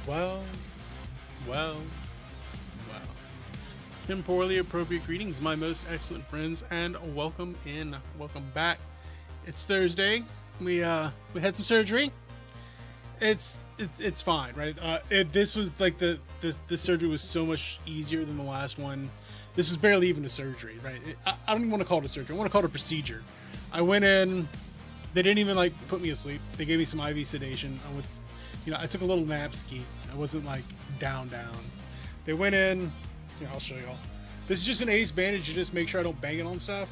Well, well, well. Temporally appropriate greetings, my most excellent friends, and welcome in, welcome back. It's Thursday. We had some surgery. It's fine, right? This was like this surgery was so much easier than the last one. This was barely even a surgery, right? I don't even want to call it a surgery. I want to call it a procedure. I went in. They didn't even like put me asleep. They gave me some IV sedation. I took a little nap ski. I wasn't like down. They went in. Yeah, I'll show y'all. This is just an ace bandage to just make sure I don't bang it on stuff.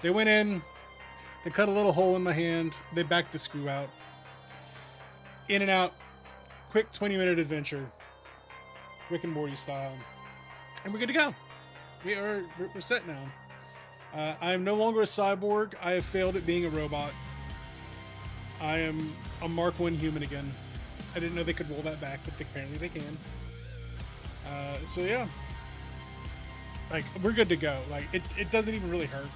They went in. They cut a little hole in my hand. They backed the screw out. In and out. Quick 20-minute adventure. Rick and Morty style. And we're good to go. We're set now. I am no longer a cyborg. I have failed at being a robot. I am a Mark I human again. I didn't know they could roll that back, but apparently they can. So yeah. Like, we're good to go. Like, it doesn't even really hurt.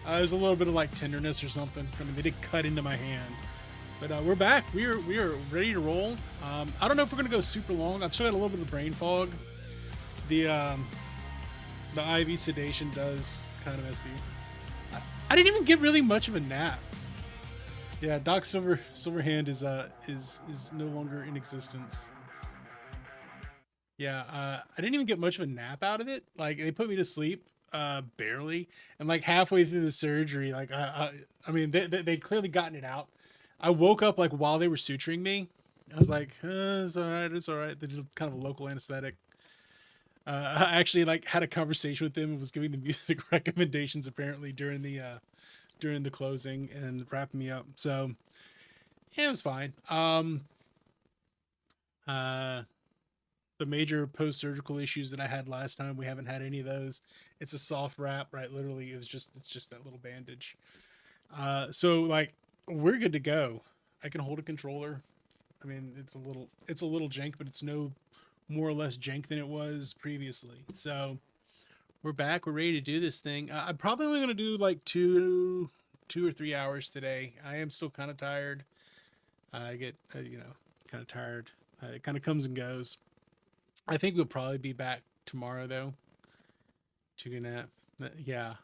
There's a little bit of like tenderness or something. I mean, they did cut into my hand. But we're back. We are ready to roll. I don't know if we're gonna go super long. I've still got a little bit of brain fog. The IV sedation does kind of mess with you. I didn't even get really much of a nap. Yeah, Doc Silverhand is no longer in existence. Yeah, I didn't even get much of a nap out of it. Like, they put me to sleep, barely, and like halfway through the surgery, like I mean they'd clearly gotten it out. I woke up like while they were suturing me. I was like, it's all right, it's all right. They did kind of a local anesthetic. I actually like had a conversation with them and was giving the music recommendations apparently during the closing and wrapping me up. So yeah, it was fine. Uh, the major post-surgical issues that I had last time, we haven't had any of those. It's a soft wrap, right? Literally, it's just that little bandage. So like we're good to go. I can hold a controller. I mean, it's a little jank, but it's no more or less jank than it was previously. So we're back. We're ready to do this thing. I'm probably only gonna do like 2 or 3 hours today. I am still kind of tired. I get kind of tired. It kind of comes and goes. I think we'll probably be back tomorrow though. To a nap. Yeah,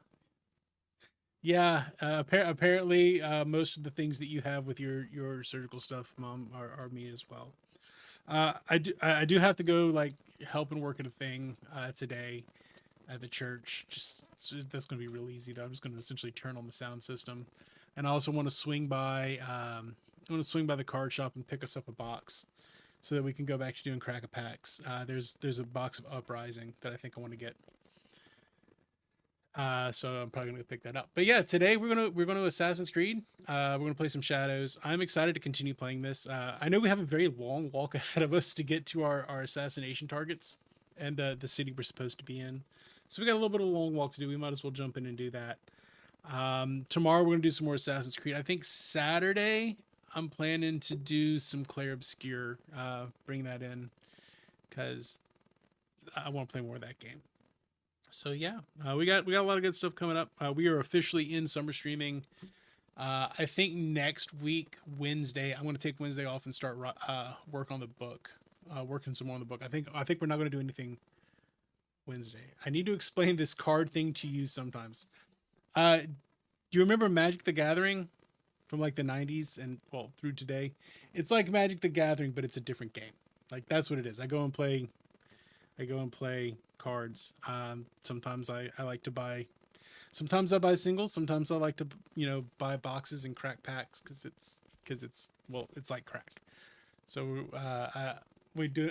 yeah. Apparently, most of the things that you have with your surgical stuff, Mom, are me as well. I do have to go like help and work at a thing today at the church. Just that's going to be real easy though. I'm just going to essentially turn on the sound system, and I also want to swing by. I want to swing by the card shop and pick us up a box, so that we can go back to doing crack a packs. There's a box of Uprising that I think I want to get. So I'm probably gonna pick that up. But yeah, today we're gonna Assassin's Creed. We're gonna play some Shadows. I'm excited to continue playing this. I know we have a very long walk ahead of us to get to our assassination targets and the city we're supposed to be in. So we got a little bit of a long walk to do. We might as well jump in and do that. Tomorrow we're gonna do some more Assassin's Creed. I think Saturday I'm planning to do some Clair Obscure. Bring that in because I want to play more of that game. So yeah, we got a lot of good stuff coming up. We are officially in summer streaming. I think next week Wednesday I'm going to take Wednesday off and start work on the book, working some more on the book. I think we're not going to do anything Wednesday. I need to explain this card thing to you sometimes. Do you remember Magic the Gathering from like the 90s and well through today? It's like Magic the Gathering, but it's a different game. Like that's what it is. I go and play cards. Sometimes I like to buy. Sometimes I buy singles. Sometimes I like to buy boxes and crack packs because it's well it's like crack. So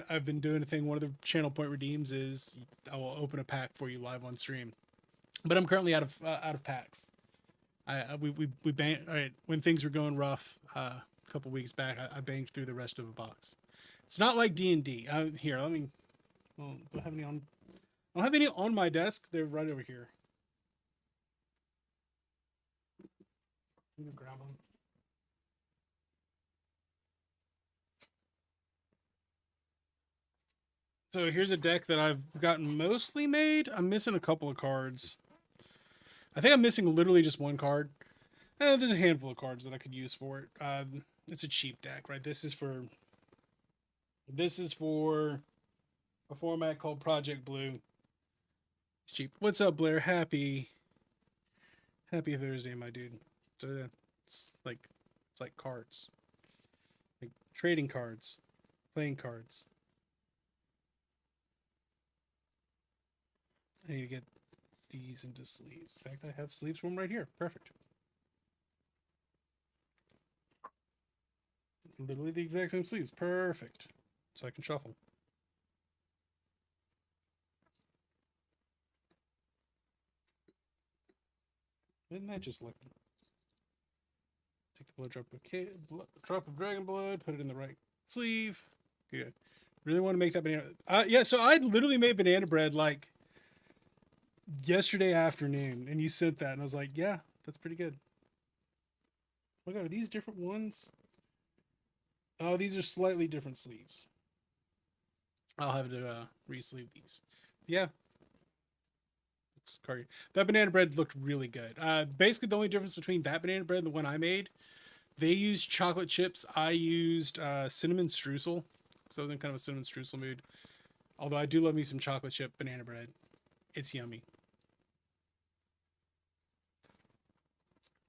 I've been doing a thing. One of the channel point redeems is I will open a pack for you live on stream. But I'm currently out of packs. We banged all right when things were going rough a couple weeks back. I banged through the rest of a box. It's not like D&D. Here, let me. Well, don't have any on. I don't have any on my desk. They're right over here. Let me grab them. So here's a deck that I've gotten mostly made. I'm missing a couple of cards. I think I'm missing literally just one card. There's a handful of cards that I could use for it. It's a cheap deck, right? This is for This is for a format called Project Blue. It's cheap. What's up, Blair? Happy Thursday, my dude. So it's like cards, like trading cards, playing cards. I need to get these into sleeves. In fact, I have sleeves for them right here. Perfect. Literally the exact same sleeves. Perfect. So I can shuffle. Isn't that just lucky? Take the drop of dragon blood, put it in the right sleeve. Good. Really want to make that banana. Yeah, so I literally made banana bread like yesterday afternoon, and you sent that, and I was like, yeah, that's pretty good. Oh my god, are these different ones? Oh, these are slightly different sleeves. I'll have to re-sleeve these. Yeah. It's crazy. That banana bread looked really good. Basically, the only difference between that banana bread and the one I made, they used chocolate chips. I used cinnamon streusel. So I was in kind of a cinnamon streusel mood. Although I do love me some chocolate chip banana bread. It's yummy.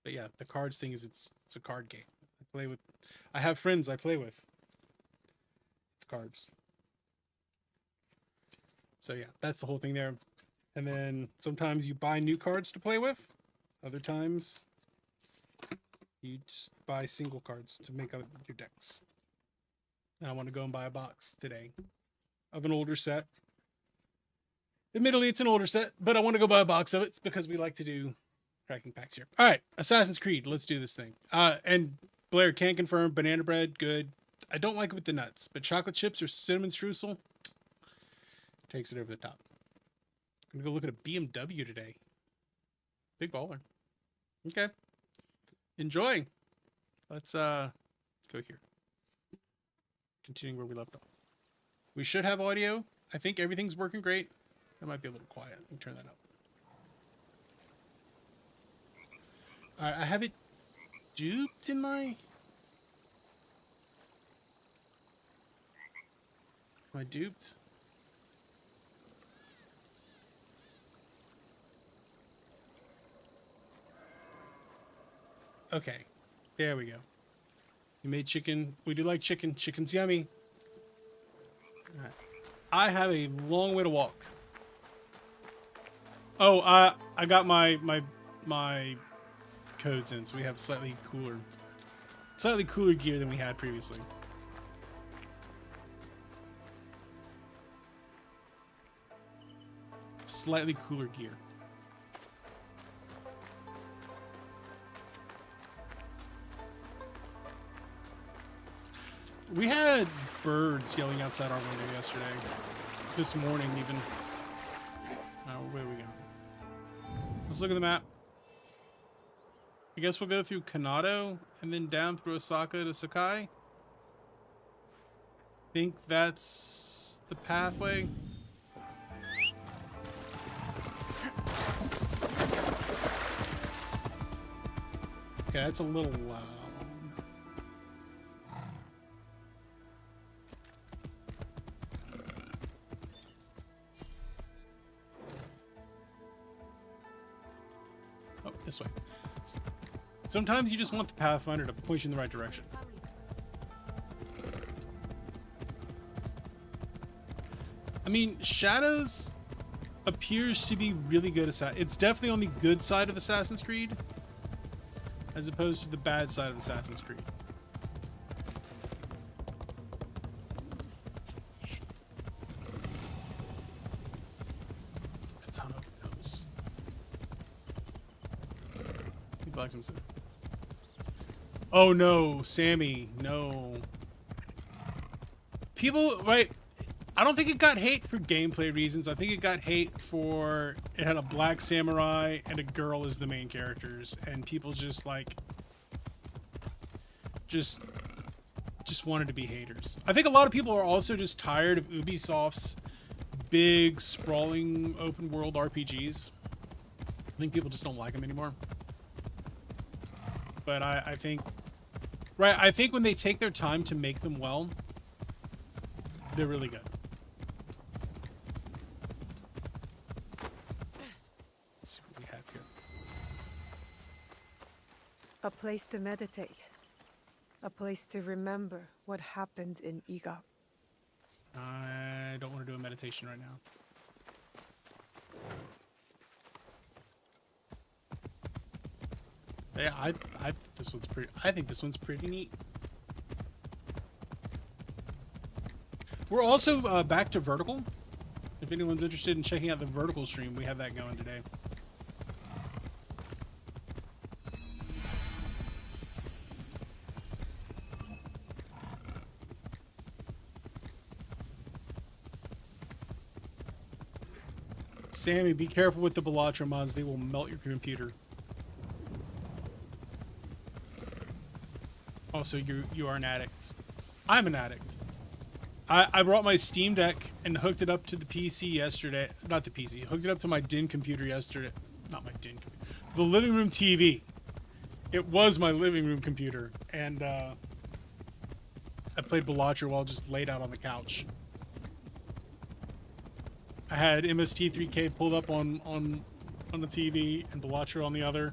But yeah, the cards thing is it's a card game. I have friends I play with. It's cards. So yeah, that's the whole thing there. And then sometimes you buy new cards to play with. Other times you just buy single cards to make up your decks. And I want to go and buy a box today of an older set. Admittedly, it's an older set, but I want to go buy a box of it. It's because we like to do cracking packs here. All right, Assassin's Creed. Let's do this thing. And Blair can confirm banana bread, good. I don't like it with the nuts, but chocolate chips or cinnamon streusel takes it over the top. I'm gonna go look at a BMW today. Big baller. Okay. Enjoy. Let's go here. Continuing where we left off. We should have audio. I think everything's working great. That might be a little quiet. Let me turn that up. Alright, I have it duped in my... Am I duped? Okay. There we go. You made chicken. We do like chicken. Chicken's yummy. Alright. I have a long way to walk. Oh, I got my codes in, so we have slightly cooler gear than we had previously. Slightly cooler gear. We had birds yelling outside our window yesterday. This morning, even. Where are we going? Let's look at the map. I guess we'll go through Kanado and then down through Osaka to Sakai. I think that's the pathway. Okay, that's a little loud. Oh, this way. Sometimes you just want the Pathfinder to point you in the right direction. I mean, Shadows appears to be really good. It's definitely on the good side of Assassin's Creed, as opposed to the bad side of Assassin's Creed. A ton of those. He blocks himself. Oh no, Sammy, no. People, right? I don't think it got hate for gameplay reasons. I think it got hate for it had a black samurai and a girl as the main characters, and people just like just wanted to be haters. I think a lot of people are also just tired of Ubisoft's big sprawling open world RPGs. I think people just don't like them anymore. But I think, right, I think when they take their time to make them well, They're really good. Let's see what we have here. A place to meditate. A place to remember what happened in Iga. I don't want to do a meditation right now. Yeah, I this one's pretty. I think this one's pretty neat. We're also back to vertical. If anyone's interested in checking out the vertical stream, we have that going today. Sammy, be careful with the Balatro mods. They will melt your computer. Also, you are an addict. I'm an addict. I brought my Steam Deck and hooked it up to the PC yesterday. Not the PC. Hooked it up to my DIN computer yesterday. Not my DIN computer. The living room TV. It was my living room computer. And I played Balatro while just laid out on the couch. I had MST3K pulled up on the TV and Balatro on the other.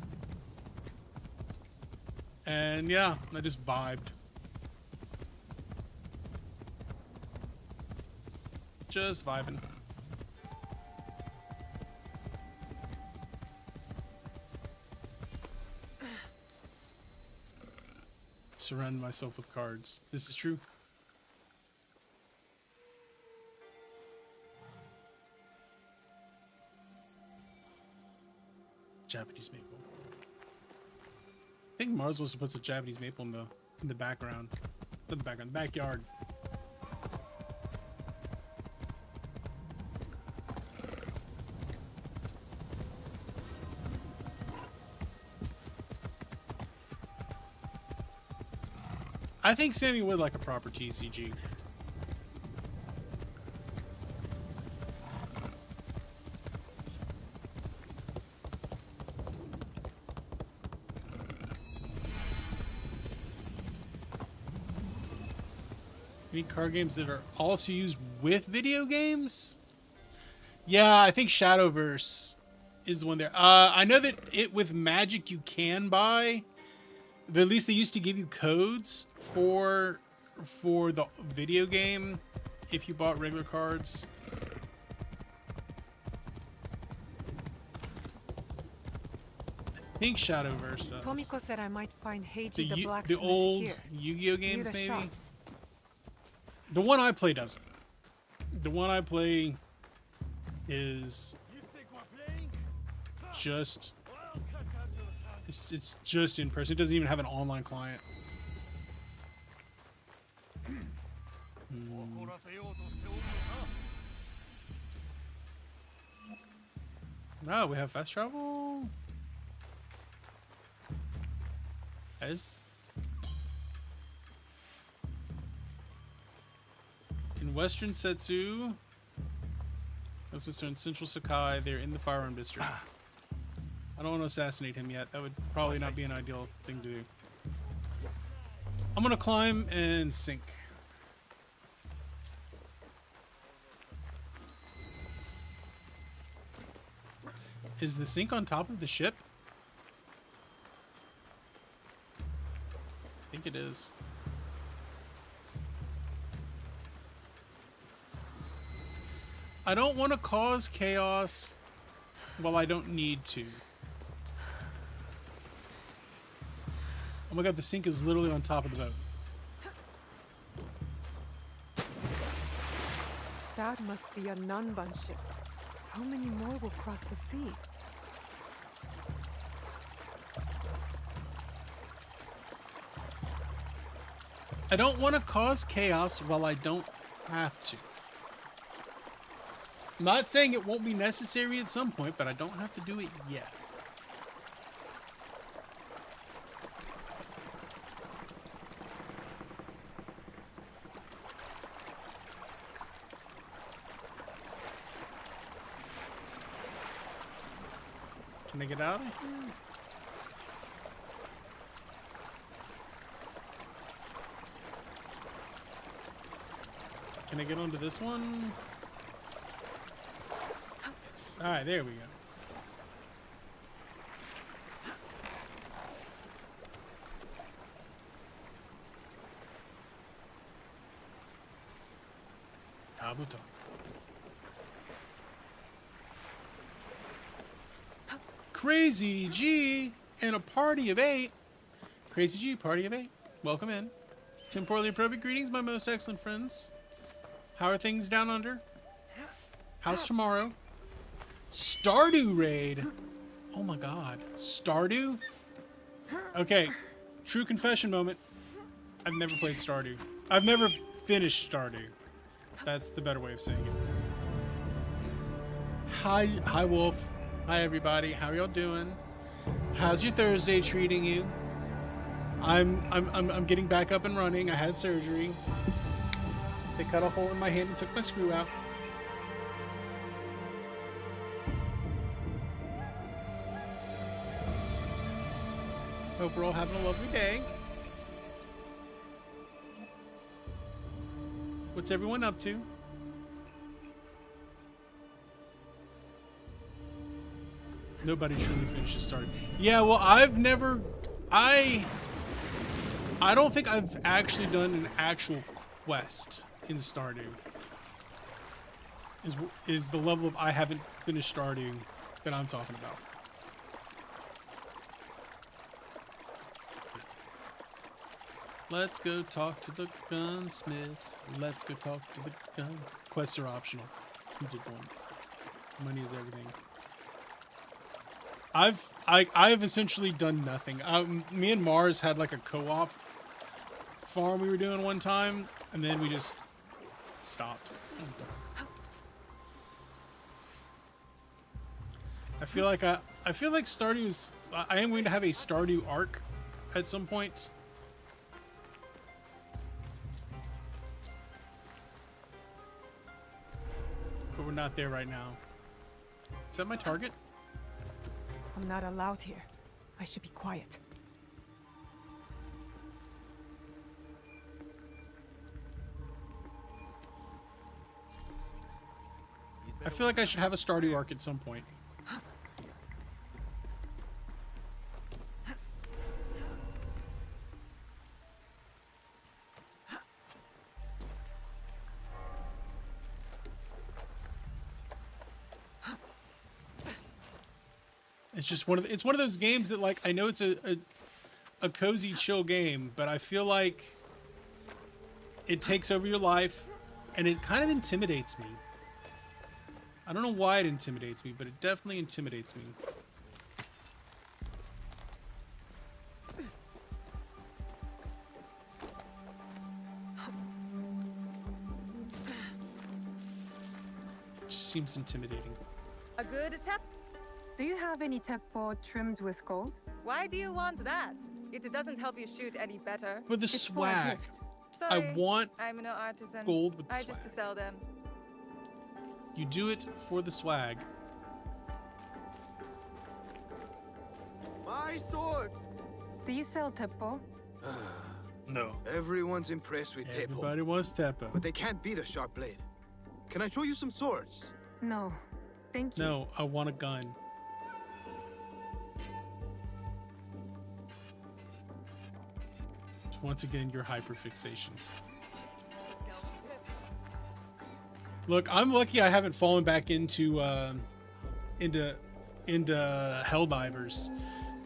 And yeah, I just vibed. Just vibing. Surround myself with cards. This is true. Japanese maple. I think Mars was supposed to put some Japanese maple in the background. Not the background, the backyard. I think Sammy would like a proper TCG. Any card games that are also used with video games? Yeah, I think Shadowverse is the one there. I know that with Magic you can buy. But at least they used to give you codes for the video game if you bought regular cards. I think Shadowverse does. Tomiko said I might find Heiji the blacksmith the old here. Yu-Gi-Oh games, maybe. Shops. The one I play doesn't. The one I play is just. It's just in person. It doesn't even have an online client. No, we have fast travel. As in Western Setsu, that's what's in Central Sakai. They're in the firearm district. I don't want to assassinate him yet. That would probably not be an ideal thing to do. I'm gonna climb and sink. Is the sink on top of the ship? I think it is. I don't want to cause chaos while I don't need to. Oh my god, the sink is literally on top of the boat. That must be a Nanban ship. How many more will cross the sea? I don't want to cause chaos while I don't have to. I'm not saying it won't be necessary at some point, but I don't have to do it yet. Can I get out of here? Can I get onto this one? Yes. All right, there we go. Kabuto. Crazy G and a party of 8. Crazy G, party of 8. Welcome in. Temporally appropriate greetings, my most excellent friends. How are things down under? How's tomorrow? Stardew raid. Oh my god. Stardew? Okay. True confession moment. I've never played Stardew. I've never finished Stardew. That's the better way of saying it. Hi Wolf. Hi everybody. How y'all doing? How's your Thursday treating you? I'm getting back up and running. I had surgery. They cut a hole in my hand and took my screw out. Hope we're all having a lovely day. What's everyone up to? Nobody truly finishes Stardew. Yeah, well, I don't think I've actually done an actual quest in Stardew. Is the level of I haven't finished Stardew that I'm talking about. Let's go talk to the gunsmiths. Let's go talk to the gun. Quests are optional. You did once. Money is everything. I've essentially done nothing. Me and Mars had like a co-op farm we were doing one time, and then we just stopped. I feel like Stardew is. I am going to have a Stardew arc at some point. But we're not there right now. Is that my target? I'm not allowed here. I should be quiet. I feel like I should have a Stardew arc at some point. It's just one of those games that, like, I know it's a cozy, chill game, but I feel like it takes over your life, and it kind of intimidates me. I don't know why it intimidates me, but it definitely intimidates me. It just seems intimidating. A good tap? Do you have any teppo trimmed with gold? Why do you want that? It doesn't help you shoot any better. For the It's for a swag. gift. Sorry, I want I'm no artisan. gold with the I swag. just sell them. You do it for the swag. My sword! Do you sell teppo? No. Everyone's impressed with Teppo, Everybody wants Teppo. but they can't beat a sharp blade. Can I show you some swords? No. Thank you. No, I want a gun. Once again, your hyperfixation. Look, I'm lucky I haven't fallen back into Helldivers.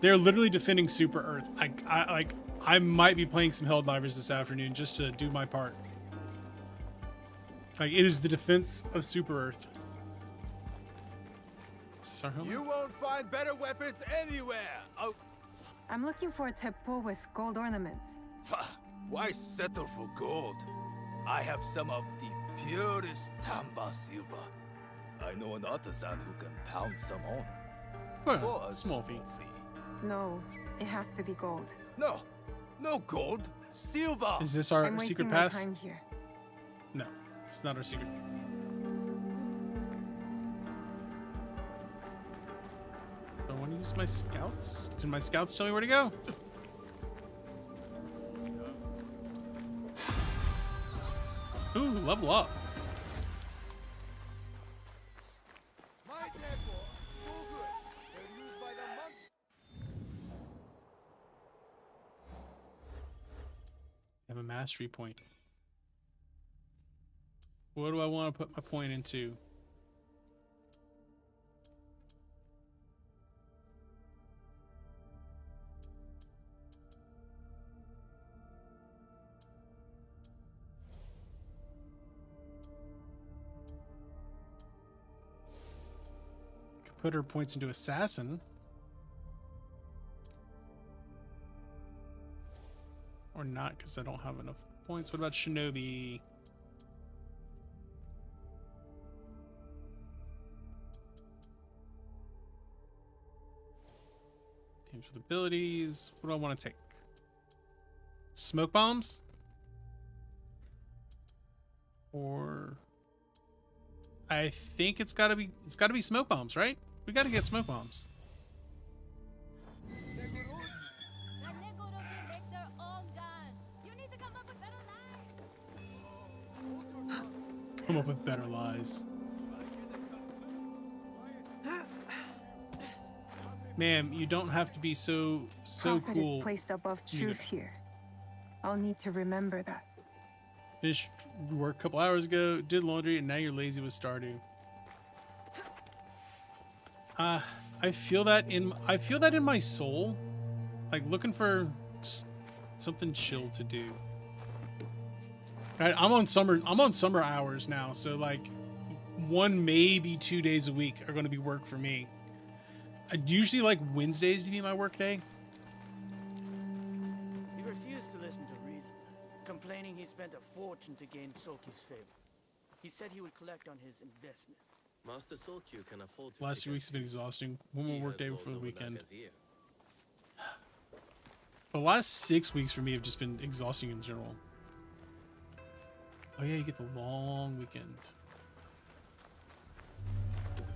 They're literally defending Super Earth. I might be playing some Helldivers this afternoon just to do my part. Like, it is the defense of Super Earth. Is this our home? You won't find better weapons anywhere. Oh, I'm looking for a teppo with gold ornaments. why settle for gold? I have some of the purest Tamba silver. I know an artisan who can pound some on. Well, For a small fee. No, it has to be gold. No, no gold, silver. Is this our I'm secret wasting my pass? time here. No, it's not our secret. I want to use my scouts. Can my scouts tell me where to go? Ooh, level up. I have a mastery point. What do I want to put my point into? Could put her points into assassin. Or not, because I don't have enough points. What about shinobi? Teams with abilities. What do I want to take? Smoke bombs? Or I think it's gotta be smoke bombs, right? We gotta get smoke bombs. Come up with better lies. Ma'am, you don't have to be so Profit cool. is placed above truth here. I'll need to remember that. Finished work a couple hours ago, did laundry, and now you're lazy with Stardew. I feel that in my soul. Like looking for just something chill to do. I'm on summer hours now, so like 1 maybe 2 days a week are going to be work for me. I'd usually like Wednesdays to be my work day. He refused to listen to reason, complaining he spent a fortune to gain Soki's favor. He said he would collect on his investment. Master Solkyu can afford to Last 2 weeks have been exhausting. One more work day before the weekend. The last 6 weeks for me have just been exhausting in general. Oh yeah, you get the long weekend. Get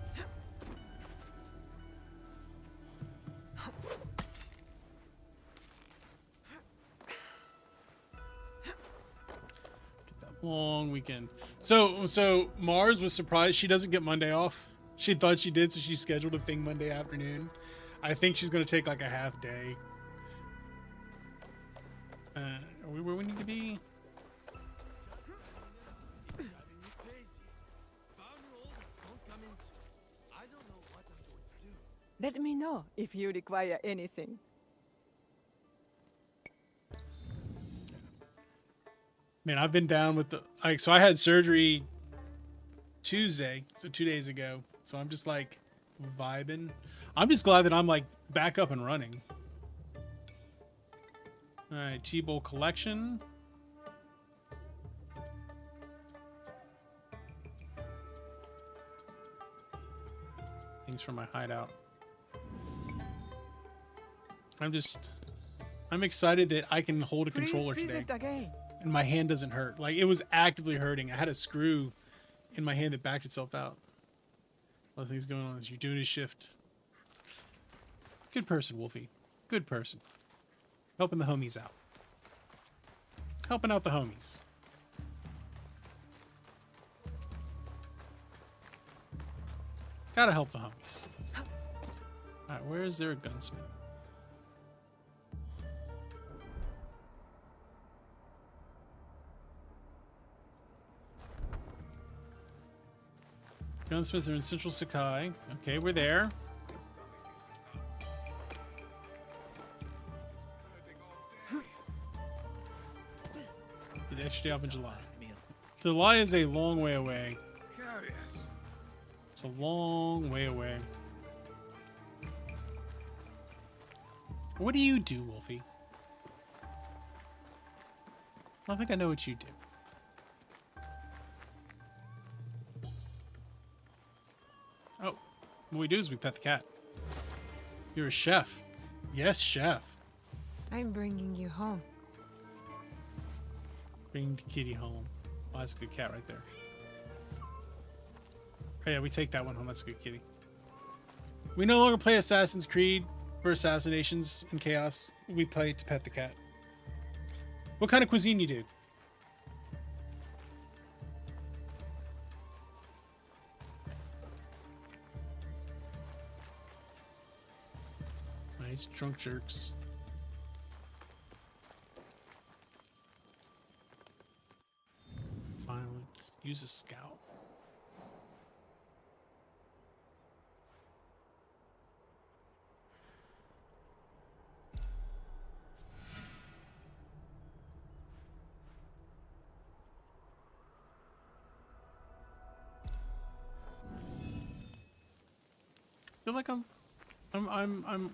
that long weekend. So Mars was surprised she doesn't get Monday off. She thought she did, so she scheduled a thing Monday afternoon. I think she's gonna take like a half day. Are we where we need to be? Let me know if you require anything. Man, I've been down with so I had surgery Tuesday, so 2 days ago. So I'm just like vibing. I'm just glad that I'm like back up and running. All right, T-Bowl collection. Things from my hideout. I'm excited that I can hold a controller today. Again. And my hand doesn't hurt. Like, it was actively hurting. I had a screw in my hand that backed itself out. A lot of things going on as you're doing his shift. Good person, Wolfie. Good person. Helping the homies out. Helping out the homies. Gotta help the homies. Alright, where is there a gunsmith? Gunsmiths are in Central Sakai. Okay, we're there. Get the extra day off in July. July is a long way away. It's a long way away. What do you do, Wolfie? I don't think I know what you do. Oh, what we do is we pet the cat. You're a chef. Yes, chef. I'm bringing you home. Bring the kitty home. Oh, that's a good cat right there. Oh, yeah, we take that one home. That's a good kitty. We no longer play Assassin's Creed for assassinations and chaos. We play to pet the cat. What kind of cuisine you do? Nice drunk jerks. Use a scout. I feel like I'm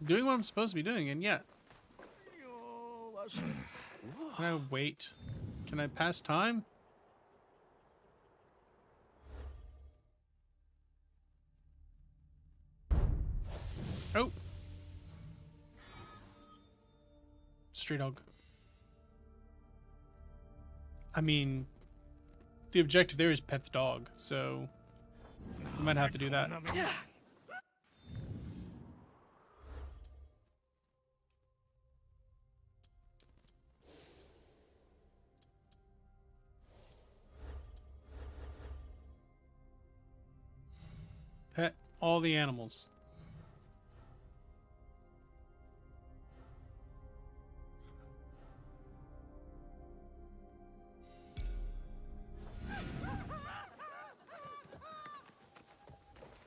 doing what I'm supposed to be doing, and yet. Can I wait? Can I pass time? Oh. Stray dog. I mean, the objective there is pet the dog, so we might have to do that. Pet all the animals.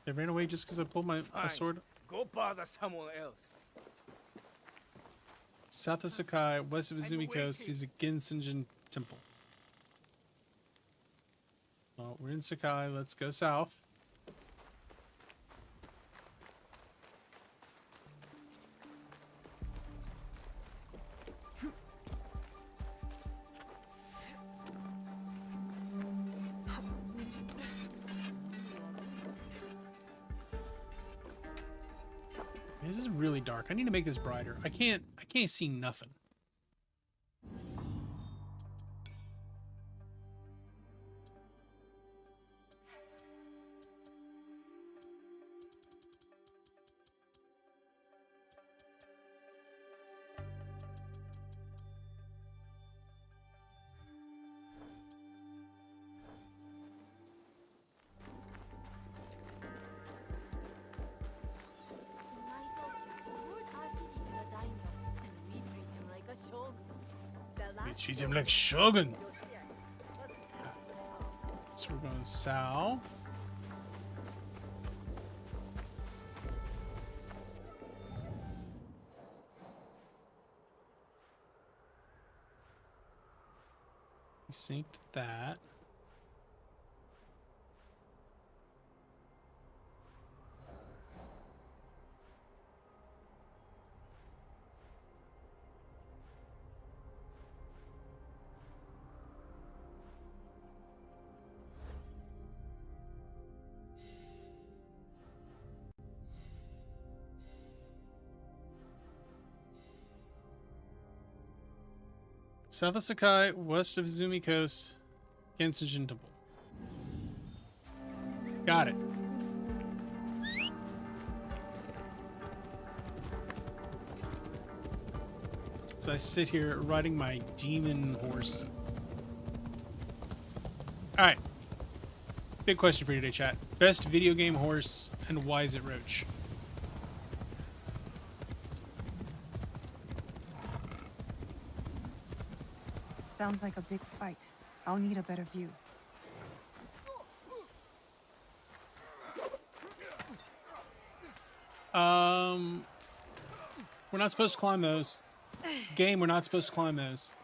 They ran away just because I pulled my sword. Go bother someone else. South of Sakai, west of Izumi Coast, is a Ginsenjin temple. Well, we're in Sakai. Let's go south. This is really dark. I need to make this brighter. I can't see nothing. Treat him like Shogun. So we're going south. We synced that. South of Sakai, west of Izumi Coast, Genshin Temple. Got it. As I sit here riding my demon horse. Alright. Big question for you today, chat. Best video game horse, and why is it Roach? Sounds like a big fight. I'll need a better view. We're not supposed to climb those. Game, we're not supposed to climb those.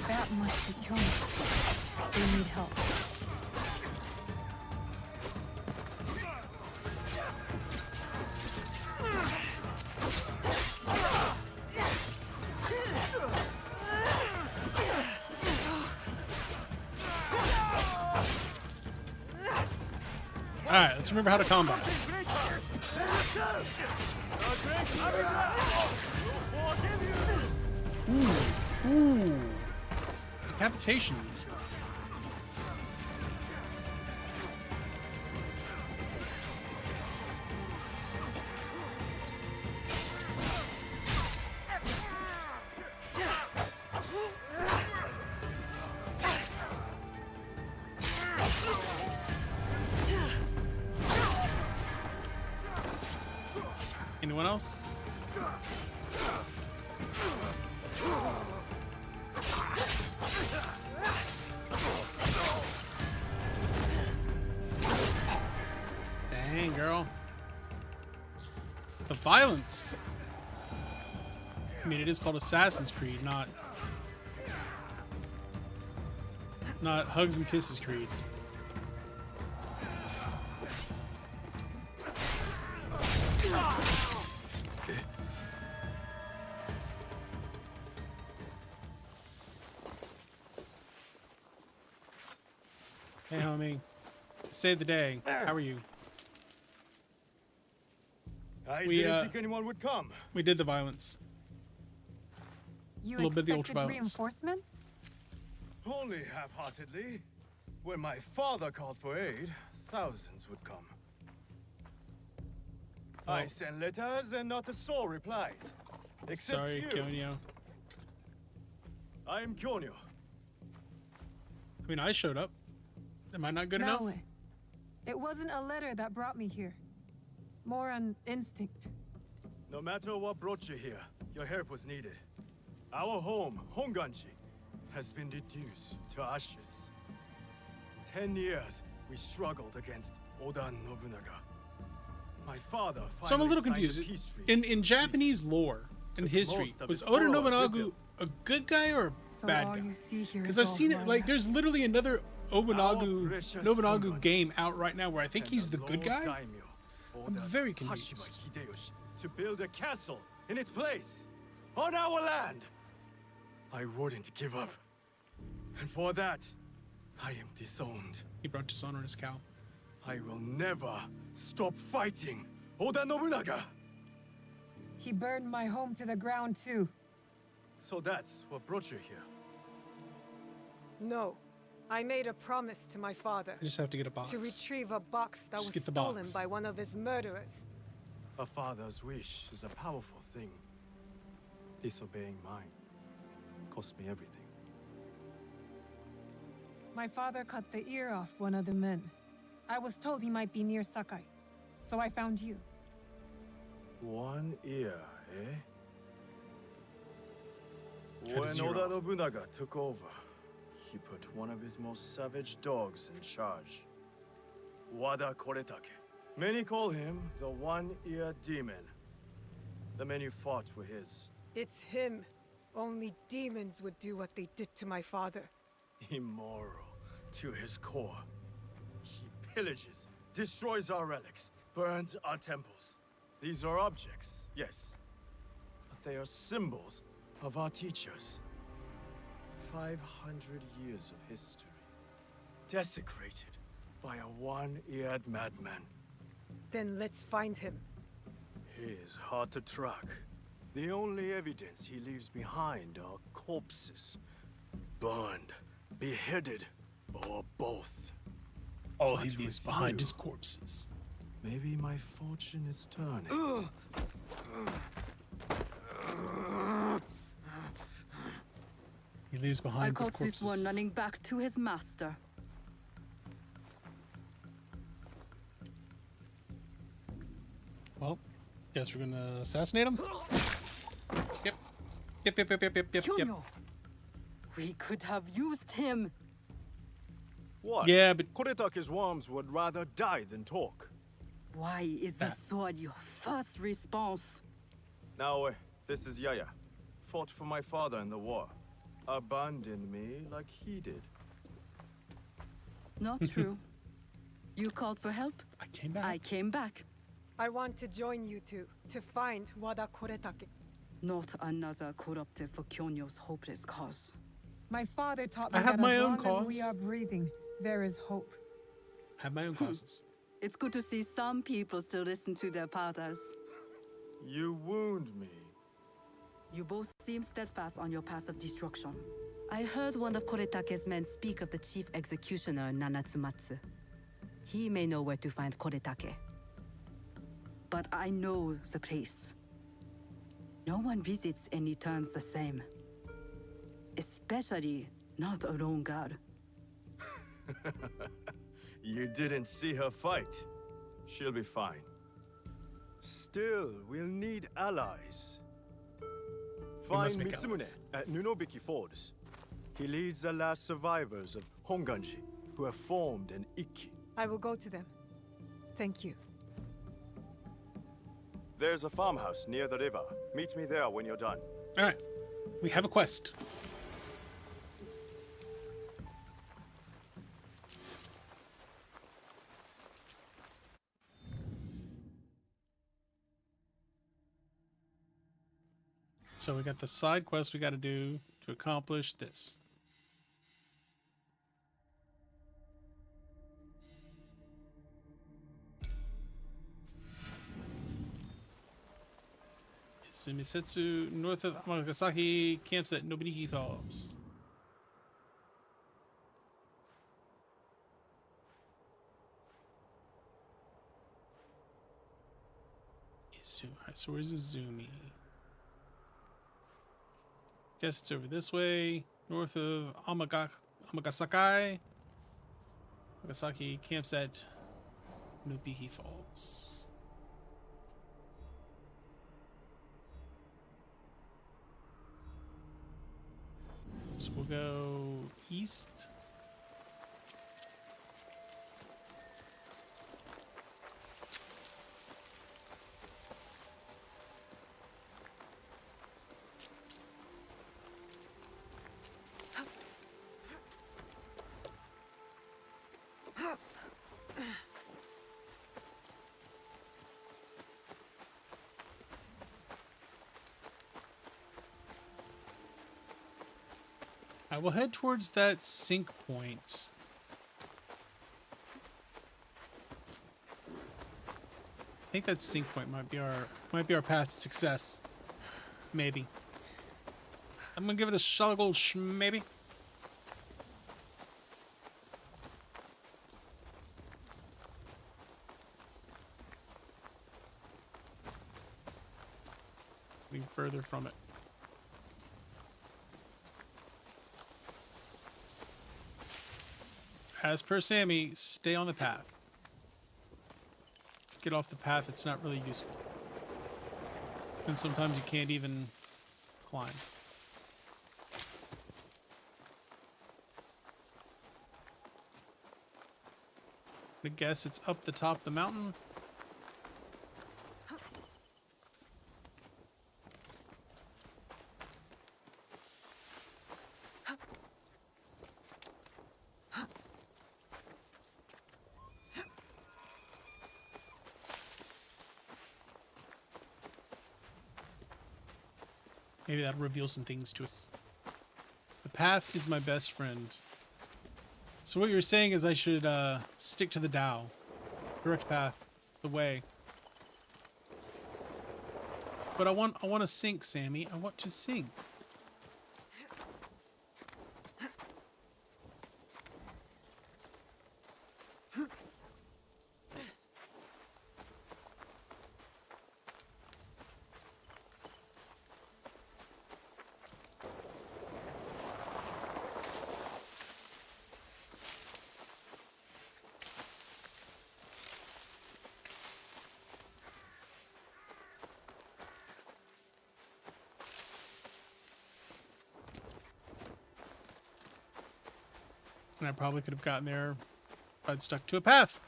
That must be Kyoma. They need help. Alright, let's remember how to combat. Ooh. Decapitation. Anyone else? Dang, girl. The violence. I mean, it is called Assassin's Creed, not Hugs and Kisses Creed. Hey, homie. Save the day. How are you? I We, didn't think anyone would come. We did the violence. You A little bit of the expected ultraviolence. reinforcements? Only half-heartedly. When my father called for aid, thousands would come. I Oh. send letters and not a soul replies. Except Sorry, you. Kyonyo. I am Kyonyo. I mean, I showed up. Am I not good No, enough? it wasn't a letter that brought me here. More an instinct. No matter what brought you here, your help was needed. Our home, Honganji, has been reduced to ashes. 10 years we struggled against Oda Nobunaga. My father finally So I'm a little signed confused. peace treaty. In Japanese lore and Took history, most of was his Oda followers with Nobunaga him. a good guy or a So bad all guy? you see here Because is I've seen it, all like, Raya. there's literally another Our Nobunaga precious Nobunaga Honganji. game out right now where I think And he's the good Lord guy. Daimyo I'm ordered very Hashima confused. Hideyoshi to build a castle in its place, on our land. I wouldn't give up. And for that, I am disowned. He brought dishonor in his cow. I will never stop fighting Oda Nobunaga. He burned my home to the ground too. So that's what brought you here. No. I made a promise to my father I just have to get a box. to retrieve a box that Just was get the stolen box. by one of his murderers. A father's wish is a powerful thing. Disobeying mine cost me everything. My father cut the ear off one of the men. I was told he might be near Sakai, so I found you. One ear, eh? Cut When his ear Oda off. Nobunaga took over, he put one of his most savage dogs in charge. Wada Koretake. Many call him the One-Ear Demon. The men you fought were his. It's him. Only demons would do what they did to my father. Immoral to his core. He pillages, destroys our relics, burns our temples. These are objects, yes, but they are symbols of our teachers. 500 years of history, desecrated by a one-eared madman. Then let's find him. He is hard to track. The only evidence he leaves behind are corpses. Burned, beheaded, or both. All he What leaves with behind you? is corpses. Maybe my fortune is turning. He leaves I behind caught good corpses. this one running back to his master. Well, guess we're gonna assassinate him. Yep. Yep. Kyonyo! We could have used him. What? Yeah, but Koretake's worms would rather die than talk. Why is the That- sword your first response? Now, this is Yaya. Fought for my father in the war. Abandoned me like he did. Not true. You called for help? I came back. I came back. I want to join you two to find Wada Koretake. Not another corrupted for Kyonyo's hopeless cause. My father taught me I have that my as own long as we cause. are breathing, there is hope. have my own causes. It's good to see some people still listen to their fathers. You wound me. You both seem steadfast on your path of destruction. I heard one of Koretake's men speak of the chief executioner, Nanatsumatsu. He may know where to find Koretake. But I know the place. No one visits and returns the same. Especially not a lone guard. You didn't see her fight. She'll be fine. Still, we'll need allies. We must Find make Mitsumune allies. at Nunobiki Falls. He leads the last survivors of Honganji, who have formed an Ikki. I will go to them. Thank you. There's a farmhouse near the river. Meet me there when you're done. All right, we have a quest. So we got the side quest we got to do to accomplish this. Sumisetsu, north of Amagasaki, camps at Nobuniki Falls. Alright, so where's Izumi? Guess it's over this way, north of Amagasaki. Amagasaki camps at Nobuniki Falls. So we'll go east. I will head towards that sync point. I think that sync point might be our path to success. Maybe. I'm gonna give it a shuggle maybe. Getting further from it. As per Sammy, stay on the path. Get off the path, it's not really useful. And sometimes you can't even climb. I guess it's up the top of the mountain. Maybe that'll reveal some things to us. The path is my best friend. So what you're saying is I should stick to the Tao. Direct path. The way. But I want to sink, Sammy. I want to sink. And I probably could have gotten there if I'd stuck to a path.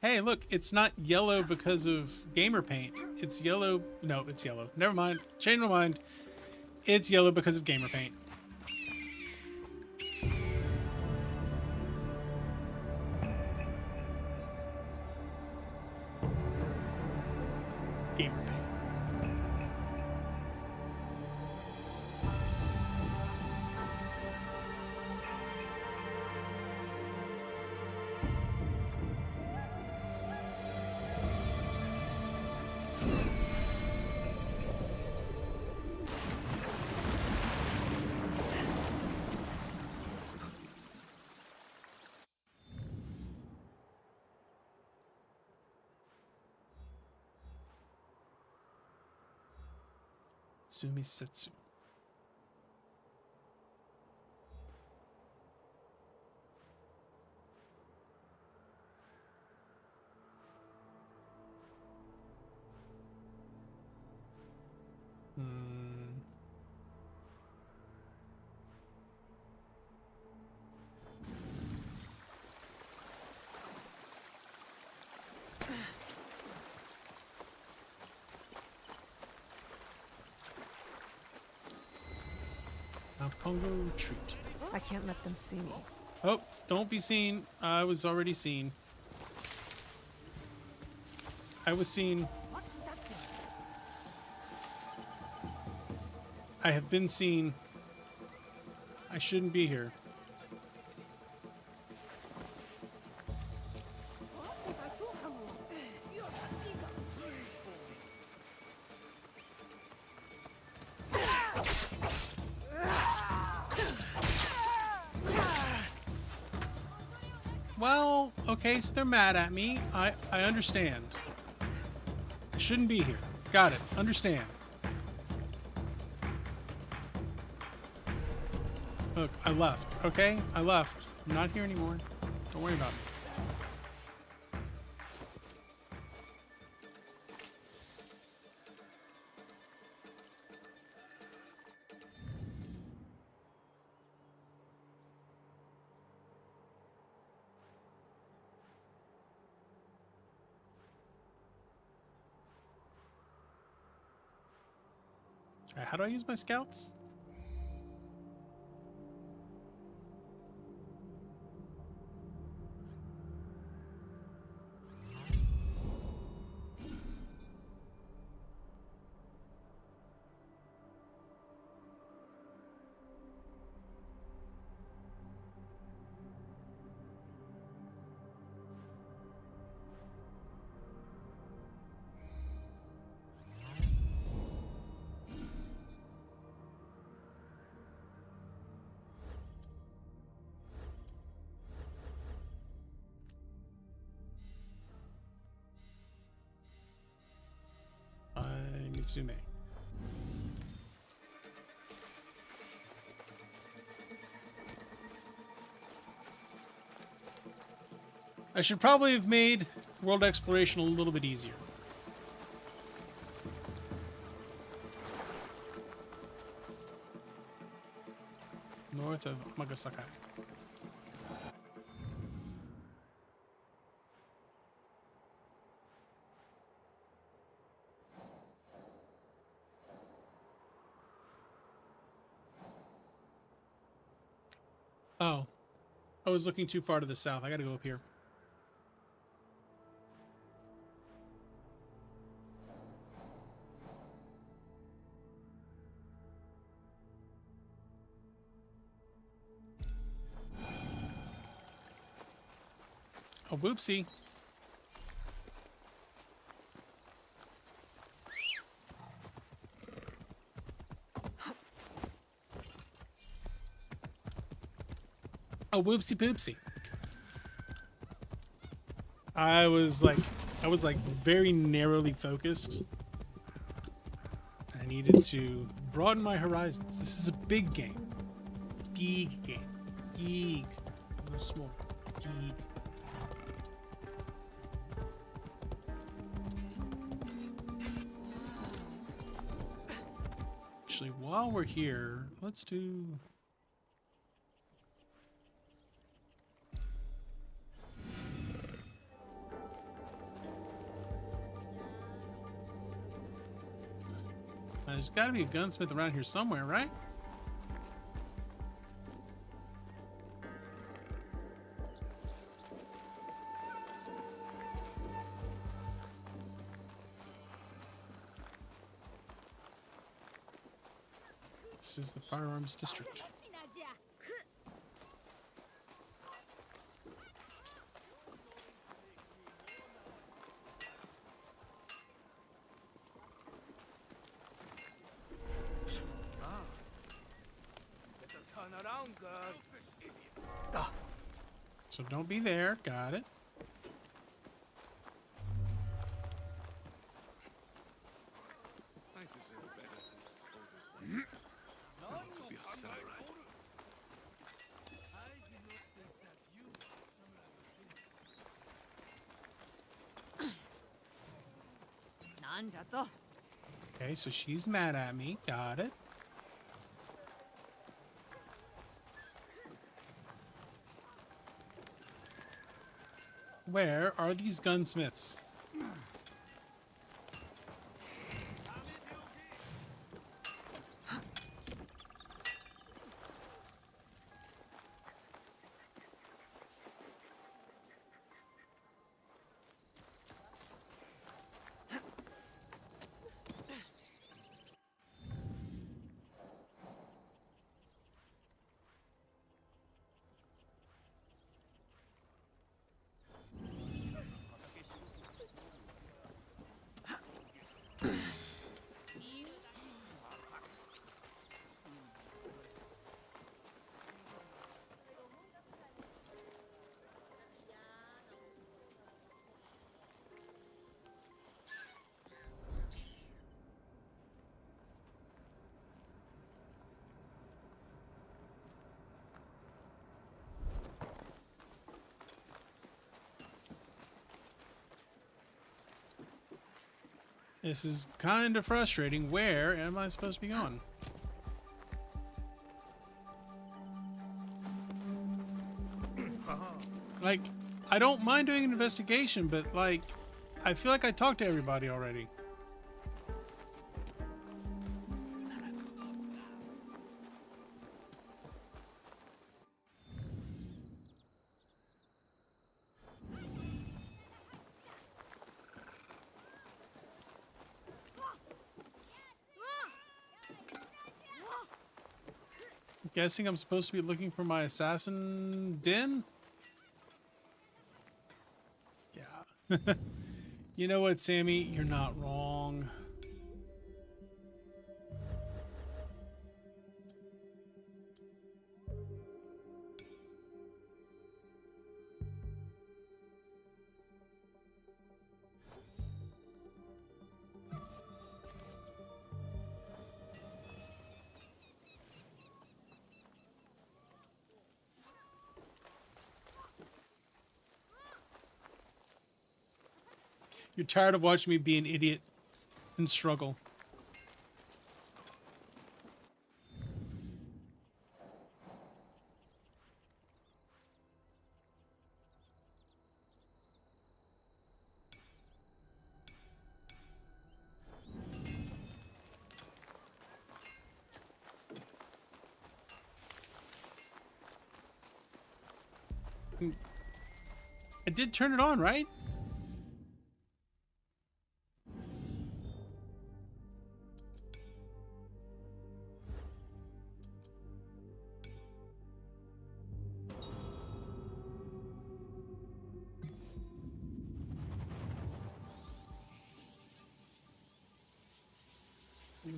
Hey, look, it's not yellow because of gamer paint. It's yellow. No, it's yellow. Never mind. Change my mind. It's yellow because of gamer paint. Gamer paint. Sumisetsu. Mount Pongo retreat. I can't let them see me. Oh, don't be seen. I was already seen. I was seen. I have been seen. I shouldn't be here. Well, okay, so they're mad at me. I understand. I shouldn't be here. Got it. Understand. Look, I left, okay? I left. I'm not here anymore. Don't worry about it. Alright, how do I use my scouts? Mitsume. I should probably have made world exploration a little bit easier. North of Magasakai. Oh, I was looking too far to the south. I gotta go up here. Oh, whoopsie. Oh, whoopsie poopsie. I was like very narrowly focused. I needed to broaden my horizons. This is a big game. Big game. Big. No small. Big. Actually, while we're here, let's do... There's got to be a gunsmith around here somewhere, right? This is the firearms district. So don't be there. Got it. Okay, so she's mad at me. Got it. Where are these gunsmiths? This is kind of frustrating. Where am I supposed to be going? Like, I don't mind doing an investigation, but like, I feel like I talked to everybody already. Guessing I'm supposed to be looking for my assassin den? Yeah. You know what, Sammy? You're not wrong. You're tired of watching me be an idiot and struggle. I did turn it on, right?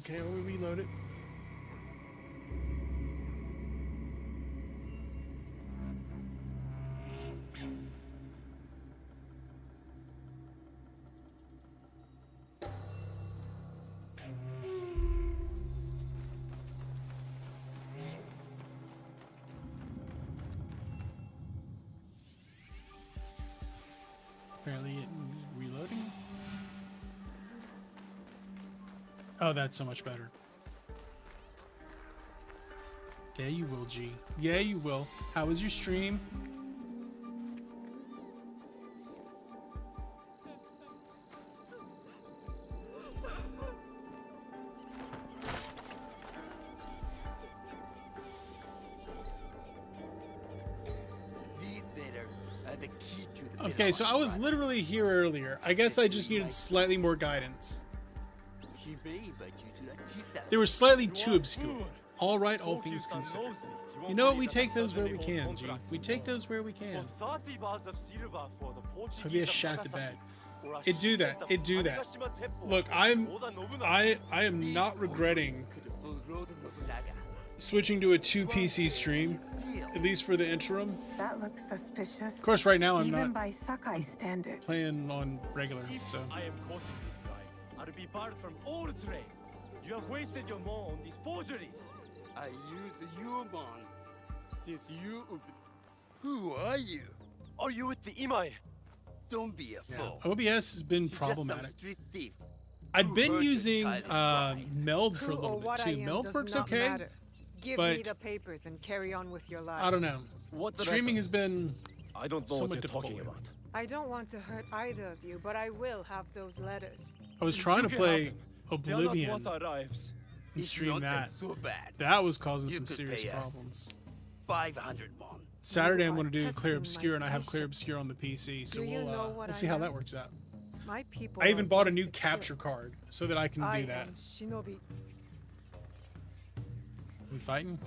Okay, let me reload it. Apparently it reloading. Oh, that's so much better. Yeah, you will, G. Yeah, you will. How was your stream? Okay, so I was literally here earlier. I guess I just needed slightly more guidance. They were slightly too obscure. All right, all things considered. You know what? We take those where we can, G. We take those where we can. Maybe a shot the bed. It do that. It do that. Look, I am not regretting switching to a 2 PC stream, at least for the interim. That looks suspicious. Of course, right now I'm Even not by Sakai standards. playing on regular, so. I am caught in this guy. I'll be barred from all trade. You have wasted your mon on these forgeries. I use you, man. Since you... Who are you? Are you with the Imai? Don't be a fool. OBS has been You're just some problematic. street thief. I'd been hurt your using childish cries? Meld for a Who or little bit what I too. am Meld does works not okay, matter. Give but me the papers and carry on with your life. I don't know. What the Streaming letters? has been I don't know somewhat what you're difficult talking lately. about. I don't want to hurt either of you, but I will have those letters. I was trying to can play have them. They are not Oblivion worth our lives. and It's stream not that. so bad. That was causing You some could serious pay us. problems. 500 mon. Saturday I'm are going to do Clear testing my Obscure, and I have Clear patience. Obscure on the PC, so Do you know we'll what see I how am? that works out. My people. I even are bought a going new to capture kill. card so that I can I do that. am Shinobi. We fighting?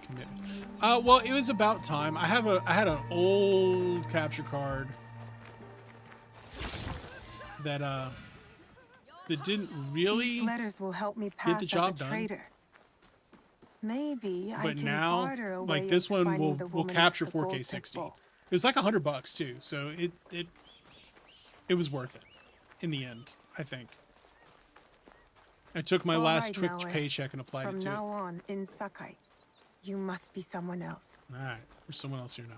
Commitment. Well, it was about time. I had an old capture card that that didn't really. These letters will help me pass the as job a done. traitor. Maybe I But can now, barter a like way this of one finding will the will woman capture with the gold 4K 60. pit bull. It was like $100 too, so it was worth it in the end. I think. I took my All last right, Twitch Naoe. paycheck and applied From it to now it. on, in Sakai, You must be someone else. All right, there's someone else here now.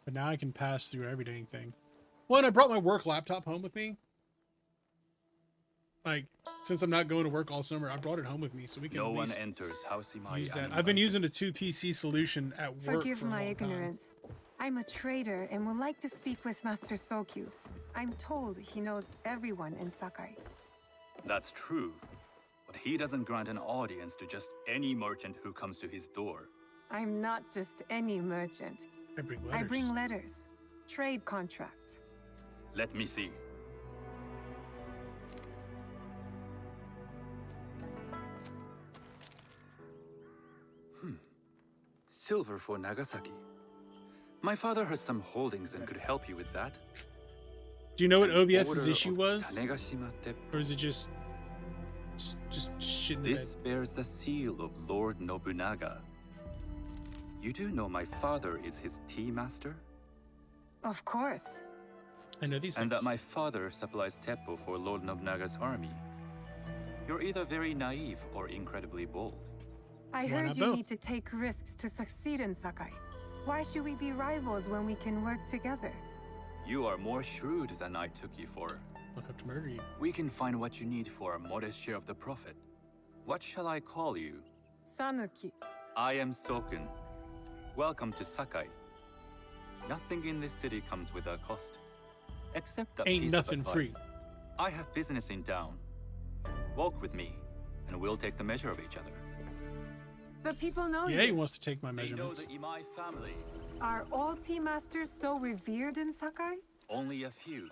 But now I can pass through every dang thing. Well, and I brought my work laptop home with me. Like, since I'm not going to work all summer, I brought it home with me so we can No at one least enters House Imai use that. uninvited. I've been using a 2 PC solution at work Forgive for a my long time. ignorance. I'm a trader and would like to speak with Master Sokyu. I'm told he knows everyone in Sakai. That's true, but he doesn't grant an audience to just any merchant who comes to his door. I'm not just any merchant. I bring letters. I bring letters, trade contracts. Let me see. Silver for Nagasaki. My father has some holdings and could help you with that. Do you know what An OBS's order issue of was? Tanegashima Teppo. Or is it just shit in the bed? This bears the seal of Lord Nobunaga. You do know my father is his tea master? Of course. I know these And things. that my father supplies teppo for Lord Nobunaga's army. You're either very naive or incredibly bold. I Why heard not you both? need to take risks to succeed in Sakai. Why should we be rivals when we can work together? You are more shrewd than I took you for. I'll have to murder you. We can find what you need for a modest share of the profit. What shall I call you? Sanuki. I am Sokun. Welcome to Sakai. Nothing in this city comes with a cost. Except a Ain't piece nothing of free. advice. I have business in town. Walk with me, and we'll take the measure of each other. The people know Yeah, he you. wants to take my They know measurements. the Imai family. Are all tea masters so revered in Sakai? Only a few.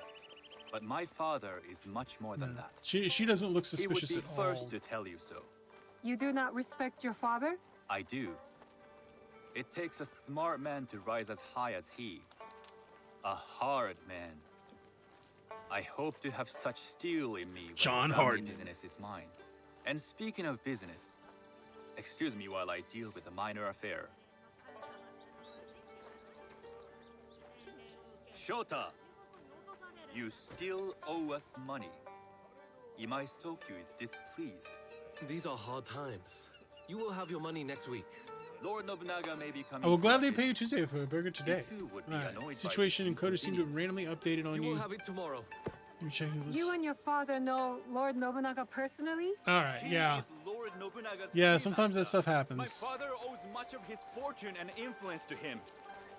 But my father is much more than that. She doesn't look He would suspicious be at first all. to tell you so. You do not respect your father? I do. It takes a smart man to rise as high as he. A hard man. I hope to have such steel in me when John the family Harden. business is mine. And speaking of business, excuse me while I deal with a minor affair. Shota! You still owe us money. Imai Sokyu is displeased. These are hard times. You will have your money next week. Lord Nobunaga may be coming. I will for gladly a pay you visit. Tuesday for a burger today. You too would be Alright. annoyed by Situation the and code seem to have inconvenience. randomly updated on You you. will have it tomorrow. Let me check this. You and your father know Lord Nobunaga personally? Alright, He yeah. is Lord Nobunaga's Yeah, tea sometimes that master. stuff happens. My father owes much of his fortune and influence to him.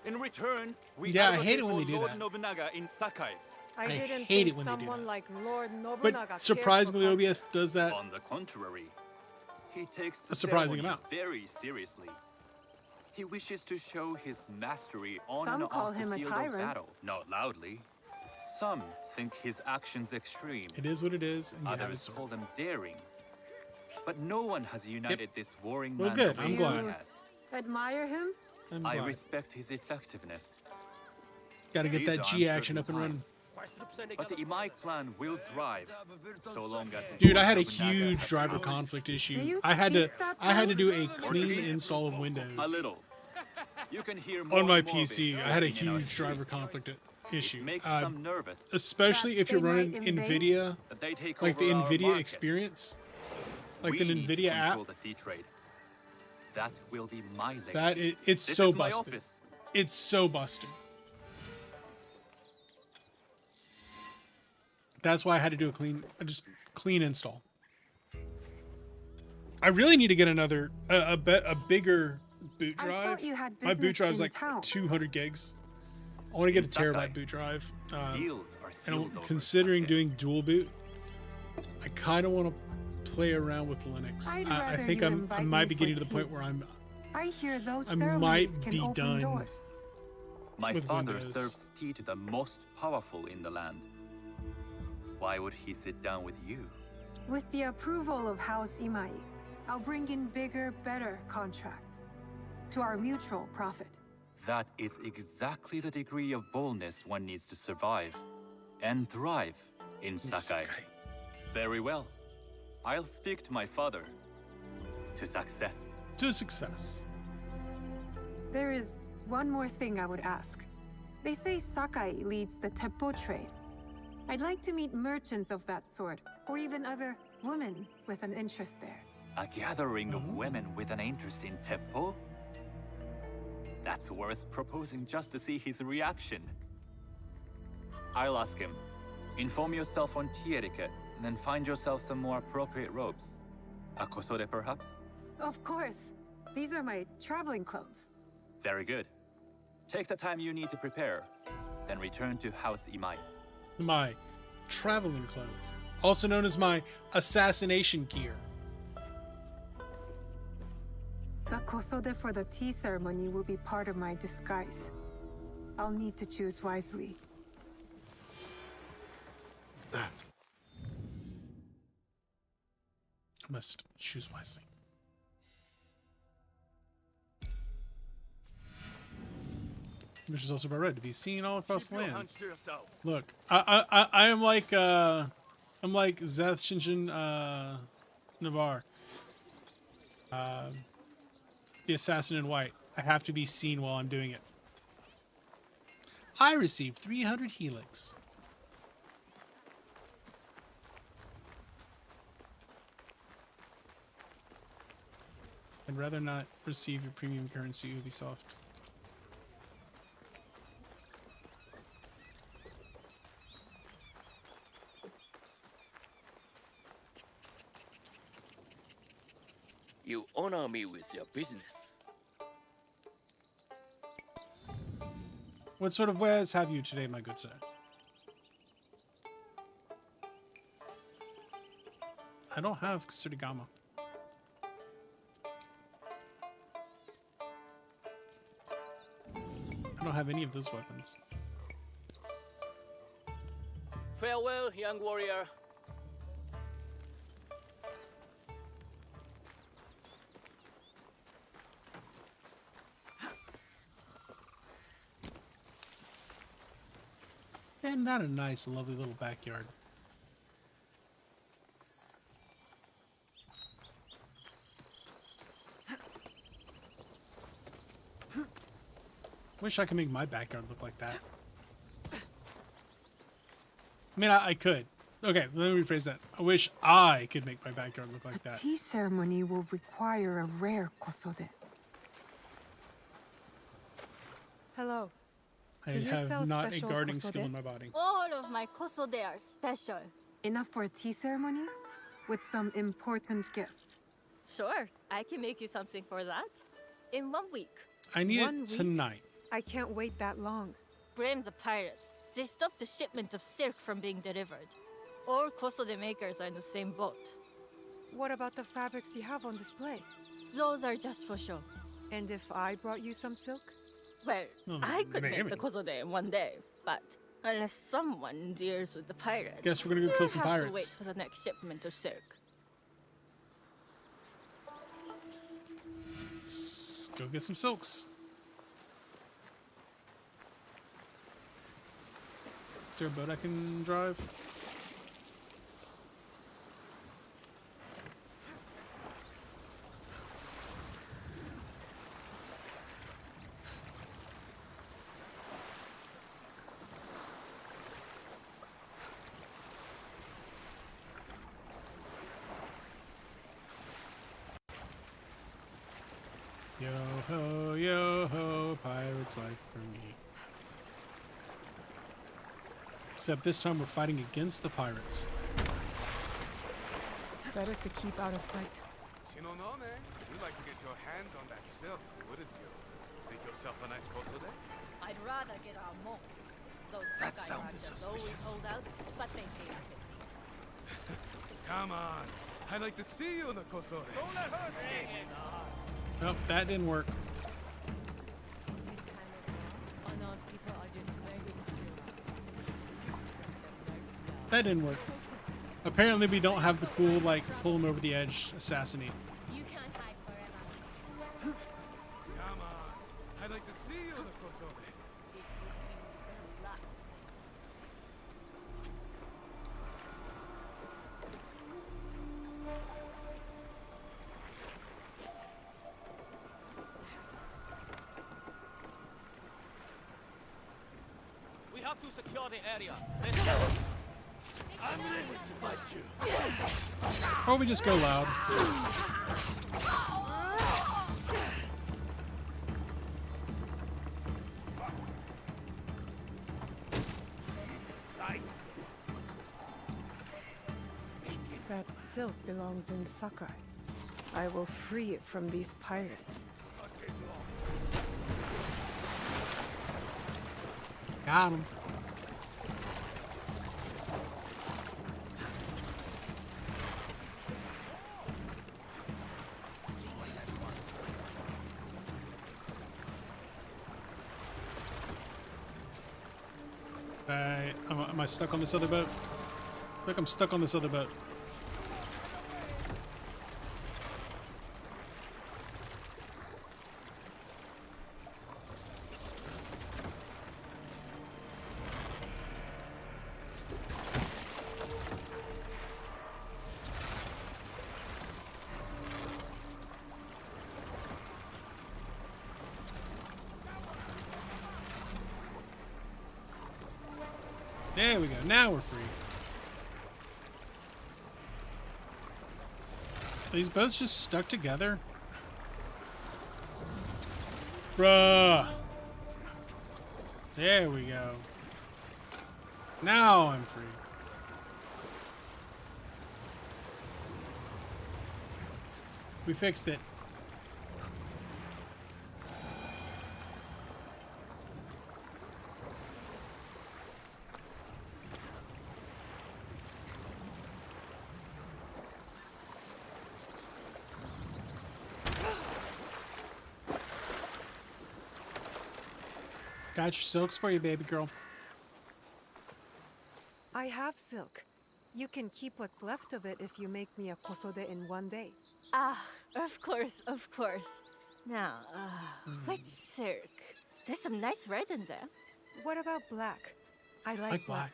In return, we Yeah, I advocate hate it when for they do Lord that. Nobunaga in Sakai. I I didn't hate think it when they do someone that. like Lord Nobunaga But surprisingly, cared for OBS does that. On the contrary, he takes the A surprising ceremony amount. very seriously. He wishes to show his mastery on Some and call off the him a field tyrant. of battle. Not loudly. Some think his actions extreme. It is what it is, and you have it Others sorted. call them daring. But no one has united this warring Well, man good, the way I'm he glad. has. Admire him? I'm I glad. respect his effectiveness. Gotta get These that are G action uncertain up and running. times. But the Imai clan will thrive, so long as Dude, Lord I had a Nobunaga huge has driver ruled. conflict Do issue. you I had to speak that do a tongue? clean Portuguese? install of Windows A little. You can hear more on my and more of it PC. I had a lurking in our huge driver streets. conflict issue. It makes Uh, some nervous especially That if you're they running might invade? NVIDIA, that they take like the over our NVIDIA market. experience, like We the need to NVIDIA app. control the sea trade. That will be my legacy. That it's This so is my busted. office. It's so busted. That's why I had to do just clean install. I really need to get another a bigger boot I drive. thought you had My boot business drive's in like town. 200 gigs. I want to get a In Sakai, terabyte boot drive. Deals are And sealed I'm over considering sake. doing dual boot. I kind of want to play around with Linux. I'd I rather think you I invite might me be for getting to the tea. point where I hear those I ceremonies might can be open done. doors. My with father Windows. serves tea to the most powerful in the land. Why would he sit down with you? With the approval of House Imai, I'll bring in bigger, better contracts. To our mutual profit. That is exactly the degree of boldness one needs to survive and thrive in Sakai. Very well. I'll speak to my father. To success. to success. There is one more thing I would ask. They say Sakai leads the teppo trade. I'd like to meet merchants of that sort, or even other women with an interest there. A gathering of women with an interest in Teppo? That's worth proposing just to see his reaction. I'll ask him. Inform yourself on tea etiquette, and then find yourself some more appropriate robes. A kosode, perhaps? Of course. These are my traveling clothes. Very good. Take the time you need to prepare, then return to House Imai. My traveling clothes, also known as my assassination gear. The kosode for the tea ceremony will be part of my disguise. I'll need to choose wisely. I must choose wisely. Which is also by right to be seen all across the lands. Look, I am like I'm like Zeth Shinshin Navar. The assassin in white. I have to be seen while I'm doing it. I received 300 helix. I'd rather not receive your premium currency, Ubisoft. You honor me with your business. What sort of wares have you today, my good sir? I don't have Kusurigama. I don't have any of those weapons. Farewell, young warrior. And not a nice, lovely little backyard. Wish I could make my backyard look like that. I mean, I could. Okay, let me rephrase that. I wish I could make my backyard look like that. Tea ceremony will require a rare kosode. Hello. I Do you sell have not a special gardening skill kosode? in my body. All of my kosode are special. Enough for a tea ceremony? With some important guests. Sure, I can make you something for that. In 1 week. I need 1 it week? tonight. I can't wait that long. Blame the pirates. They stopped the shipment of silk from being delivered. All kosode makers are in the same boat. What about the fabrics you have on display? Those are just for show. And if I brought you some silk? Well, Oh, I could maybe. make the kosode in 1 day, but unless someone deals with the pirates, Guess we're gonna go kill some you'll have pirates. to wait for the next shipment of silk. Let's go get some silks. Is there a boat I can drive? Yo ho, pirate's life for me. Except this time we're fighting against the pirates. Better to keep out of sight. You'd like to get your hands on that silk, wouldn't you? Make yourself a nice kosode? I'd rather get our mo. Those That Sakai sounded ranchers always suspicious. hold out, but they hate me. Come on. I'd like to see you in the kosode. Don't let her Nope, that didn't work. Unarmed people are just begging to That didn't work. Apparently we don't have the cool, like, pull him over the edge, assassinate. You can't hide forever. Come on. I'd like to see you in the kosode. have to secure the area. Let's go. I'm ready to fight you. Or we just go loud. That silk belongs in Sakai. I will free it from these pirates. Got him. Right. Am I stuck on this other boat? I feel like I'm stuck on this other boat. There we go. Now we're free. Are these boats just stuck together? Bruh. There we go. Now I'm free. We fixed it. Got your silks for you, baby girl. I have silk. You can keep what's left of it if you make me a kosode in one day. Ah, of course, of course. Now, which silk? There's some nice red in there. What about black? I like black.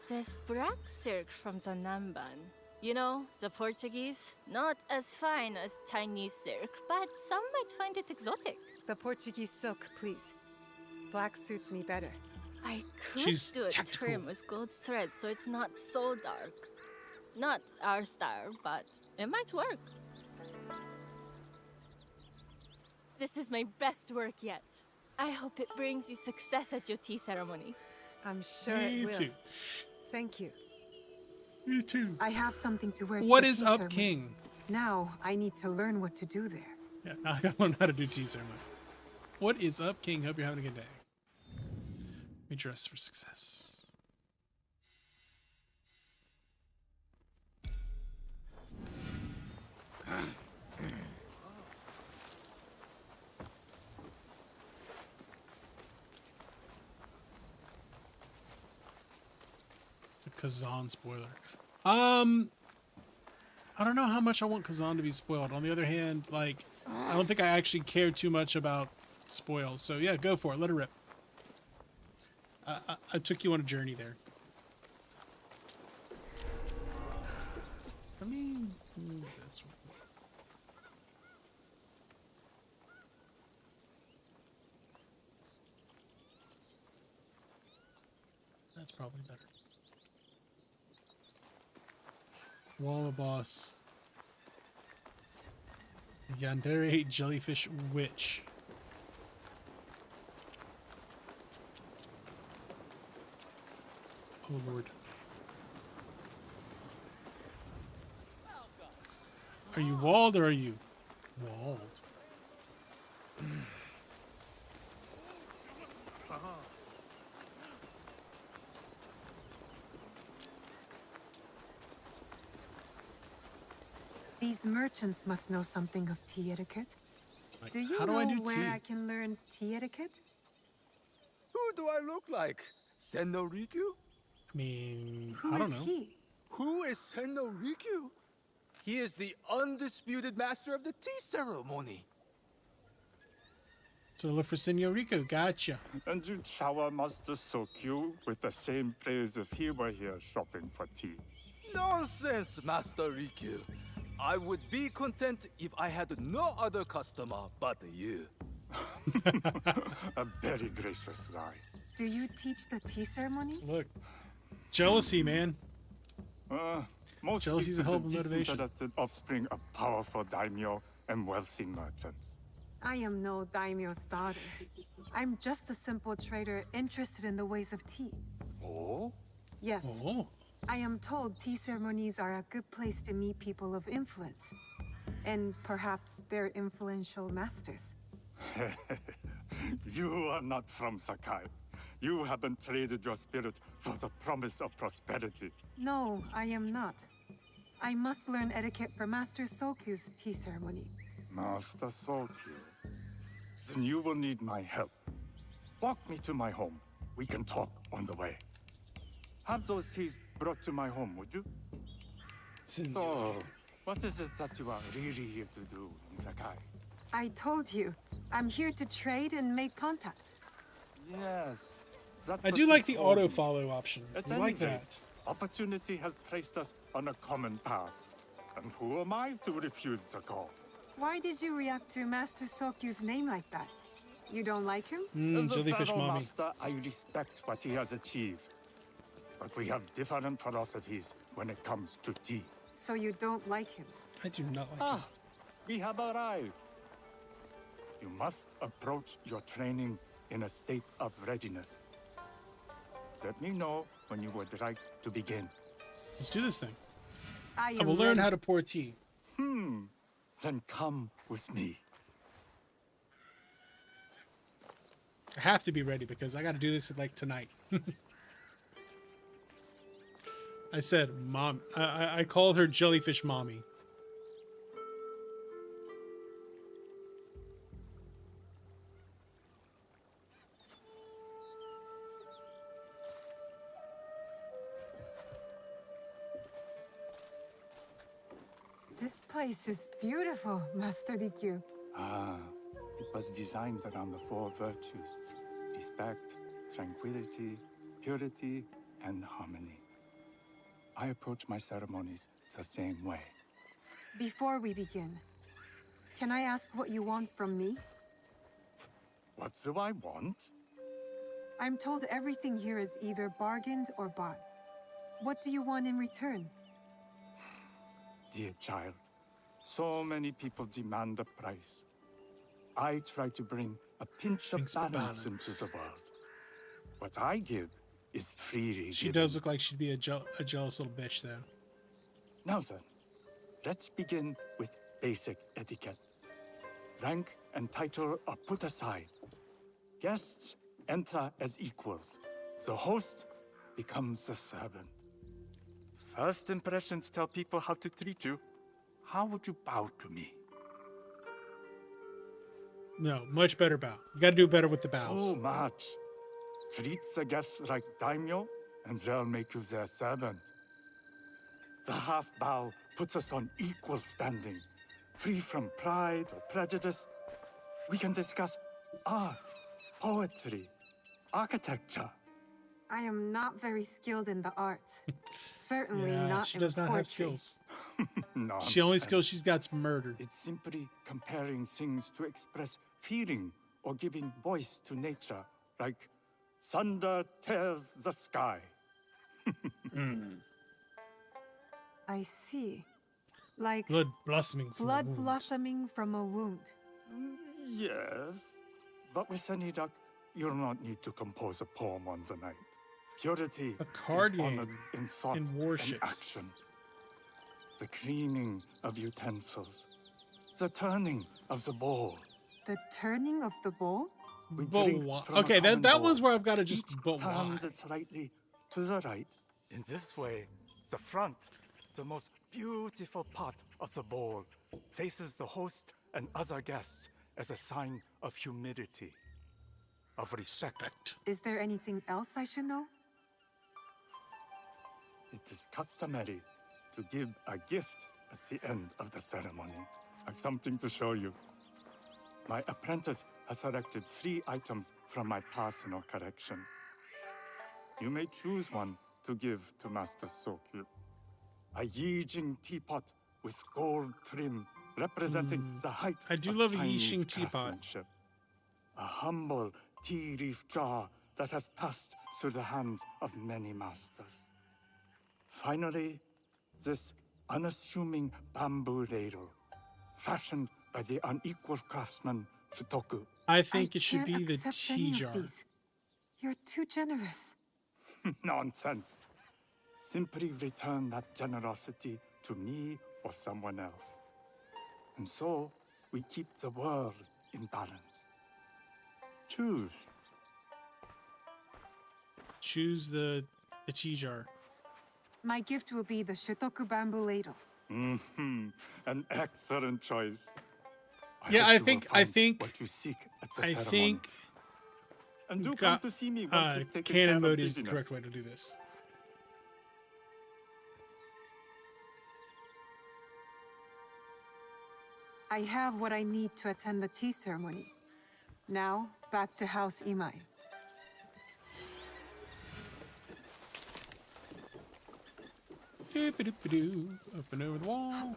There's black silk from the Namban. You know, the Portuguese? Not as fine as Chinese silk, but some might find it exotic. The Portuguese silk, please. Black suits me better. I could She's do it tactical. trim with gold thread so it's not so dark. Not our style, but it might work. This is my best work yet. I hope it brings you success at your tea ceremony. I'm sure Me it will. too. Thank you. Me too. I have something to wear to What the is tea up, ceremony. King? Now I need to learn what to do there. Yeah, now I gotta learn how to do tea ceremony. What is up, King? Hope you're having a good day. We dress for success. It's a Kazan spoiler. I don't know how much I want Kazan to be spoiled. On the other hand, like, I don't think I actually care too much about spoils. So yeah, go for it. Let it rip. I took you on a journey there. Let me do this one. That's probably better. Walla boss. Yandere jellyfish witch. Oh lord. Are you walled or are you walled? These merchants must know something of tea etiquette. Like, Do you how do know I do where tea? I can learn tea etiquette? Who do I look like? Senno Rikyu? I mean, Who I don't is know. he? Who is Senno Rikyu? He is the undisputed master of the tea ceremony. So look for Senor Rico. Gotcha. And you shower Master Sokyu with the same praise if he were here shopping for tea. Nonsense, Master Rikyu. I would be content if I had no other customer but you. A very gracious guy. Do you teach the tea ceremony? Look, jealousy, man. Most Jealousy's a hell of a motivation. disinterested offspring of powerful daimyo and wealthy merchants. I am no daimyo's daughter. I'm just a simple trader interested in the ways of tea. Oh? Yes. Oh. I am told tea ceremonies are a good place to meet people of influence. And perhaps their influential masters. You are not from Sakai. You haven't traded your spirit for the promise of prosperity. No, I am not. I must learn etiquette for Master Sokyu's tea ceremony. Master Sokyu. Then you will need my help. Walk me to my home. We can talk on the way. Have those teas brought to my home, would you? So, what is it that you are really here to do in Sakai? I told you, I'm here to trade and make contact. Yes. That's I what do you like the told me. auto follow option. At I any like rate, that. Opportunity has placed us on a common path. And who am I to refuse the call? Why did you react to Master Sokyu's name like that? You don't like him? As a Jellyfish fellow mommy. master, I respect what he has achieved. But we have different philosophies when it comes to tea. So you don't like him? I do not like him. We have arrived. You must approach your training in a state of readiness. Let me know when you would like to begin. Let's do this thing. I I will learn ready. how to pour tea. Then come with me. I have to be ready because I got to do this like tonight. I said, Mom. I called her Jellyfish Mommy. This place is beautiful, Master Rikyu. It was designed around the four virtues: respect, tranquility, purity, and harmony. I approach my ceremonies the same way. Before we begin, can I ask what you want from me? What do I want? I'm told everything here is either bargained or bought. What do you want in return? Dear child, so many people demand a price. I try to bring a pinch of balance into the world. What I give is freely She given. does look like she'd be a jealous little bitch, though. Now then, let's begin with basic etiquette. Rank and title are put aside. Guests enter as equals. The host becomes the servant. First impressions tell people how to treat you. How would you bow to me? No, much better bow. You got to do better with the bows. Too much. Treat the guests like daimyo, and they'll make you their servant. The half bow puts us on equal standing, free from pride or prejudice. We can discuss art, poetry, architecture. I am not very skilled in the arts. Certainly Yeah, not she in does not have poetry. skills. Nonsense. She only skills she's got's murder. It's simply comparing things to express feeling or giving voice to nature, like thunder tears the sky. I see. Like Blood blossoming from blood the wound. blossoming from a wound. Yes, but with any luck, you'll not need to compose a poem on the night. Purity A card is honored game in thought and and warships. action. The cleaning of utensils, the turning of the bowl. The turning of the bowl? We But drink why- from a okay, common that bowl. one's where I've got to just. Each But why? turns it slightly to the right. In this way, the front, the most beautiful part of the bowl, faces the host and other guests as a sign of humility, of respect. Is there anything else I should know? It is customary to give a gift at the end of the ceremony. I've something to show you. My apprentice has selected 3 items from my personal collection. You may choose one to give to Master Sokyu. A Yijing teapot with gold trim representing the height I do of love a Chinese Yixing teapot. craftsmanship. A humble tea leaf jar that has passed through the hands of many masters. Finally, this unassuming bamboo ladle, fashioned by the unequal craftsman Shutoku. I think it should be the accept any tea of jar. these. You're too generous. Nonsense. Simply return that generosity to me or someone else. And so, we keep the world in balance. Choose. Choose the tea jar. My gift will be the Shutoku bamboo ladle. An excellent choice. Yeah, hope I you will think find what you seek at the I ceremony. think And do come to see me once you've taken care cannon of mode is the business. correct way to do this. I have what I need to attend the tea ceremony. Now, back to House Imai. Doop-a-doop-a-doo. Up and over the wall.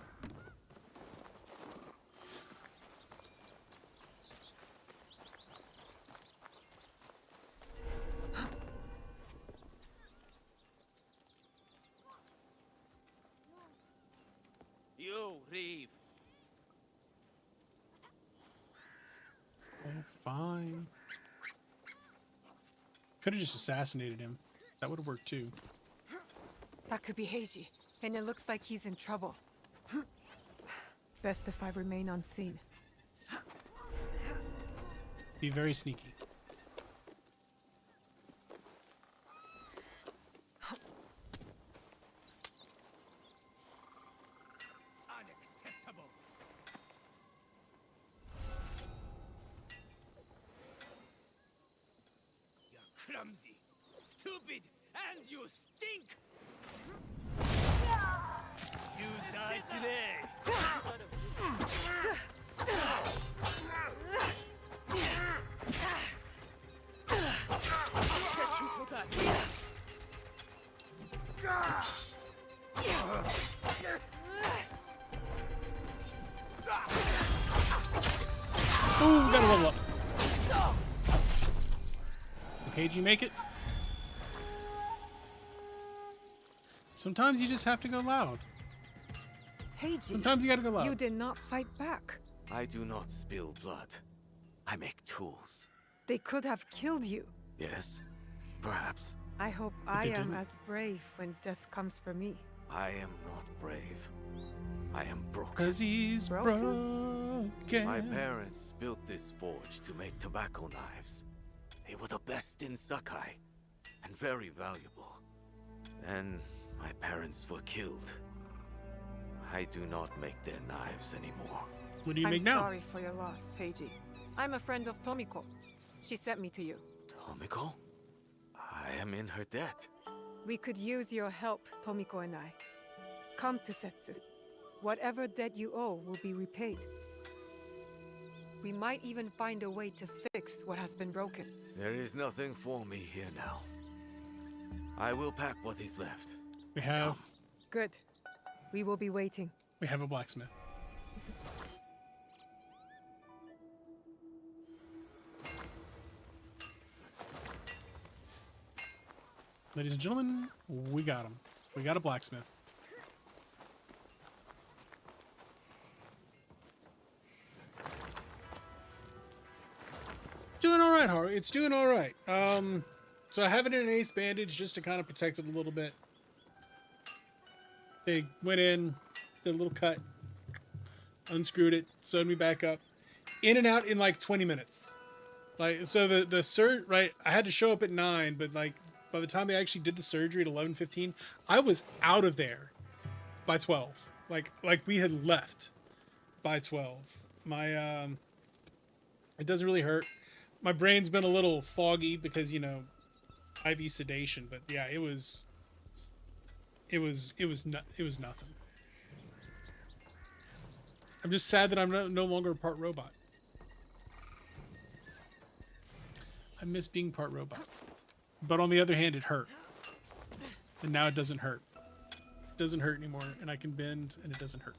You, Reeve. Oh, fine. Could have just assassinated him. That would have worked too. That could be Heiji, and it looks like he's in trouble. Best if I remain unseen. Be very sneaky. Unacceptable. You're clumsy, stupid, and you stink! You die today! Get you for that! Ooh, gotta level up. Okay, did you make it? Sometimes you just have to go loud. Heiji, Sometimes you gotta go loud. you did not fight back. I do not spill blood. I make tools. They could have killed you. Yes, perhaps. I hope But I they am didn't. as brave when death comes for me. I am not brave. I am broken. Cause he's broken. My parents built this forge to make tobacco knives. They were the best in Sakai, and very valuable. Then my parents were killed. I do not make their knives anymore. What do you I'm make now? sorry for your loss, Heiji. I'm a friend of Tomiko. She sent me to you. Tomiko? I am in her debt. We could use your help, Tomiko and I. Come to Setsu. Whatever debt you owe will be repaid. We might even find a way to fix what has been broken. There is nothing for me here now. I will pack what is left. We have Good. We will be waiting. we have a blacksmith. Ladies and gentlemen, we got him. We got a blacksmith. Doing all right, Haru. It's doing all right. So I have it in an ace bandage just to kind of protect it a little bit. They went in, did a little cut, unscrewed it, sewed me back up, in and out in like 20 minutes. Like, so the surgery, right? I had to show up at 9, but like by the time they actually did the surgery at 11:15, I was out of there by 12. Like we had left by 12. My it doesn't really hurt. My brain's been a little foggy because, you know, IV sedation, but yeah, it was nothing. I'm just sad that I'm no longer part robot. I miss being part robot. But on the other hand, it hurt. And now it doesn't hurt. It doesn't hurt anymore, and I can bend, and it doesn't hurt.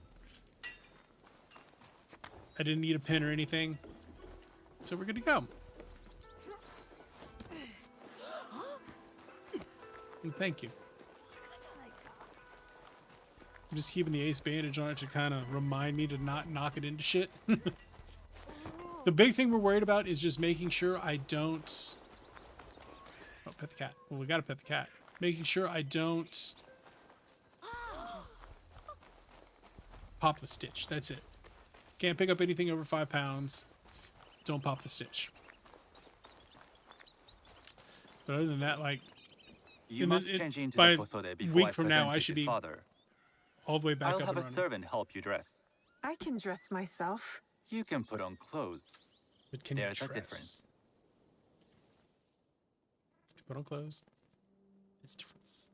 I didn't need a pin or anything, so we're good to go. Thank you. I'm just keeping the ace bandage on it to kind of remind me to not knock it into shit. The big thing we're worried about is just making sure I don't... Oh, pet the cat. Well, we gotta pet the cat. Making sure I don't... pop the stitch. That's it. Can't pick up anything over 5 pounds. Don't pop the stitch. But other than that, like... You must change into by the posode before week I from present now, I you should to be father. all the way back I'll up have and a running. servant help you dress. I can dress myself. You can put on clothes. But can There's you a dress? difference. Put on clothes. There's a difference.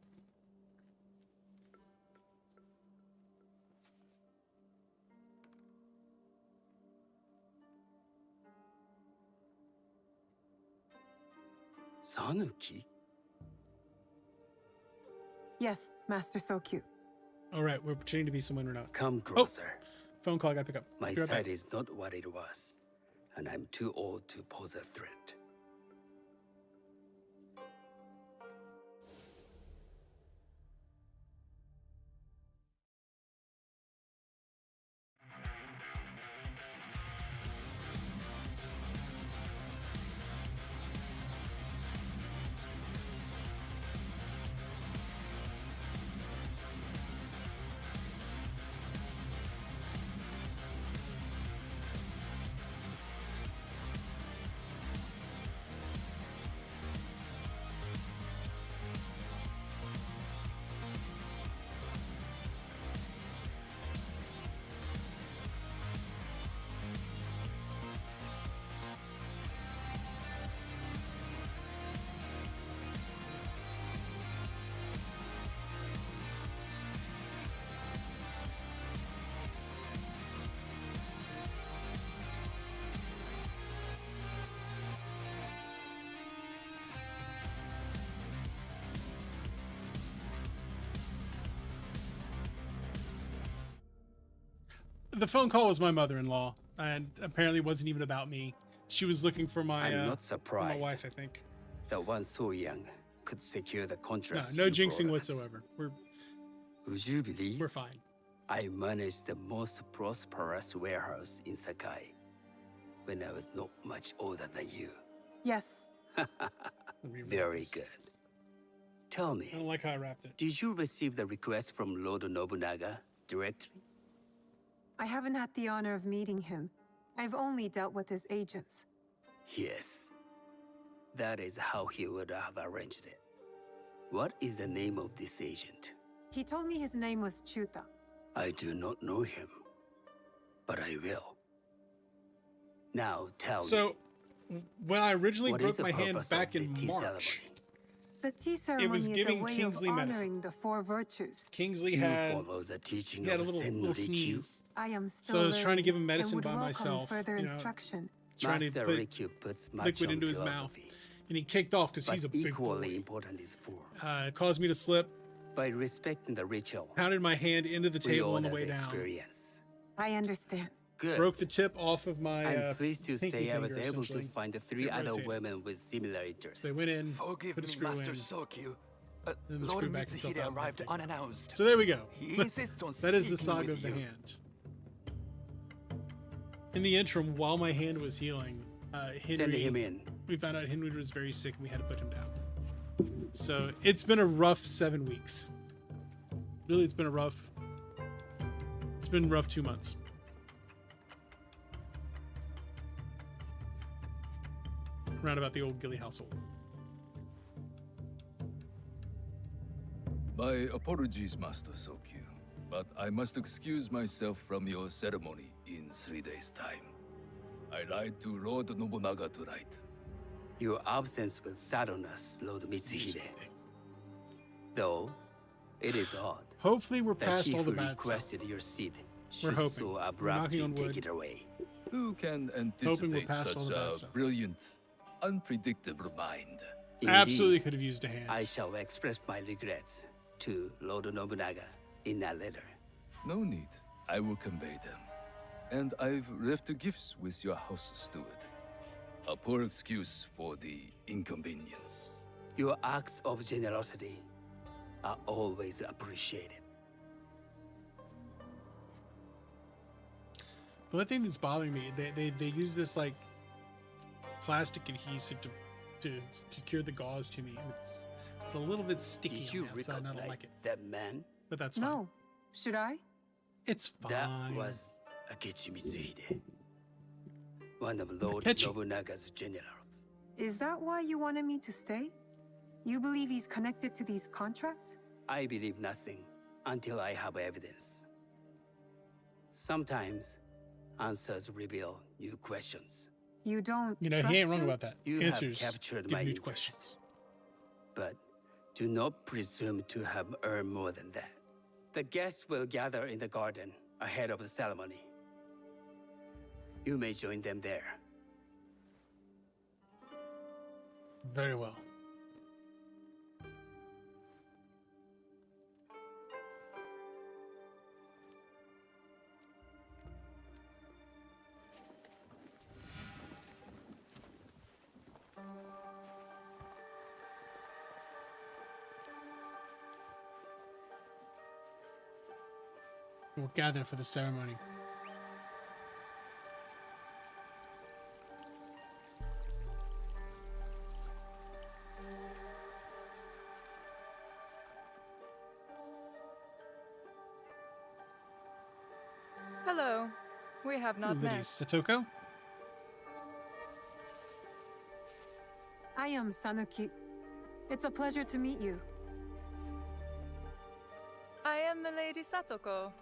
Sanuki? Yes, Master Sokyu. All right, we're pretending to be someone we're not. Come closer. Phone call I gotta pick up. My Be right sight back. is not what it was, and I'm too old to pose a threat. The phone call was my mother-in-law, and apparently wasn't even about me. She was looking for my I'm not for surprised. my wife, I think. That one so young could secure the No, contract. no jinxing whatsoever. Would you believe? We're fine. I managed the most prosperous warehouse in Sakai when I was not much older than you. Yes. Very good. Tell me, I don't like how I wrapped it. did you receive the request from Lord Nobunaga directly? I haven't had the honor of meeting him. I've only dealt with his agents. Yes. That is how he would have arranged it. What is the name of this agent? He told me his name was Chuta. I do not know him, but I will. Now tell me. So, when I originally what is broke the my hand purpose back of in the tea March, ceremony? The tea ceremony was is giving a way Kingsley of medicine. honoring the four virtues. Kingsley You had follow the teaching he had a of little Senrikyu? sneeze. I am still So I was trying to give him learning medicine and would by welcome myself. further you know, instruction. trying to Master put Rikyu puts much liquid on into his mouth, philosophy, and he kicked off because but he's a big equally boy. important is form. It caused me to slip. By respecting the ritual, Pounded my hand into the we table on the honor way the down. experience. I understand. Good. Broke the tip off of my. I'm pleased to pinky say I was finger, able to essentially. find the 3 It other rotated. women with similar interests. So they went in, Forgive put a me, screw Master in, Sokyu. and the Lord screw back itself Mitsuhide out. arrived unannounced. So there we go. He insists on That is the speaking saga with of the you. hand. In the interim, while my hand was healing, Henry, Send him in. we found out Henry was very sick and we had to put him down. So it's been a rough 7 weeks. Really, it's been rough 2 months. Round about the old Gilly household. My apologies, Master Sokyu, but I must excuse myself from your ceremony in 3 days' time. I lied to Lord Nobunaga tonight. Your absence will sadden us, Lord Mitsuhide. Though, it is odd Hopefully we're that past he all the who bad stuff. requested your seat We're should hoping. so We're knocking abruptly on take wood. it away. Who can Hoping we're anticipate past all such the bad a stuff. brilliant, unpredictable mind? Absolutely could have used a hand. I shall express my regrets to Lord Nobunaga in a letter. No need. I will convey them. And I've left the gifts with your house steward. A poor excuse for the inconvenience. Your acts of generosity are always appreciated. The only thing that's bothering me, they use this like plastic adhesive to cure the gauze to me. It's a little bit sticky Did you on the outside, and I recognize don't like it. that man? But that's fine. No. Should I? It's fine. That was Akechi Mitsuhide, one of Lord Akechi. Nobunaga's generals. Is that why you wanted me to stay? You believe he's connected to these contracts? I believe nothing until I have evidence. Sometimes answers reveal new questions. You don't You know, trust he ain't wrong him? about that. You Answers have captured give my new interest. questions. But do not presume to have earned more than that. The guests will gather in the garden ahead of the ceremony. You may join them there. Very well. We'll gather for the ceremony. Hello. We have not Lady met. Satoko? I am Sanuki. It's a pleasure to meet you. I am Milady Satoko.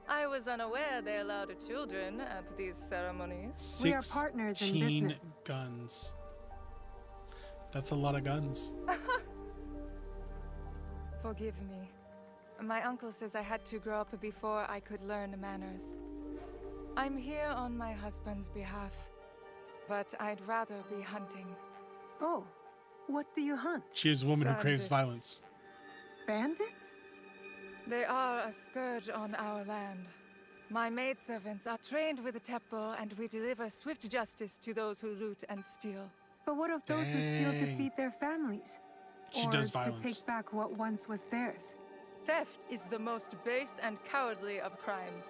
I was unaware they allowed children at these ceremonies. We are partners in 16 business. guns. That's a lot of guns. Forgive me. My uncle says I had to grow up before I could learn manners. I'm here on my husband's behalf, but I'd rather be hunting. Oh, what do you hunt? She is a woman who craves Bandits. violence. Bandits? They are a scourge on our land. My maidservants are trained with the Teppo, and we deliver swift justice to those who loot and steal. But what of those who steal to Dang. feed their families? She or does to violence. take back what once was theirs? Theft is the most base and cowardly of crimes.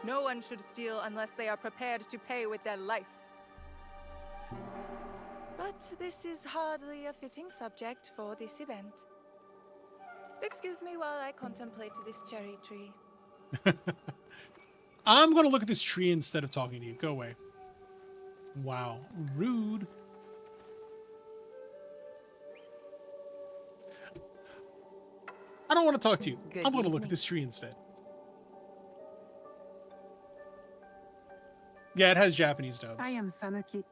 No one should steal unless they are prepared to pay with their life. But this is hardly a fitting subject for this event. Excuse me while I contemplate this cherry tree. I'm going to look at this tree instead of talking to you. Go away. Wow. Rude. I don't want to talk to you. Good I'm going to look evening. at this tree instead. Yeah, it has Japanese dubs. I am Sanuki.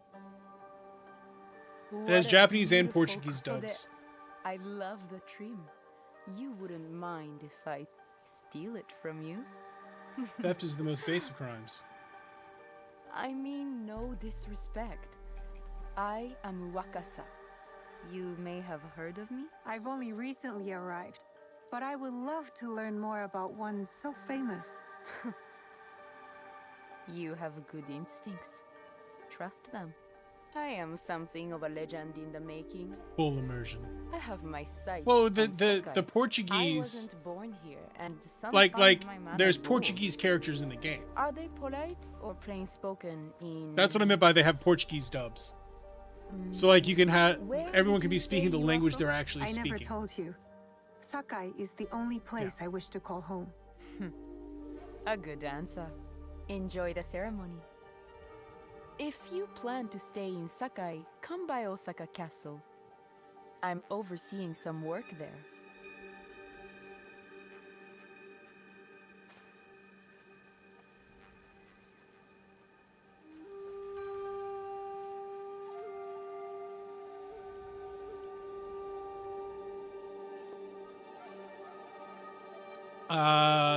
It has Japanese and beautiful Portuguese kusode. dubs. I love the trim. You wouldn't mind if I steal it from you? Theft is the most base of crimes. I mean no disrespect. I am Wakasa. You may have heard of me? I've only recently arrived, but I would love to learn more about one so famous. You have good instincts. Trust them. I am something of a legend in the making. Full immersion. I have my sights. Well, on the Sakai. I Portuguese, wasn't born here, and some like find my manners there's bold. Portuguese characters in the game. Are they polite or plain spoken in? That's what I meant by they have Portuguese dubs. So like you can have Where everyone did can be you say speaking the you are language from? they're actually I never speaking. told you. Sakai is the only place I wish to call home. A good answer. Enjoy the ceremony. If you plan to stay in Sakai, come by Osaka Castle. I'm overseeing some work there.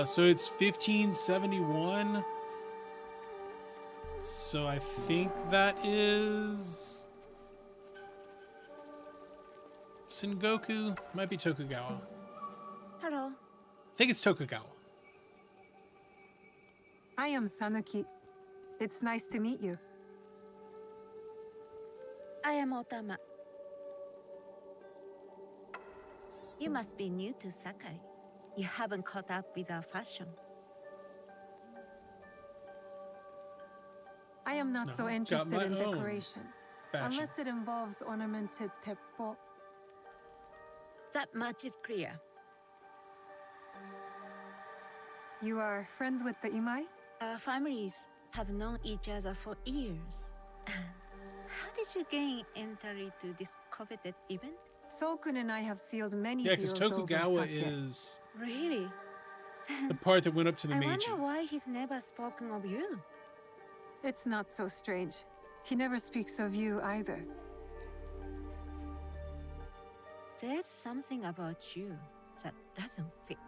So it's 1571. So I think that is Sengoku. Might be Tokugawa. Hello. I think it's Tokugawa. I am Sanuki. It's nice to meet you. I am Otama. You must be new to Sakai. You haven't caught up with our fashion. I am not so got interested my in own decoration. fashion. Unless it involves ornamented teppo. That much is clear. You are friends with the Imai? Our families have known each other for years. How did you gain entry to this coveted event? Solkun and I have sealed many Yeah, because deals over Tokugawa sake. is Really? the part that went up to the I Meiji. wonder why he's never spoken of you. It's not so strange. He never speaks of you either. There's something about you that doesn't fit.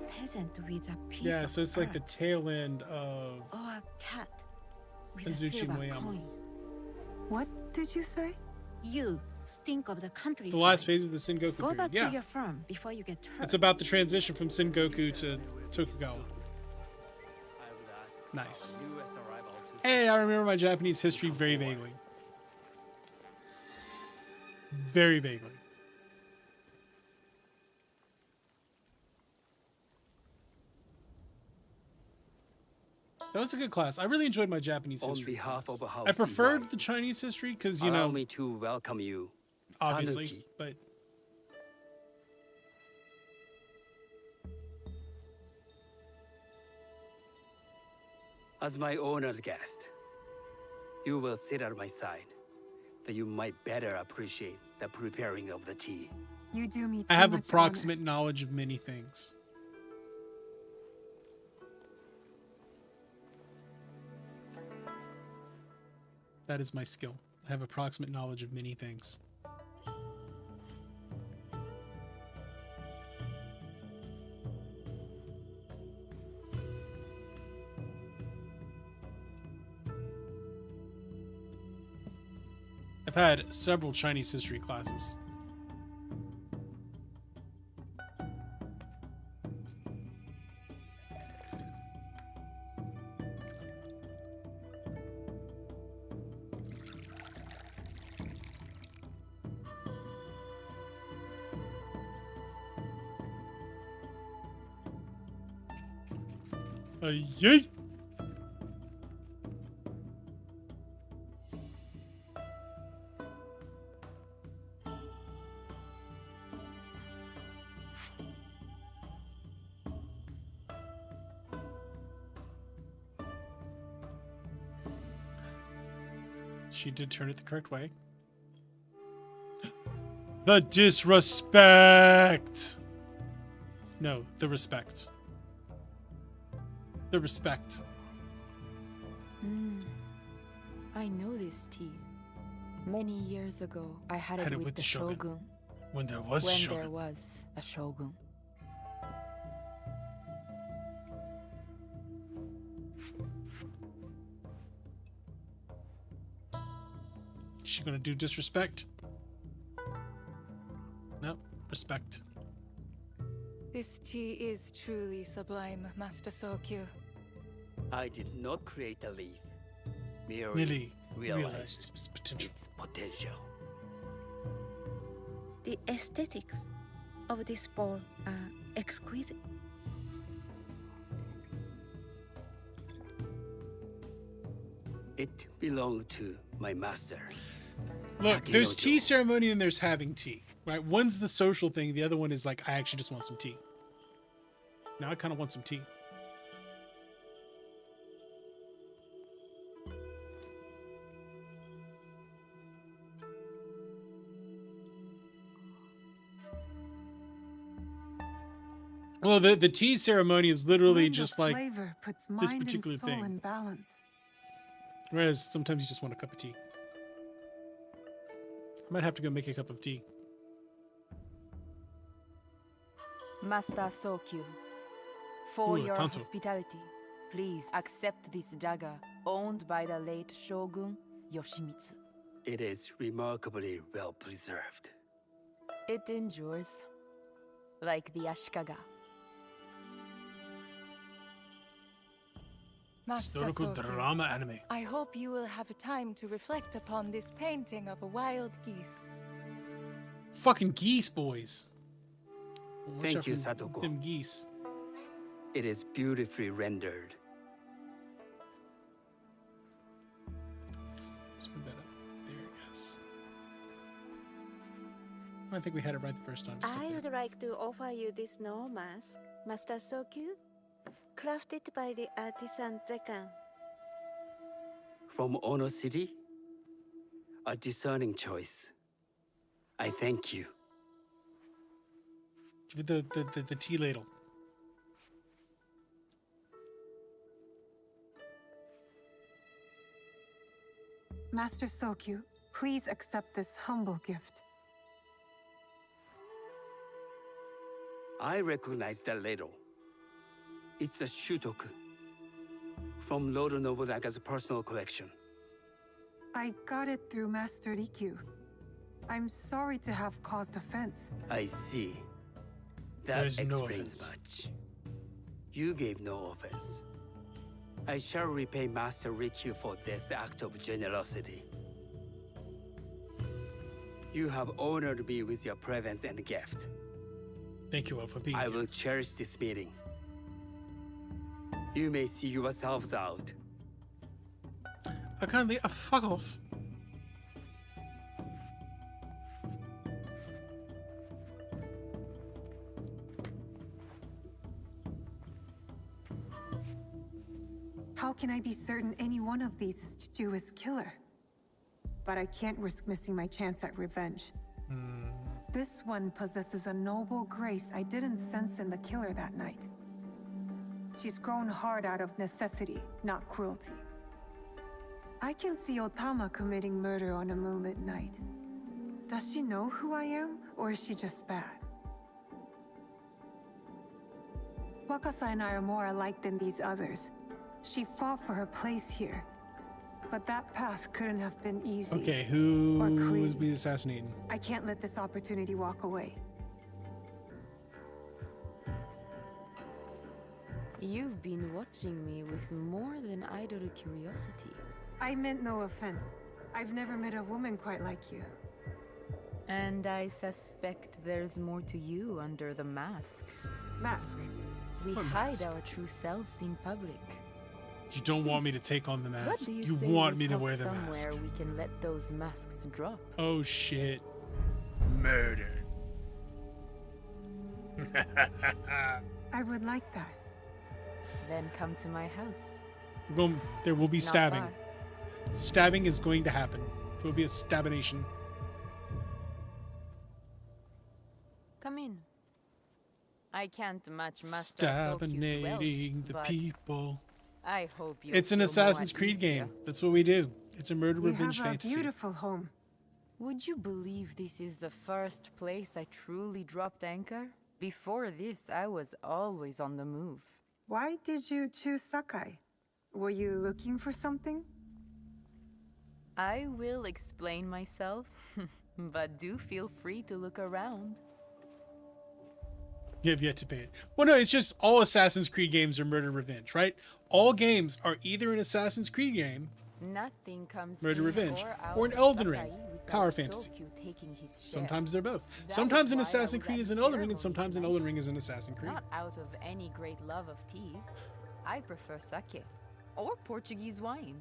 Peasant with a piece Yeah, of so it's like the earth, tail end of or a cat with Azuchi a silver Moyama. coin. What did you say? You stink of the countryside. The last phase of the Sengoku Go period. back Yeah, to your firm before you get hurt. it's about the transition from Sengoku to Tokugawa. Nice. Hey, I remember my Japanese history very vaguely. Very vaguely. That was a good class. I really enjoyed my Japanese On history. behalf class. of House I preferred Imai, the Chinese history because, you allow know, me to welcome you, obviously, Sanuki. but As my honored guest, you will sit at my side, that you might better appreciate the preparing of the tea. You do me too I have much approximate knowledge of many things. That is my skill. I have approximate knowledge of many things. I've had several Chinese history classes. Yay! She did turn it the correct way. The disrespect! No, the respect. The respect. I know this tea. Many years ago, I had it with the shogun. When there was When shogun. there was a shogun. Is she gonna do disrespect? No, respect. This tea is truly sublime, Master Sokyu. I did not create a leaf, Merely realized realized its potential. its potential. The aesthetics of this bowl are exquisite. It belonged to my master. Look, there's tea ceremony and there's having tea, right? One's the social thing, the other one is like, I actually just want some tea. Now I kind of want some tea. Well, the tea ceremony is literally Blend of just like flavor puts this mind particular and soul thing. in balance. Whereas sometimes you just want a cup of tea. I might have to go make a cup of tea. Master Sokyu, for Ooh, your tanto. hospitality, please accept this dagger owned by the late Shogun Yoshimitsu. It is remarkably well preserved. It endures, like the Ashikaga. Master Historical Sokyu, drama anime. I hope you will have time to reflect upon this painting of a wild geese. fucking geese, boys. Watch Thank out you, for Satoko. them geese. It is beautifully rendered. Let's move that up. There, yes. I think we had it right the first time. Just I up would like to offer you this snow mask, Master Sokyu, crafted by the artisan Zekan. From Ono City? A discerning choice. I thank you. Give it the tea ladle. Master Sokyu, please accept this humble gift. I recognize that ladle. It's a shutoku. From Lord Nobunaga's personal collection. I got it through Master Rikyu. I'm sorry to have caused offense. I see. That There's no explains offense. much. You gave no offense. I shall repay Master Rikyu for this act of generosity. You have honored me with your presence and gift. Thank you all for being I here. will cherish this meeting. You may see yourselves out. I kindly fuck off. How can I be certain any one of these is Chiju's killer? But I can't risk missing my chance at revenge. This one possesses a noble grace I didn't sense in the killer that night. She's grown hard out of necessity, not cruelty. I can see Otama committing murder on a moonlit night. Does she know who I am, or is she just bad? Wakasa and I are more alike than these others. She fought for her place here. But that path couldn't have been easy. Okay, or who clean. was being assassinated? I can't let this opportunity walk away. You've been watching me with more than idle curiosity. I meant no offense. I've never met a woman quite like you. And I suspect there's more to you under the mask. Mask? We What hide mask? our true selves in public. You don't want me to take on the What mask. do you You say want we me to talk wear the somewhere mask. we can let those masks drop? Oh shit. Murder. I would like that. Then come to my house. There will be It's not stabbing. far. Stabbing is going to happen. There will be a stabination. Come in. I can't match Master Sokyu's wealth, Stabinating the but people. I hope you. It's an feel more Assassin's at Creed ease game. here. That's what we do. It's a murder We revenge have a fantasy. beautiful home. Would you believe this is the first place I truly dropped anchor? Before this, I was always on the move. Why did you choose Sakai? Were you looking for something? I will explain myself, but do feel free to look around. You have yet to pay it. Well, no, it's just all Assassin's Creed games are murder revenge, right? All games are either an Assassin's Creed game, Nothing comes murder in revenge, out or an of Elden Sakai Ring, without power fantasy. Sokyu taking his share. Sometimes they're both. That Sometimes is an why I Assassin's was Creed at is the an Elden Ring, ceremony and sometimes an tonight. Elden Ring is an Assassin's Creed. Not out of any great love of tea. I prefer sake, or Portuguese wine.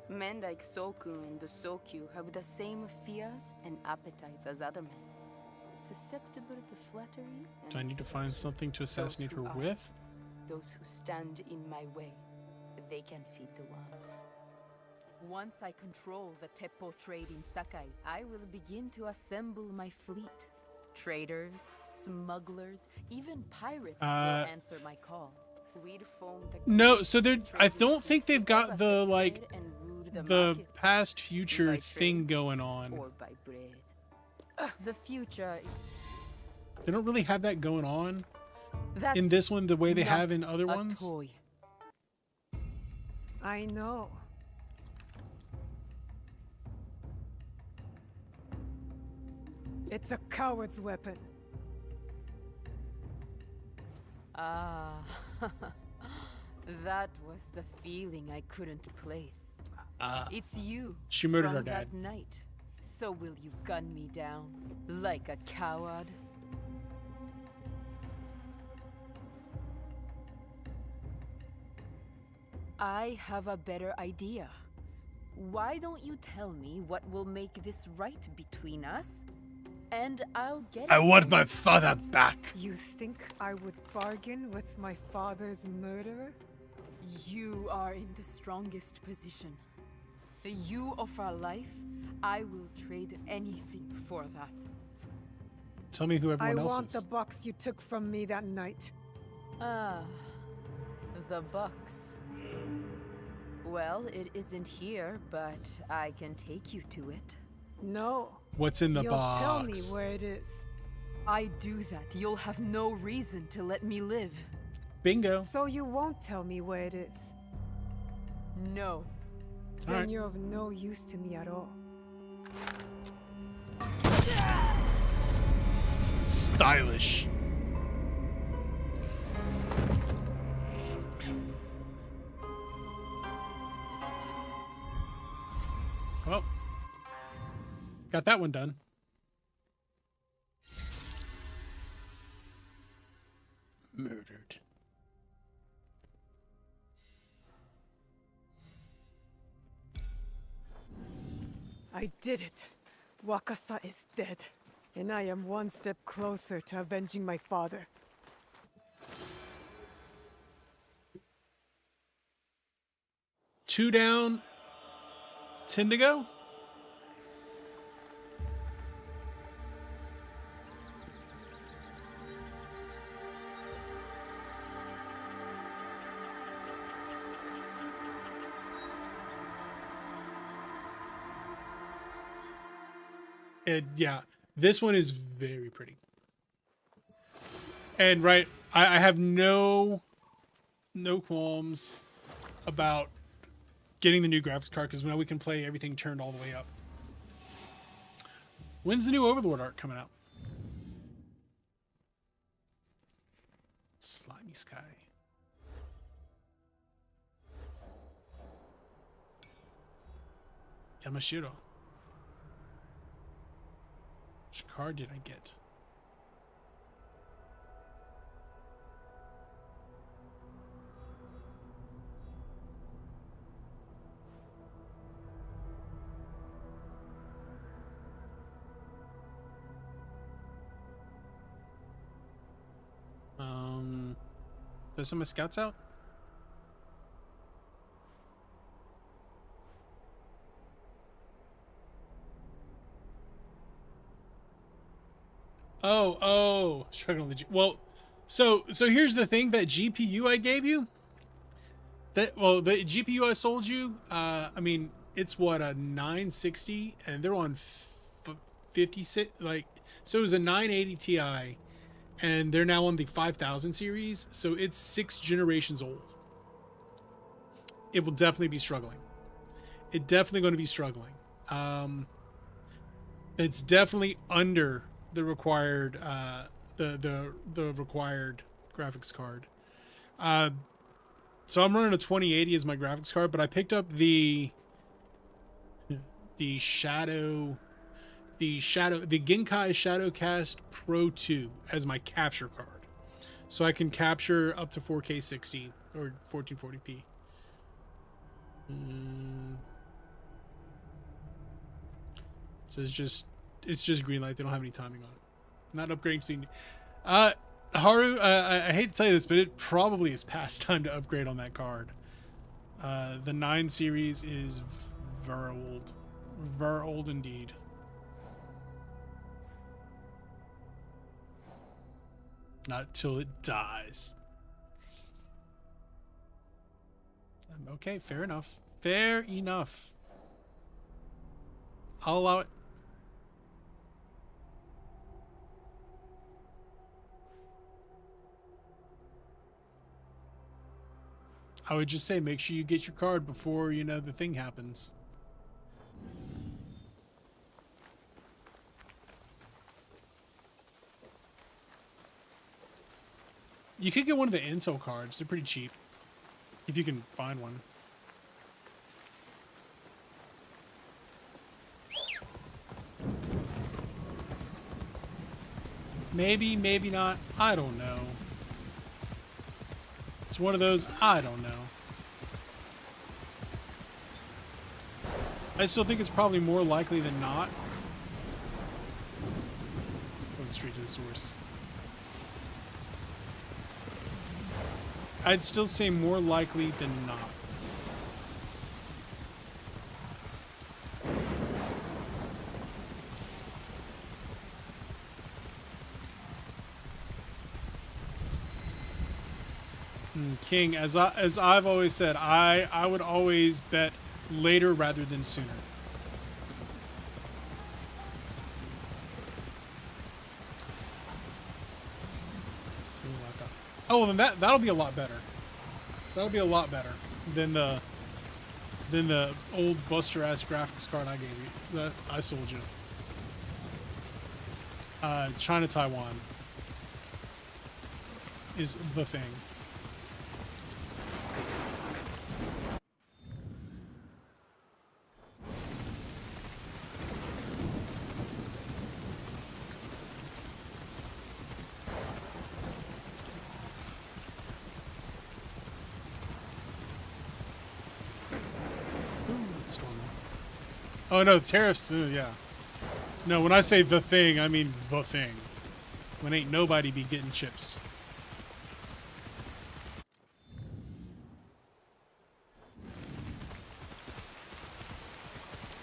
Men like Soku and the Sokyu have the same fears and appetites as other men. Susceptible to flattery and Do I need to find something to assassinate her who are. with? Those who stand in my way, they can feed the worms. Once I control the Teppo trade in Sakai, I will begin to assemble my fleet. Traders, smugglers, even pirates will answer my call. We'd form the No, so they're. I don't think they've got the like the past future thing going on. or by bread. The future is They don't really have that going on that's in this one the way they have not in other a ones. toy. I know. It's a coward's weapon. Ah, that was the feeling I couldn't place. Ah. It's you. She murdered from our dad. that night. So will you gun me down like a coward? I have a better idea. Why don't you tell me what will make this right between us? And I'll get it. I want my father back. You think I would bargain with my father's murderer? You are in the strongest position. You offer life, I will trade anything for that. Tell me who everyone I else want is. the box you took from me that night. Ah, the box. Well, it isn't here, but I can take you to it. No. What's in the You'll box? tell me where it is. I do that, you'll have no reason to let me live. Bingo. So you won't tell me where it is? No. Then right. you're of no use to me at all. Stylish. Well, got that one done. Murdered. I did it. Wakasa is dead. And I am one step closer to avenging my father. Two down, 10 to go. Yeah, this one is very pretty. And right, I have no qualms about getting the new graphics card because now we can play everything turned all the way up. When's the new Overlord art coming out? Slimy Sky. Yamashiro. Which card did I get? There's some of my scouts out? Oh, struggling with the well, so here's the thing, that GPU I gave you, the GPU I sold you, I mean, it's what, a 960 and they're on 56, like, so it was a 980 Ti and they're now on the 5000 series, so it's 6 generations old. It will definitely be struggling. It's definitely going to be struggling. It's definitely under the required the required graphics card. So I'm running a 2080 as my graphics card, but I picked up the Genkai Shadowcast Pro 2 as my capture card. So I can capture up to 4K 60 or 1440p. So it's just green light. They don't have any timing on it. Not upgrading to Haru, I hate to tell you this, but it probably is past time to upgrade on that card. The 9 series is very old. Very old indeed. Not till it dies. Okay, fair enough. Fair enough. I'll allow it. I would just say make sure you get your card before, you know, the thing happens. You could get one of the Intel cards. They're pretty cheap. If you can find one. Maybe, maybe not. I don't know. It's one of those, I don't know. I still think it's probably more likely than not. Going straight to the source. I'd still say more likely than not. King, as I've always said, I would always bet later rather than sooner. Oh, well, then that'll be a lot better. That'll be a lot better than the old Buster ass graphics card I gave you. That I sold you. China Taiwan is the thing. Oh no, tariffs, yeah. No, when I say the thing, I mean the thing. When ain't nobody be getting chips.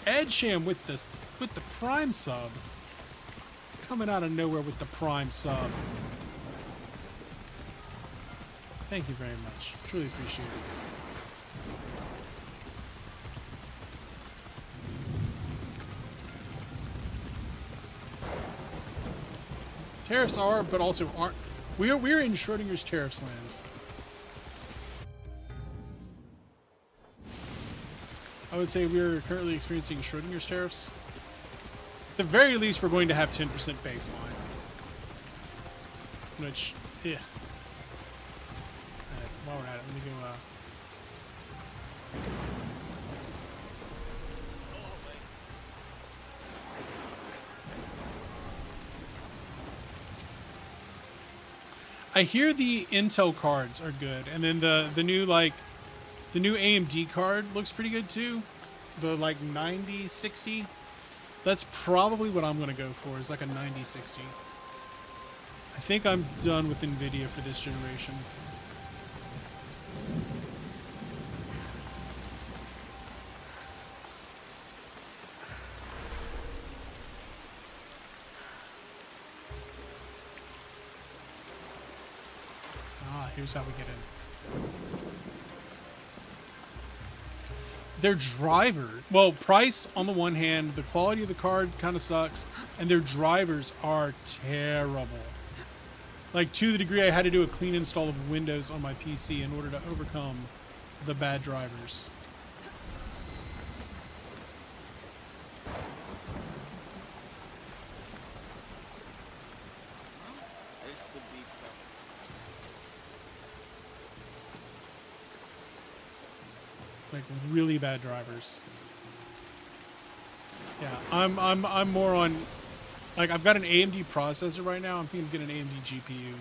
Edsham with the Prime sub. Coming out of nowhere with the Prime sub. Thank you very much. Truly appreciate it. Tariffs are, but also aren't. We're in Schrodinger's tariffs land. I would say we're currently experiencing Schrodinger's tariffs. At the very least, we're going to have 10% baseline. Which, yeah. Alright, while we're at it, let me go, I hear the Intel cards are good, and then the new AMD card looks pretty good too. The like 9060. That's probably what I'm gonna go for, is like a 9060. I think I'm done with Nvidia for this generation. Here's how we get in. Their driver, well, price on the one hand, the quality of the card kind of sucks, and their drivers are terrible. Like, to the degree I had to do a clean install of Windows on my PC in order to overcome the bad drivers. Like really bad drivers. Yeah, I'm more on, like, I've got an AMD processor right now. I'm thinking of getting an AMD GPU,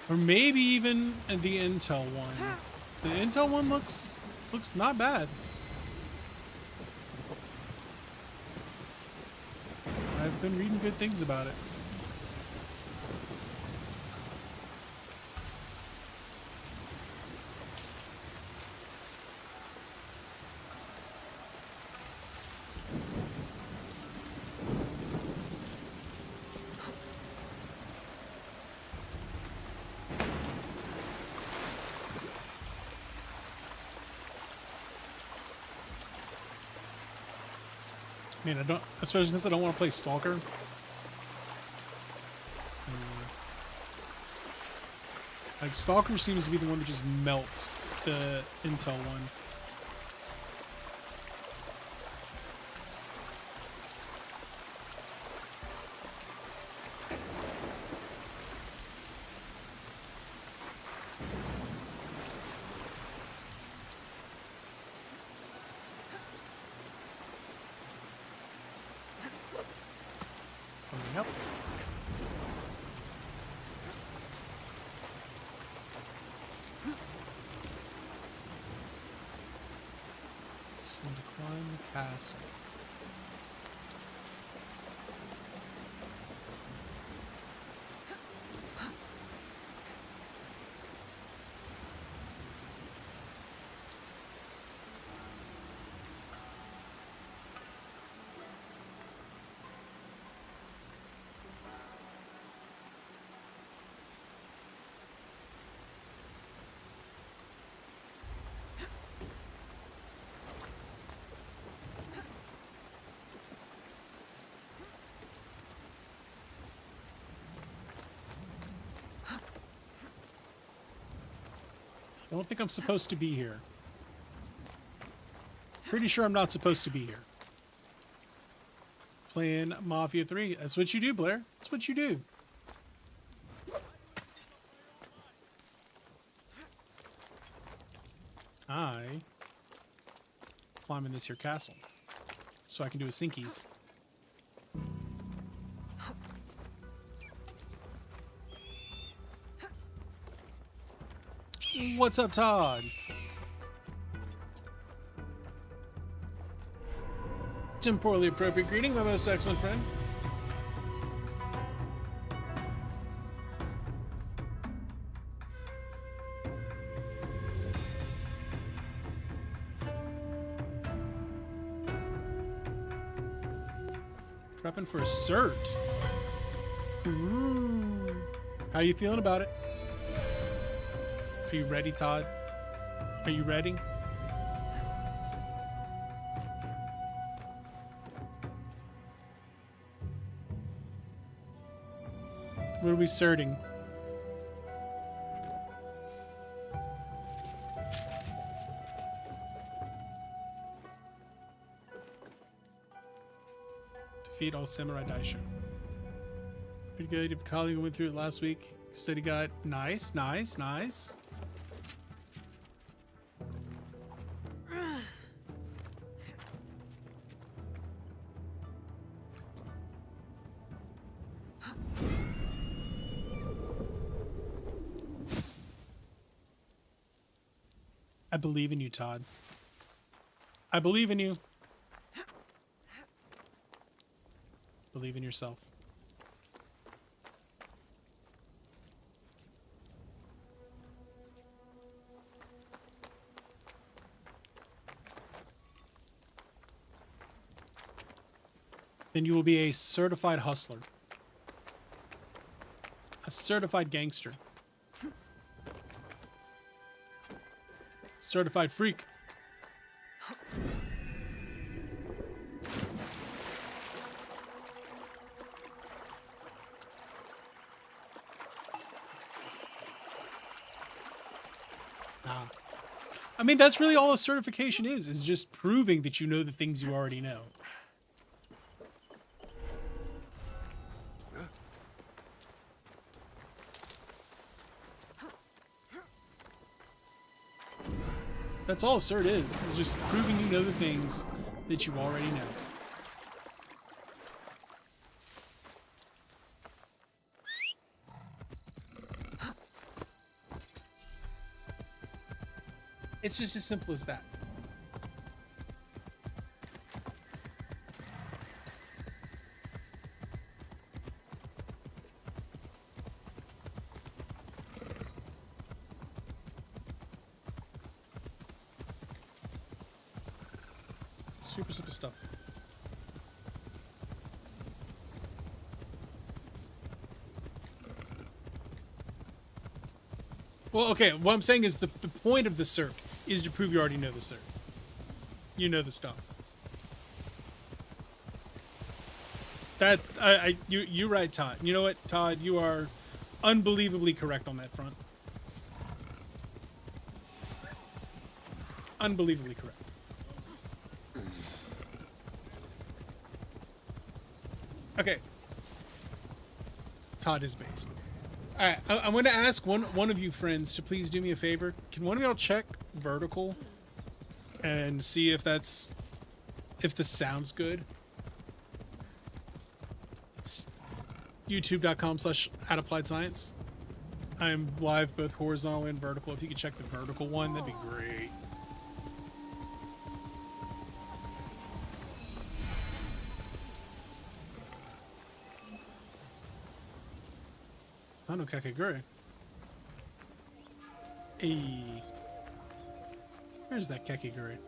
or maybe even the Intel one. The Intel one looks not bad. I've been reading good things about it. I mean, I don't, especially since I don't want to play Stalker. Like, Stalker seems to be the one that just melts the Intel one. Coming up. So I'm going to climb the castle. I don't think I'm supposed to be here. Pretty sure I'm not supposed to be here. Playing Mafia 3. That's what you do, Blair. That's what you do. I climb in this here castle so I can do a sinkies. What's up, Todd? Temporally appropriate greeting, my most excellent friend. Prepping for a cert. Ooh. How you feeling about it? Are you ready, Todd? Are you ready? What are we certing? Defeat all samurai daisho. Pretty good. If a colleague went through it last week, said he got nice. I believe in you, Todd. I believe in you. Believe in yourself. Then you will be a certified hustler. A certified gangster. Certified freak. I mean, that's really all a certification is just proving that you know the things you already know. That's all a cert is just proving you know the things that you already know. It's just as simple as that. Super simple stuff. Well, okay, what I'm saying is the point of the cert is to prove you already know the cert. You know the stuff. That, you're right, Todd. You know what, Todd? You are unbelievably correct on that front. Unbelievably correct. Okay. Todd is based. Alright, I'm going to ask one of you friends to please do me a favor. Can one of y'all check vertical and see if this sounds good? It's youtube.com/atappliedscience. I'm live both horizontal and vertical. If you could check the vertical one, that'd be great. Tano Kakegure. Hey. Where's that Kakegure?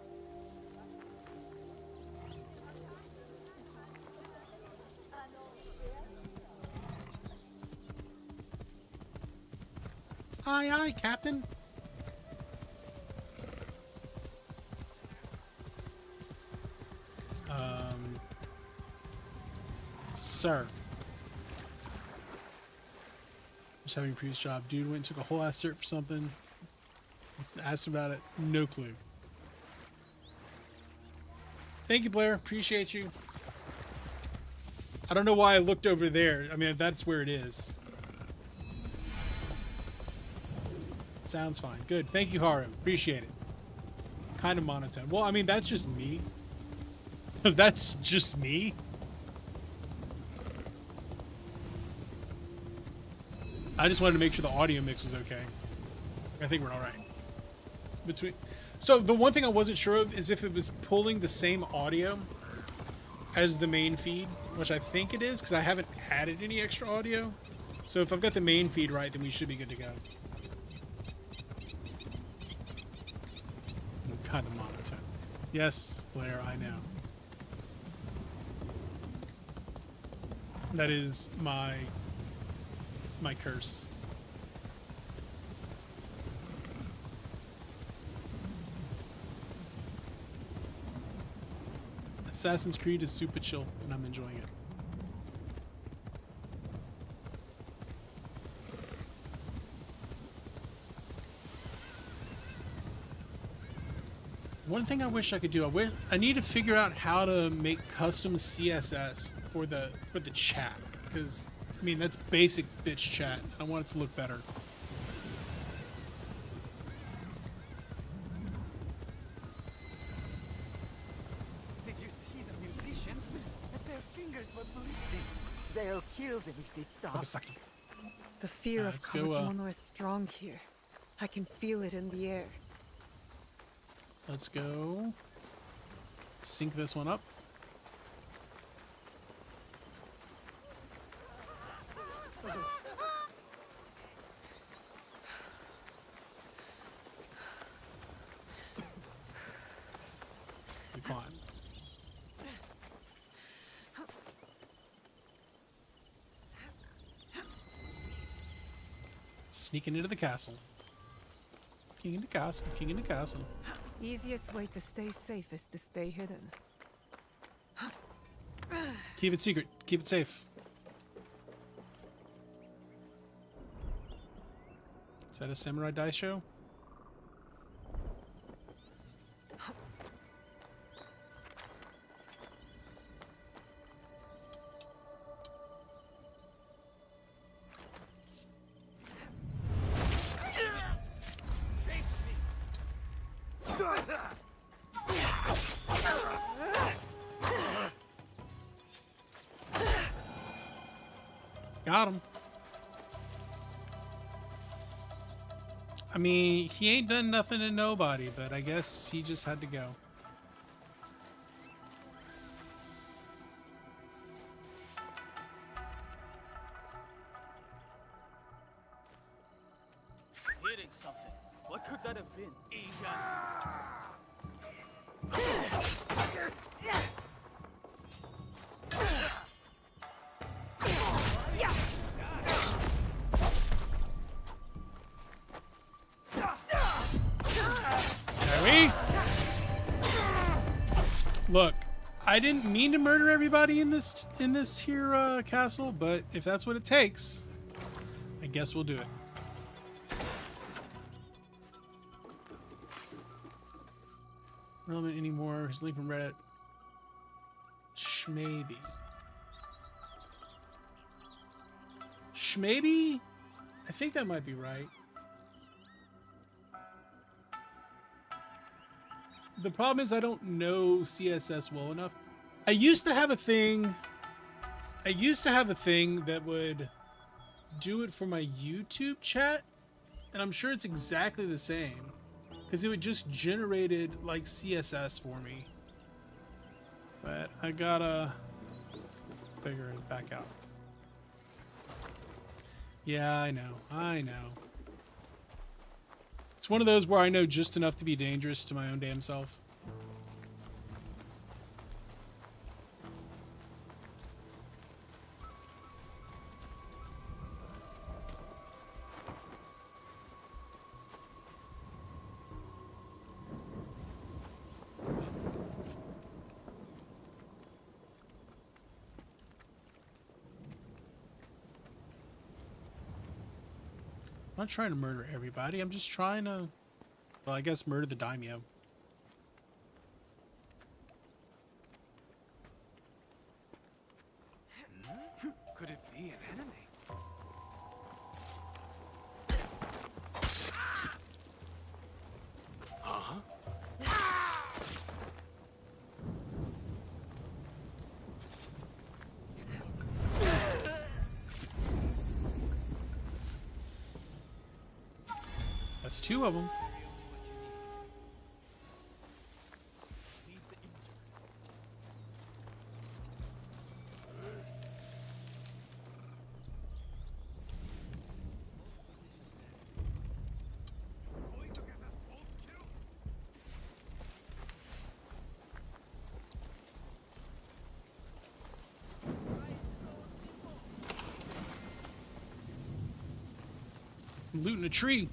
Aye, aye, Captain. Sir. Just having a previous job. Dude went and took a whole ass cert for something. Asked about it. No clue. Thank you, Blair. Appreciate you. I don't know why I looked over there. I mean, that's where it is. Sounds fine. Good. Thank you, Haru. Appreciate it. Kind of monotone. Well, I mean, that's just me. That's just me. I just wanted to make sure the audio mix was okay. I think we're all right. So the one thing I wasn't sure of is if it was pulling the same audio as the main feed, which I think it is because I haven't added any extra audio. So if I've got the main feed right, then we should be good to go. Kind of monotone. Yes, Blair, I know. That is my curse. Assassin's Creed is super chill, and I'm enjoying it. One thing I wish I could do, I need to figure out how to make custom CSS for the chat, because I mean that's basic bitch chat. I want it to look better. Did you see the musicians? Their fingers were bleeding. They'll kill them if they stop. The fear of let's go, Kamakiyono is strong here. I can feel it in the air. Let's go sync this one up. Be fine. Sneaking into the castle. King in the castle, king in the castle. Easiest way to stay safe is to stay hidden. Keep it secret. Keep it safe. Is that a samurai dice show? Got him. I mean, he ain't done nothing to nobody, but I guess he just had to go. Hitting something. What could that have been? Look, I didn't mean to murder everybody in this here castle, but if that's what it takes, I guess we'll do it. Relevant anymore? His link from Reddit. Shmaybe. Shmaybe? I think that might be right. The problem is I don't know CSS well enough. I used to have a thing that would do it for my YouTube chat, and I'm sure it's exactly the same because it would just generated like CSS for me. But I gotta figure it back out. Yeah, I know. I know. It's one of those where I know just enough to be dangerous to my own damn self. I'm not trying to murder everybody. I'm just trying to, well, I guess murder the daimyo. Could it be an enemy? Huh? That's two of them. I'm looting a tree.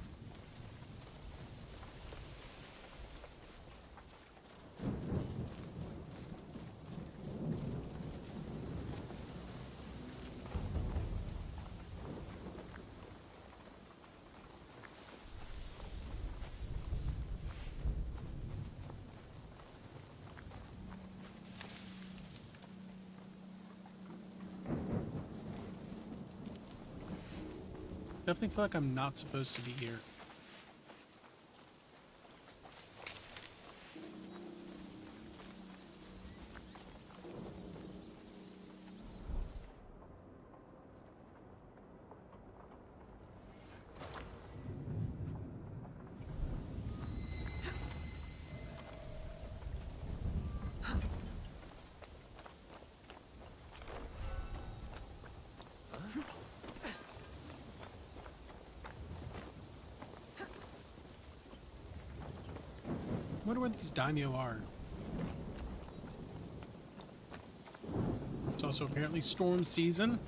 Definitely feel like I'm not supposed to be here. I wonder where these daimyo are. It's also apparently storm season.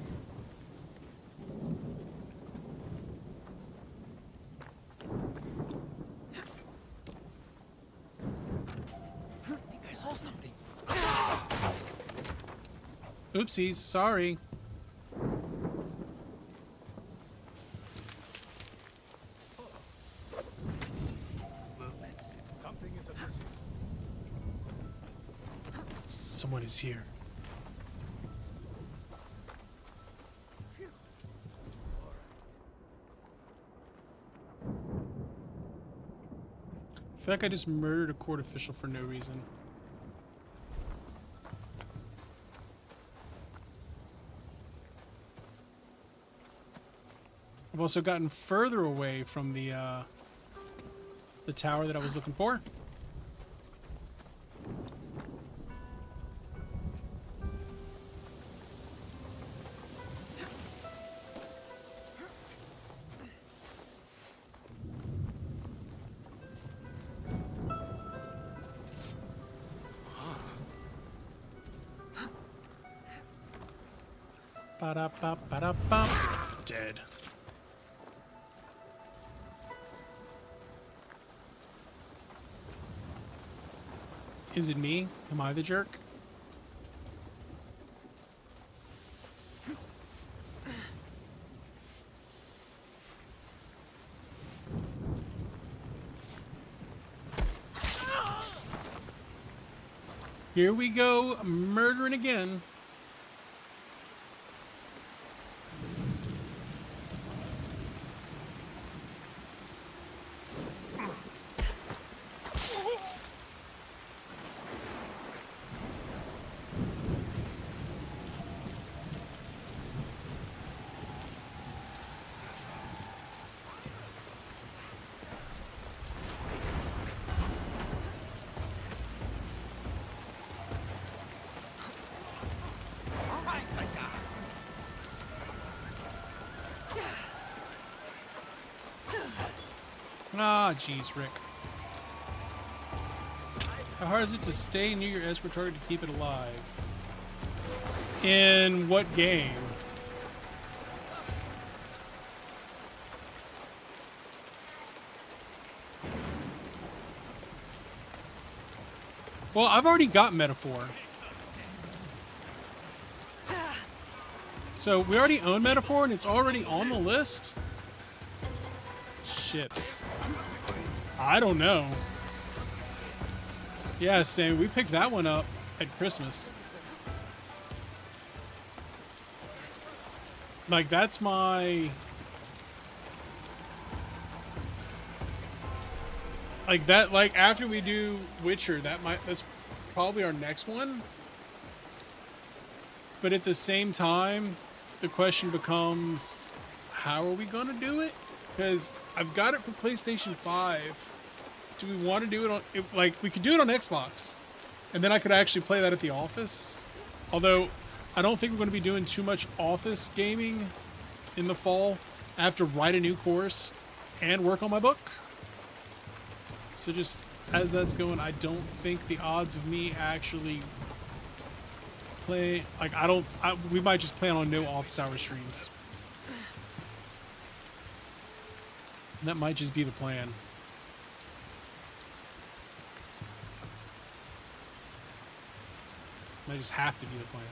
I think I saw something. Oopsies, sorry. Something is amiss. Someone is here. I feel like I just murdered a court official for no reason. I've also gotten further away from the tower that I was looking for. Ba-da-ba-ba-da-ba. Dead. Is it me? Am I the jerk? Here we go, murdering again. Ah, jeez, Rick. How hard is it to stay near your escort target to keep it alive? In what game? Well, I've already got Metaphor. So we already own Metaphor and it's already on the list? Ships. I don't know. Yeah, Sam, we picked that one up at Christmas. Like, that's my... Like, that, like, after we do Witcher, that's probably our next one. But at the same time, the question becomes, how are we gonna do it? Because I've got it for PlayStation 5. Do we want to do it on... Like, we could do it on Xbox. And then I could actually play that at the office. Although, I don't think we're going to be doing too much office gaming in the fall. I have to write a new course and work on my book. So just as that's going, I don't think the odds of me actually play... Like, we might just plan on no office hour streams. And that might just be the plan. Might just have to be the plan.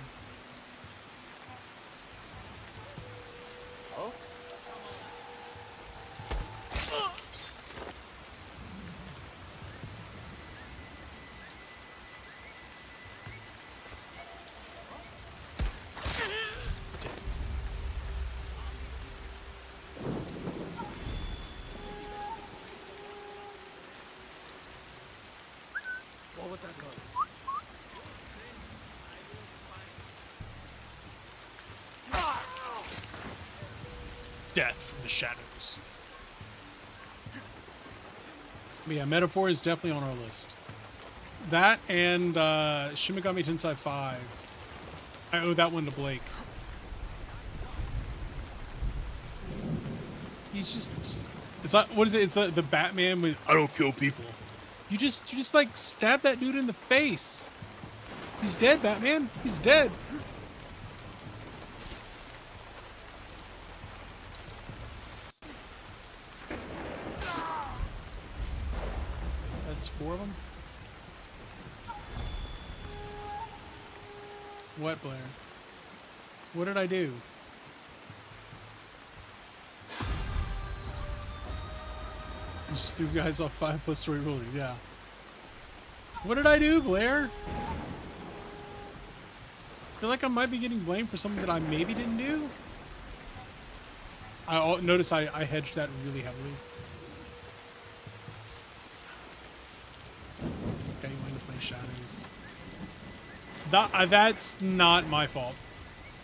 Oh? What was that noise? Death from the shadows. But yeah, Metaphor is definitely on our list. That and Shin Megami Tensei 5. I owe that one to Blake. He's just it's like, what is it? It's like the Batman with I don't kill people. You just like stab that dude in the face. He's dead, Batman. He's dead. That's 4 of them. What, Blair? What did I do? Just threw guys off 5+ story rulings, yeah. What did I do, Blair? I feel like I might be getting blamed for something that I maybe didn't do. Notice I hedged that really heavily. Okay, you wanted to play Shadows. That's not my fault.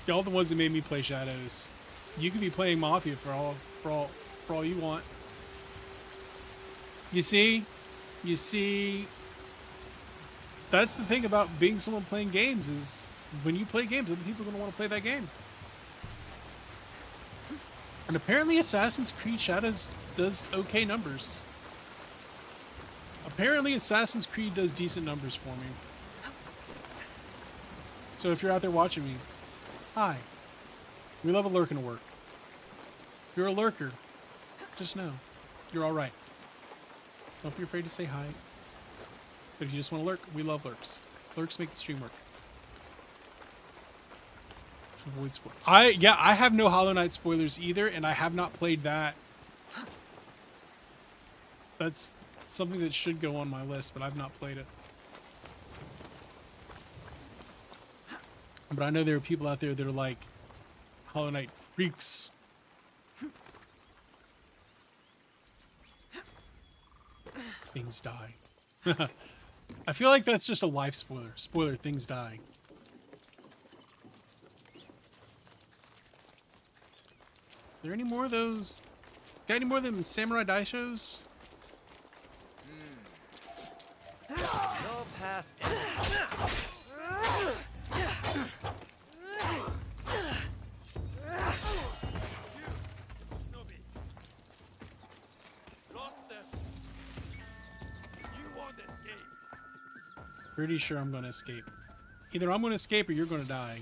Y'all the ones that made me play Shadows. You could be playing Mafia for all you want. You see, that's the thing about being someone playing games is when you play games, other people are going to want to play that game. And apparently Assassin's Creed Shadows does okay numbers. Apparently Assassin's Creed does decent numbers for me. So if you're out there watching me, hi. We love a lurking to work. If you're a lurker, just know you're all right. Don't be afraid to say hi. But if you just want to lurk, we love lurks. Lurks make the stream work. Avoid spoilers. I have no Hollow Knight spoilers either, and I have not played that. That's something that should go on my list, but I've not played it. But I know there are people out there that are like Hollow Knight freaks. Things die. I feel like that's just a life spoiler. Spoiler, things die. Are there any more of those? Got any more of them Samurai Daishos? No path. Pretty sure I'm going to escape. Either I'm going to escape or you're going to die.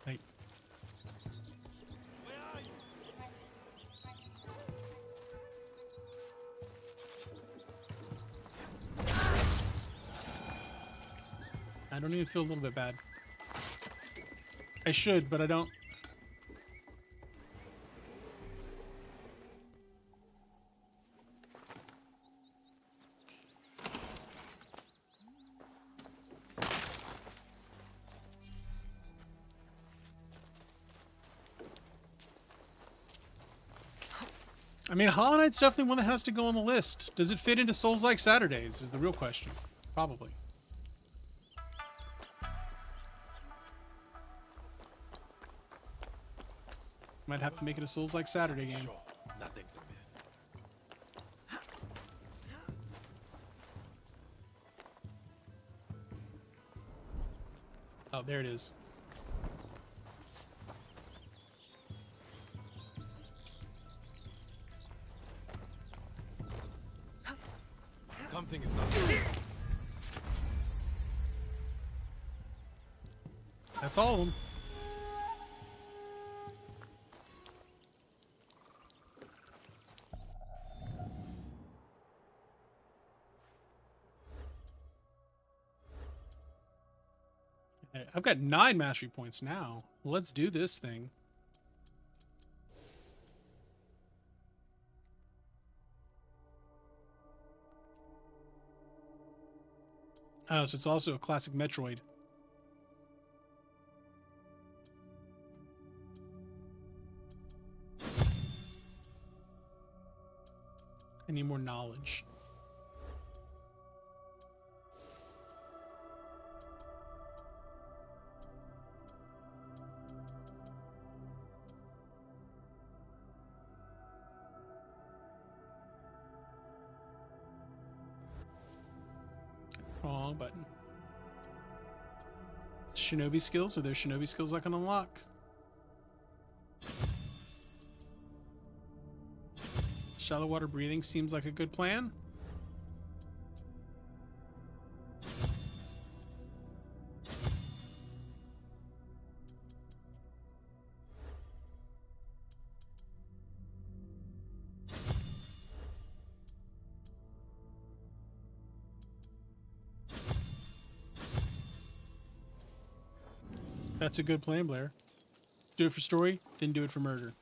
Right. I don't even feel a little bit bad. I should, but I don't. I mean, Hollow Knight's definitely one that has to go on the list. Does it fit into Souls-like Saturdays is the real question. Probably. Might have to make it a Souls-like Saturday game. Sure, nothing's amiss. Oh, there it is. Something is not. That's all of them. Okay, I've got 9 mastery points now. Let's do this thing. Oh, so it's also a classic Metroid. I need more knowledge. Wrong button. Shinobi skills? Are there shinobi skills I can unlock? Shallow water breathing seems like a good plan. That's a good plan, Blair. Do it for story, then do it for murder.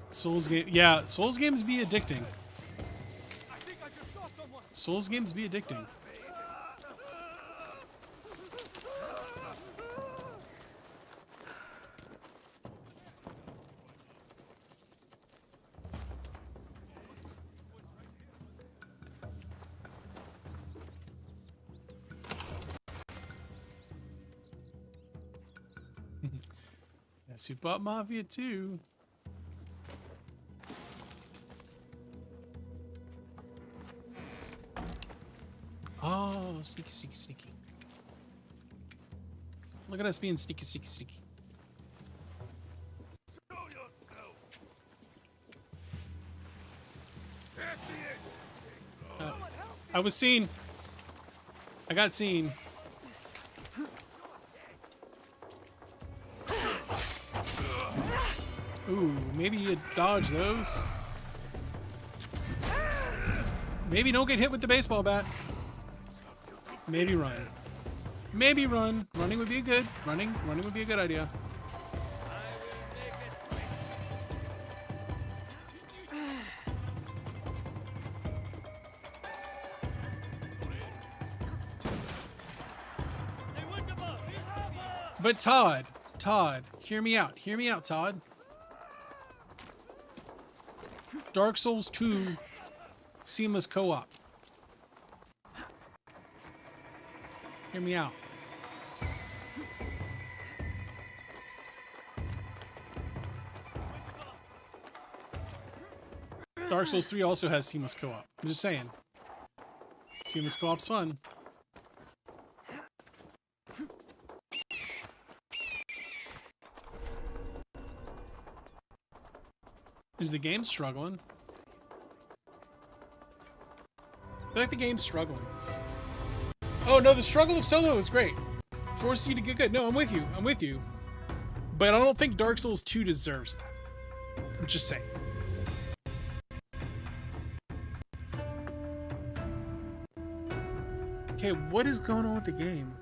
Souls game, yeah, Souls games be addicting. Souls games be addicting. Yeah, Super Up Mafia 2. Oh, sneaky, sneaky, sneaky. Look at us being sneaky, sneaky, sneaky. I was seen. I got seen. Ooh, maybe you dodge those. Maybe don't get hit with the baseball bat. Maybe run. Maybe run. Running would be good. Running would be a good idea. But Todd, hear me out. Hear me out, Todd. Dark Souls 2 seamless co-op. Hear me out. Dark Souls 3 also has seamless co-op. I'm just saying. Seamless co-op's fun. Is the game struggling? I feel like the game's struggling. Oh no, the struggle of solo is great. Forces you to get good. No, I'm with you. I'm with you. But I don't think Dark Souls 2 deserves that. I'm just saying. Okay, what is going on with the game?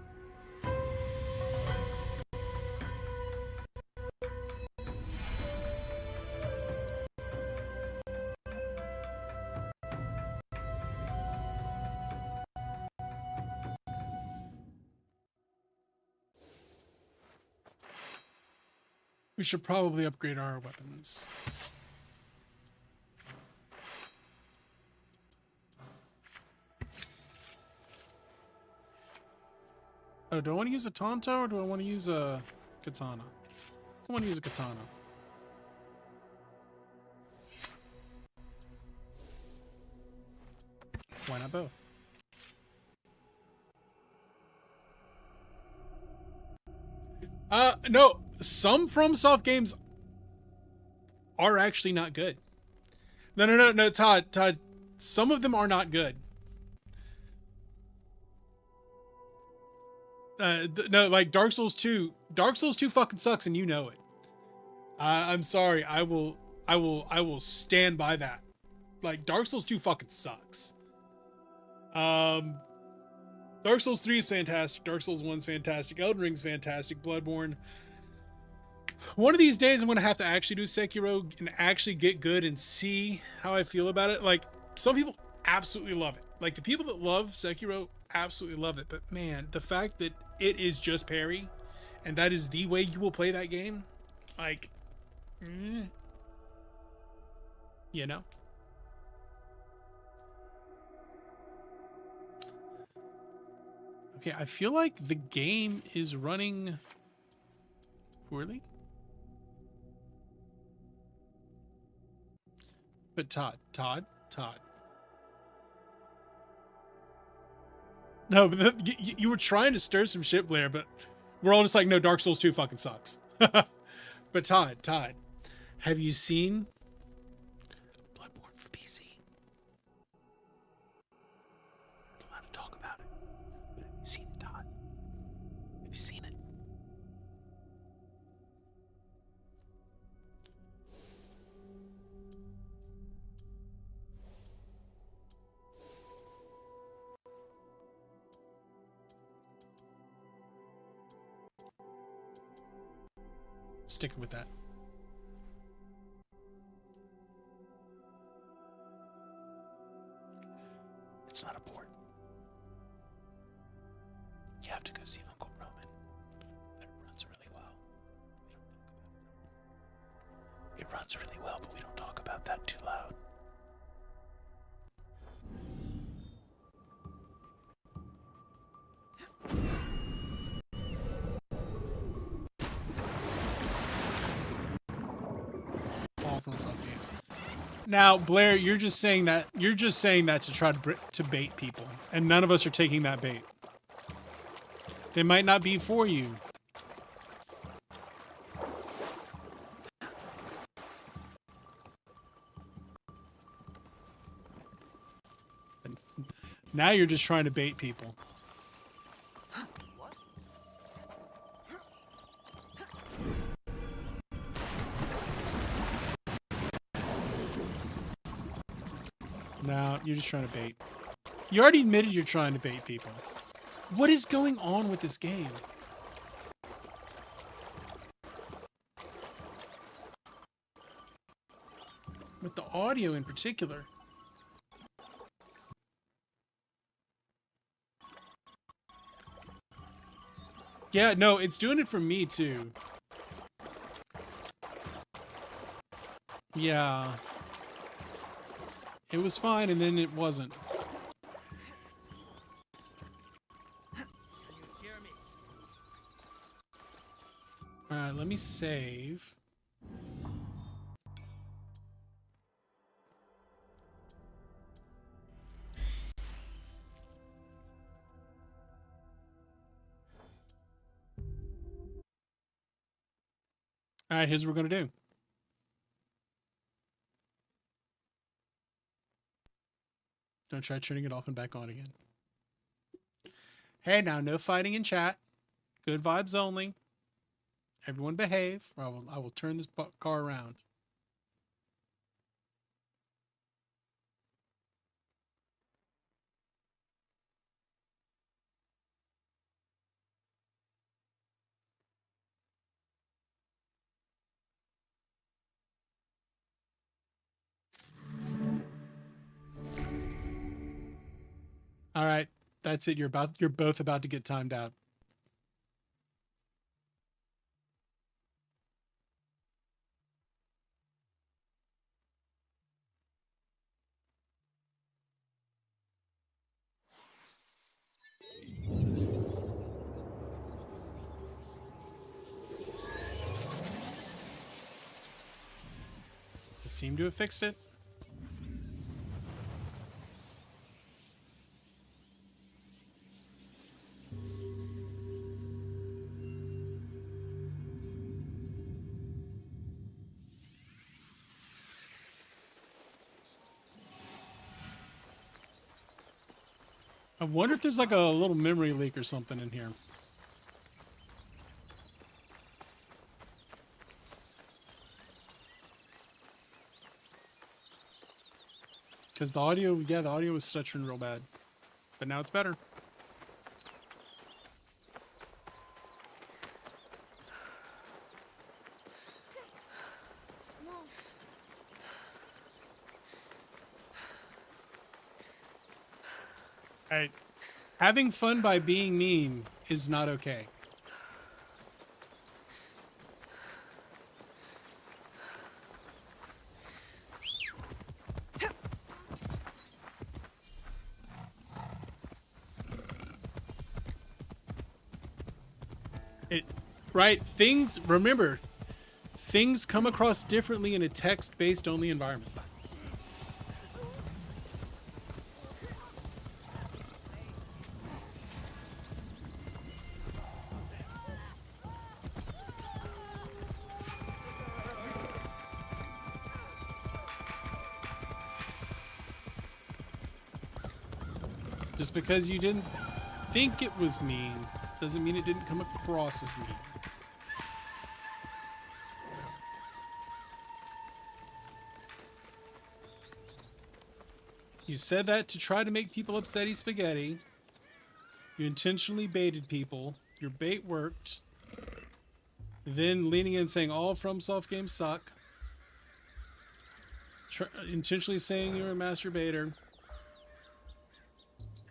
We should probably upgrade our weapons. Oh, do I want to use a Tonto or do I want to use a Katana? I want to use a Katana. Why not both? No, some FromSoft games are actually not good. No, Todd. Some of them are not good. No, like Dark Souls 2. Dark Souls 2 fucking sucks, and you know it. I'm sorry. I will stand by that. Like Dark Souls 2 fucking sucks. Dark Souls 3 is fantastic. Dark Souls 1 is fantastic. Elden Ring's fantastic. Bloodborne. One of these days, I'm going to have to actually do Sekiro and actually get good and see how I feel about it. Like, some people absolutely love it. Like, the people that love Sekiro absolutely love it. But, man, the fact that it is just parry and that is the way you will play that game, like, you know? Okay, I feel like the game is running poorly. But Todd. No, but you were trying to stir some shit, Blair, but we're all just like, no, Dark Souls 2 fucking sucks. But Todd, have you seen Bloodborne for PC? I'm not allowed to talk about it. But have you seen it, Todd? Have you seen it? Sticking with that. It's not a port. You have to go see Uncle Roman. But it runs really well. It runs really well, but we don't talk about that too loud. All FromSoft games. Now, Blair, you're just saying that to try to bait people, and none of us are taking that bait. They might not be for you. Now you're just trying to bait people. No, you're just trying to bait. You already admitted you're trying to bait people. What is going on with this game? With the audio in particular. Yeah, no, it's doing it for me too. Yeah. It was fine and then it wasn't. Alright, let me save. All right, here's what we're going to do. Don't try turning it off and back on again. Hey, now, no fighting in chat. Good vibes only. Everyone behave, or I will turn this car around. All right, that's it. You're both about to get timed out. It seemed to have fixed it. I wonder if there's like a little memory leak or something in here. Because the audio, yeah, the audio was stuttering real bad. But now it's better. Alright. Having fun by being mean is not okay. Right? Remember, things come across differently in a text-based only environment. Just because you didn't think it was mean doesn't mean it didn't come across as mean. You said that to try to make people upsetty spaghetti. You intentionally baited people. Your bait worked. Then leaning in saying all FromSoft games suck. Intentionally saying you're a masturbator.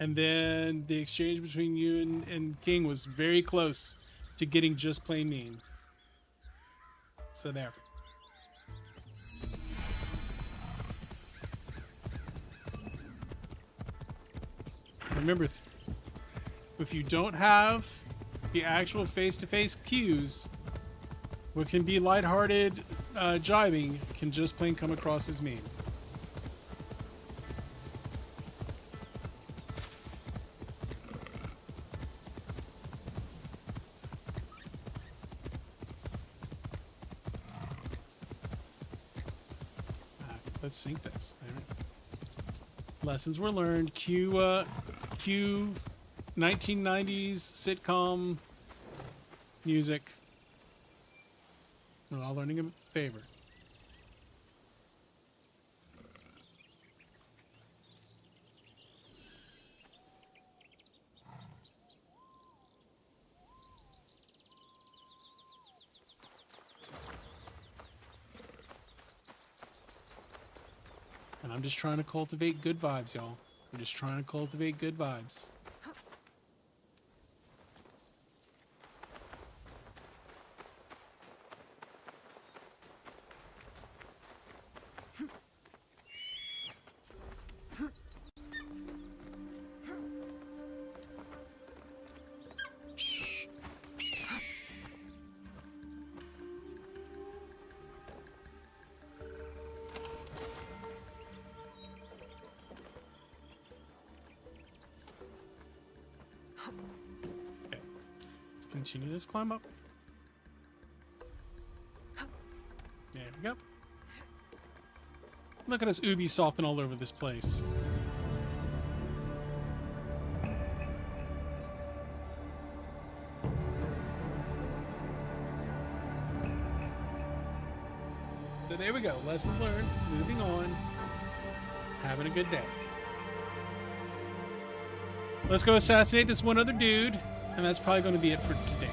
And then the exchange between you and King was very close to getting just plain mean. So there. Remember, if you don't have the actual face-to-face cues, what can be lighthearted jibing can just plain come across as mean. Let's sync this. There. Lessons were learned. Cue 1990s sitcom music. We're all learning a favor. And I'm just trying to cultivate good vibes, y'all. I'm just trying to cultivate good vibes. Okay. Let's continue this climb up. There we go. Look at us Ubisoft all over this place. So there we go. Lesson learned. Moving on. Having a good day. Let's go assassinate this one other dude, and that's probably going to be it for today.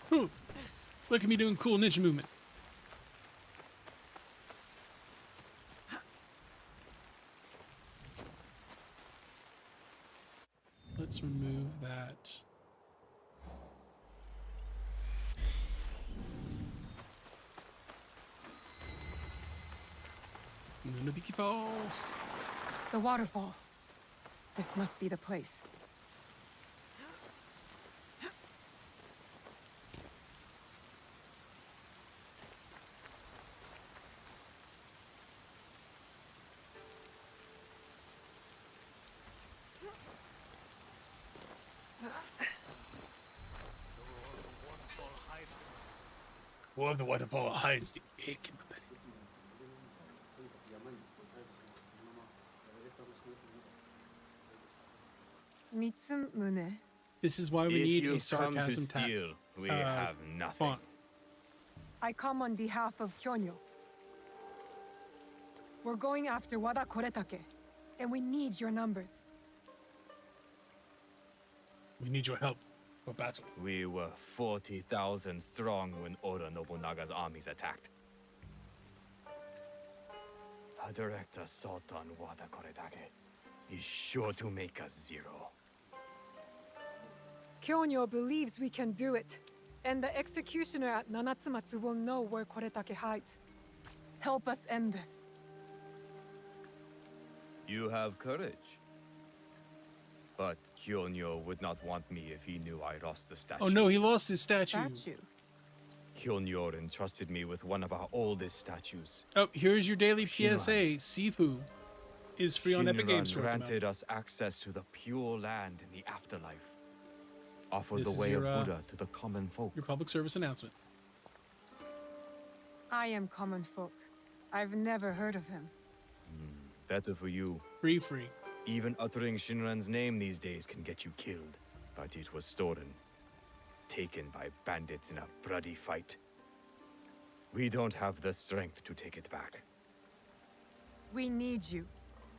Whew. Look at me doing cool ninja movement. Let's remove that. Nunabiki Falls. The waterfall. This must be the place. Or the waterfall hides the egg in the belly. Mitsumune. This is why we need a sarcasm tag. We have nothing. Font. I come on behalf of Kyonyo. We're going after Wada Koretake, and we need your numbers. We need your help for battle. We were 40,000 strong when Oda Nobunaga's armies attacked. Our director Sultan Wada Koretake is sure to make us zero. Kyonyo believes we can do it, and the executioner at Nanatsumatsu will know where Koretake hides. Help us end this. You have courage. But Kyonyo would not want me if he knew I lost the statue. Oh no, he lost his statue. Kyonyo entrusted me with one of our oldest statues. Oh, here's your daily PSA. Sifu is free on Epic Games Store. Granted us access to the pure land in the afterlife. Offered This the is way your, of Buddha to the common folk. Your public service announcement. I am common folk. I've never heard of him. Better for you. Free. Even uttering Shinran's name these days can get you killed. But it was stolen. Taken by bandits in a bloody fight. We don't have the strength to take it back. We need you.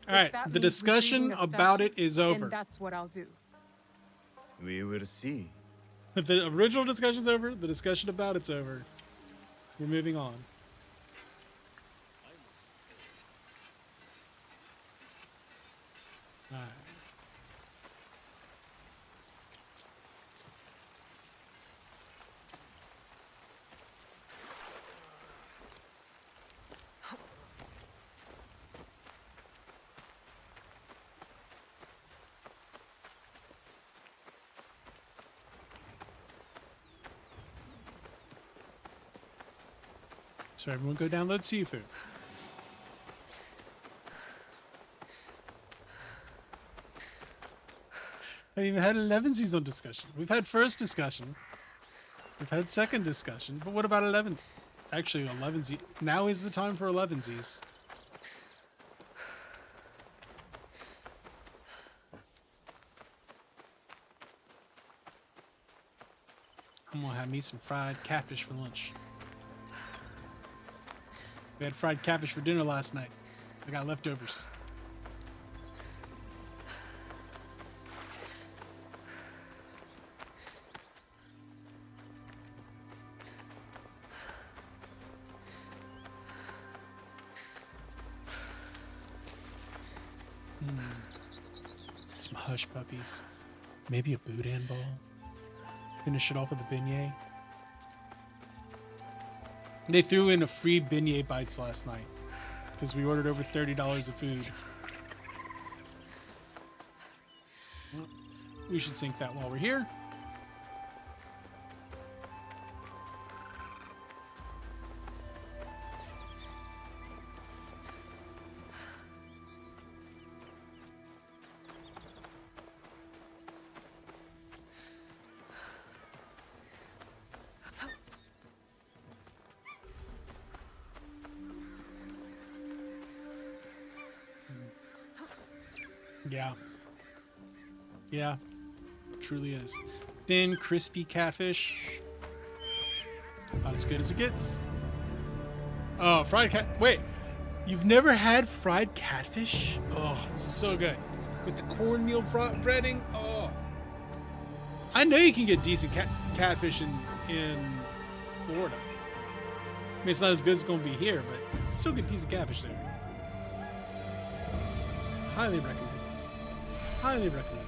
Alright, the discussion about it is over. And that's what I'll do. We will see. The original discussion's over. The discussion about it's over. We're moving on. Alright. So everyone go download Sifu. I even had 11sies on discussion. We've had first discussion. We've had second discussion. But what about 11s? Actually, 11s. Now is the time for 11sies. I'm gonna have me some fried catfish for lunch. We had fried catfish for dinner last night. I got leftovers. Some hush puppies. Maybe a boudin ball. Finish it off with a beignet. They threw in a free beignet bites last night because we ordered over $30 of food. We should sink that while we're here. Yeah. Yeah. Truly is. Thin, crispy catfish. About as good as it gets. Oh, fried cat. Wait. You've never had fried catfish? Oh, it's so good. With the cornmeal breading. Oh. I know you can get decent catfish in Florida. I mean, it's not as good as it's going to be here, but still get decent catfish there. Highly recommend. Highly recommend.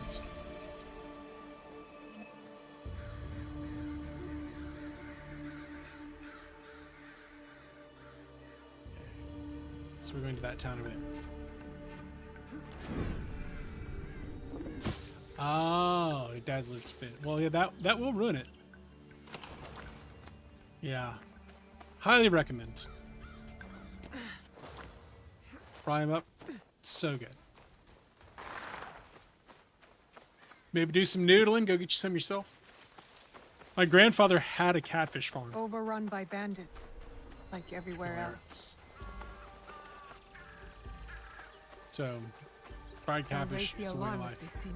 So we're going to that town over there. Oh, your dad's lips fit. Well, yeah, that will ruin it. Yeah. Highly recommend. Fry them up. So good. Maybe do some noodling. Go get you some yourself. My grandfather had a catfish farm. Overrun by bandits, like everywhere else. So, fried catfish is a way of life.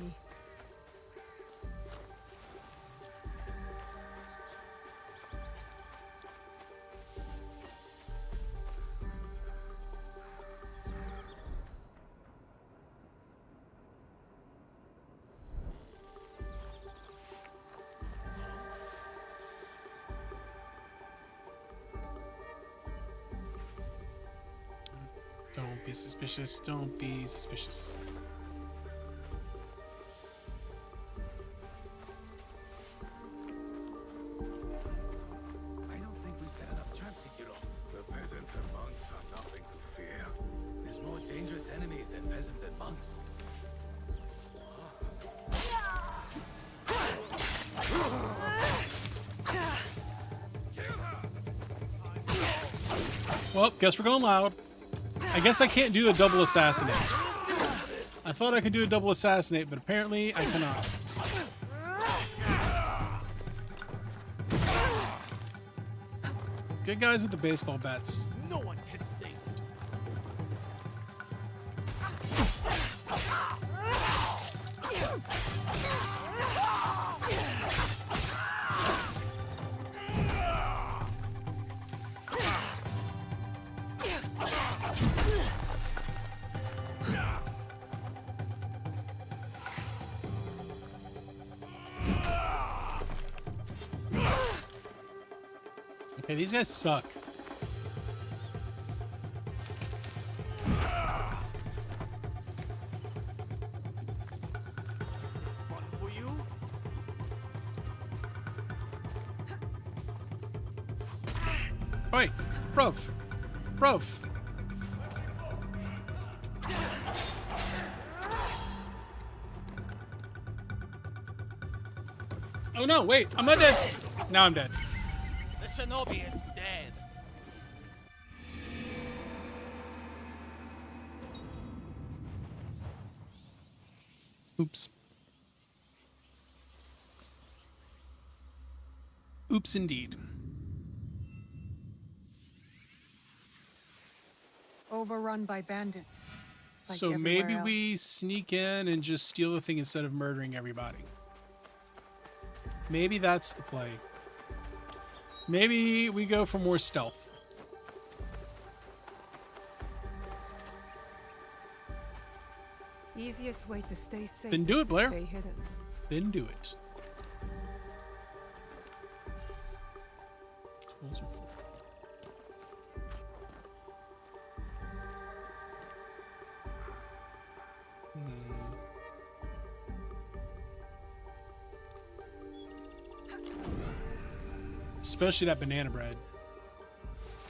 Don't be suspicious. Don't be suspicious. I don't think we set enough chance, Ichiro. The peasants and monks are nothing to fear. There's more dangerous enemies than peasants and monks. Well, guess we're going loud. I guess I can't do a double assassinate. I thought I could do a double assassinate, but apparently I cannot. Good guys with the baseball bats. No one can save me. Okay, these guys suck. Is this fun for you? Oi, prof. Prof. Oh no, wait, I'm not dead. Now I'm dead. The shinobi is dead. Oops. Oops indeed. Overrun by bandits. Like So maybe everywhere else. we sneak in and just steal the thing instead of murdering everybody. Maybe that's the play. Maybe we go for more stealth. Easiest way to stay safe. Then do is it, to Blair. Stay hidden. Then do it. Tools are full. Especially that banana bread.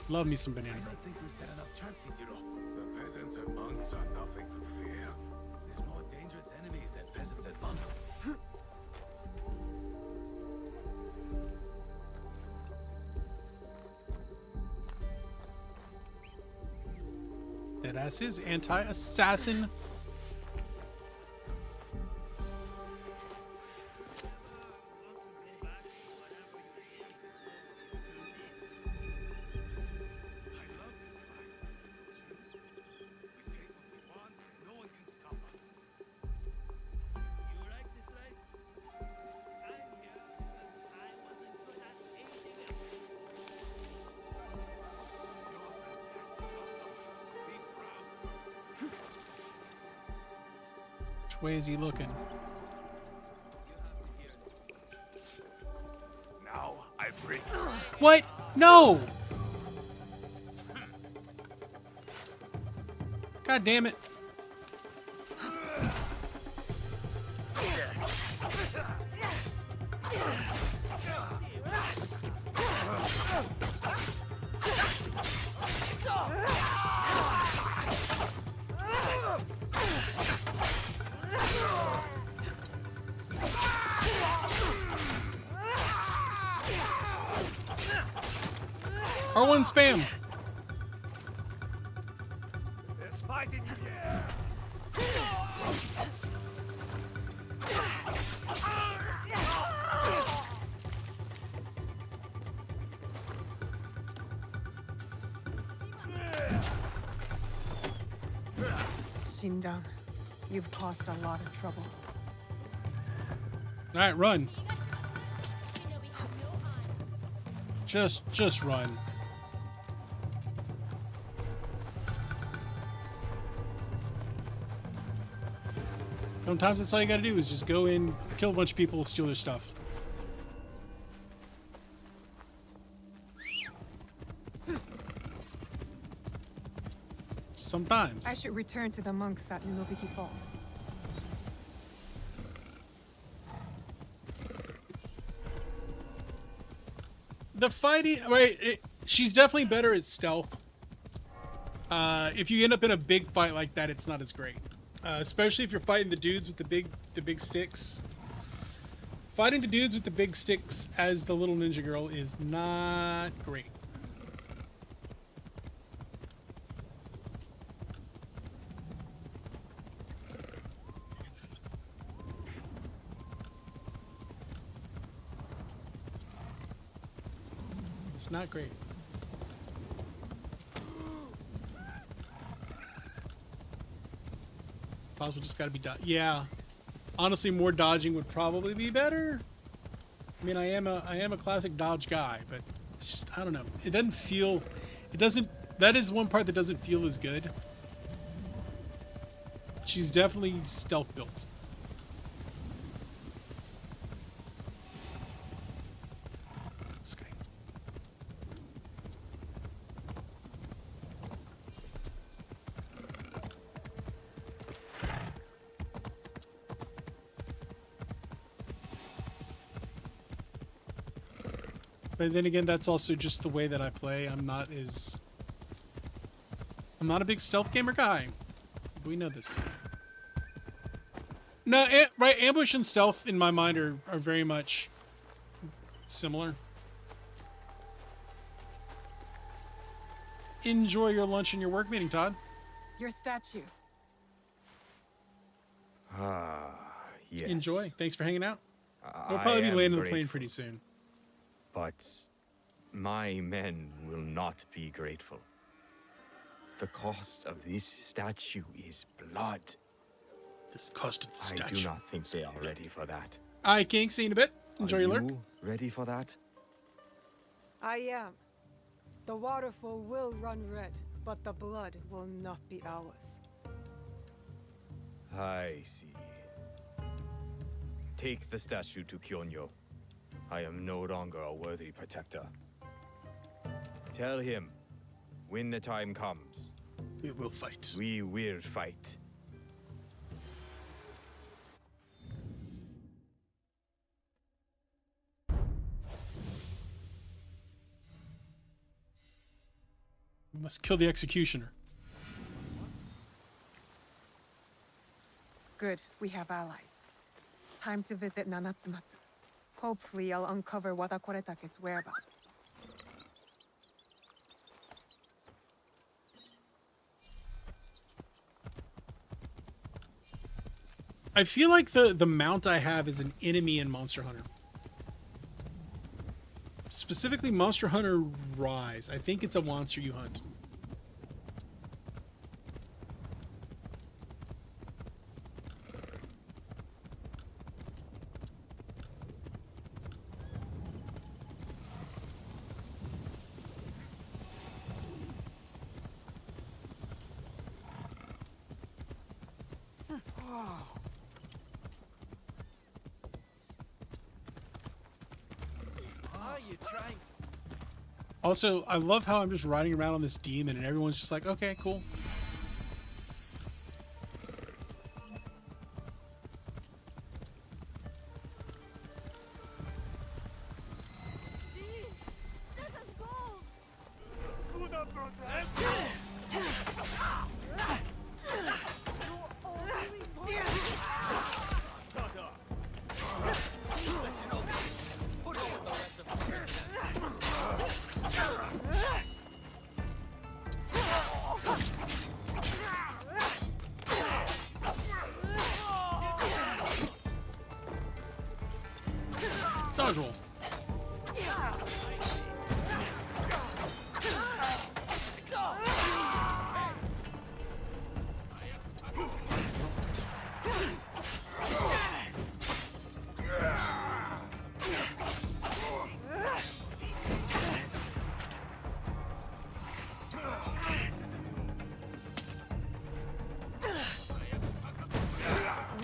Love me some banana I bread. don't think we set enough chance, Ichiro. The peasants and monks are nothing to fear. There's more dangerous enemies than peasants and monks. badass is. Anti-assassin. Which way is he looking? Now I break. What? No! God damn it. R1 spam. There's fight in you here. Shindang, you've caused a lot of trouble. All right, run. Just run. Sometimes that's all you gotta do is just go in, kill a bunch of people, steal their stuff. Sometimes. I should return to the monks at Nunobiki Falls. The fighting, right? She's definitely better at stealth. If you end up in a big fight like that, it's not as great. Especially if you're fighting the dudes with the big sticks. Fighting the dudes with the big sticks as the little ninja girl is not great. It's not great. Possible just gotta be yeah. Honestly, more dodging would probably be better. I mean, I am a classic dodge guy, but just, I don't know. It doesn't feel. It doesn't. That is one part that doesn't feel as good. She's definitely stealth built. This guy. But then again, that's also just the way that I play. I'm not a big stealth gamer guy. We know this. No, right, ambush and stealth in my mind are very much similar. Enjoy your lunch and your work meeting, Todd. Your statue. Ah, yes. Enjoy. Thanks for hanging out. We'll probably be landing the plane pretty soon. But my men will not be grateful. The cost of this statue is blood. This cost of the statue. I do not think they are ready for that. All right, King, see you in a bit. Enjoy your lurk. Are you ready for that? I am. The waterfall will run red, but the blood will not be ours. I see. Take the statue to Kyonyo. I am no longer a worthy protector. Tell him, when the time comes, we will fight. We will fight. We must kill the executioner. Good, we have allies. Time to visit Nanatsumatsu. Hopefully I'll uncover Wada Koretake's whereabouts. I feel like the mount I have is an enemy in Monster Hunter. Specifically Monster Hunter Rise. I think it's a monster you hunt. Are you trying? Also, I love how I'm just riding around on this demon and everyone's just like, okay, cool. Dodge roll.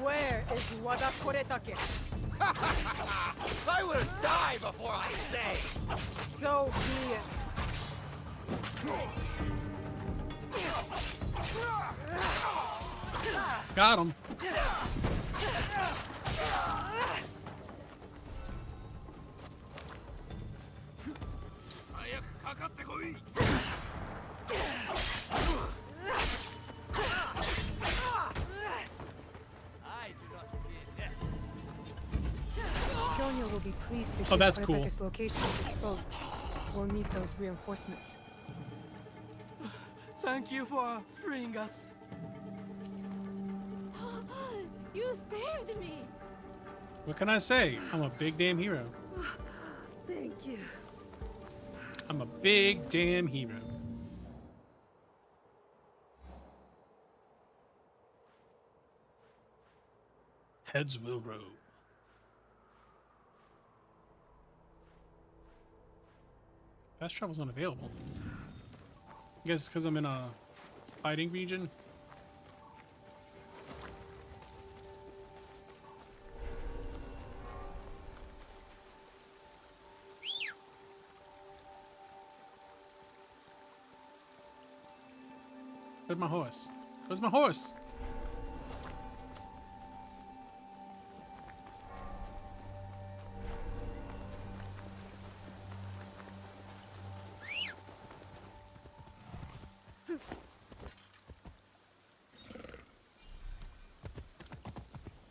Where is Wada Koretake? I will die before I say. So be it. Got him. Kyonya will be pleased to Oh, hear that's cool. Koretake's location is exposed. We'll need those reinforcements. Thank you for freeing us. You saved me. What can I say? I'm a big damn hero. Thank you. I'm a big damn hero. Heads will roll. Fast travel's unavailable. I guess it's because I'm in a fighting region. Where's my horse? Where's my horse?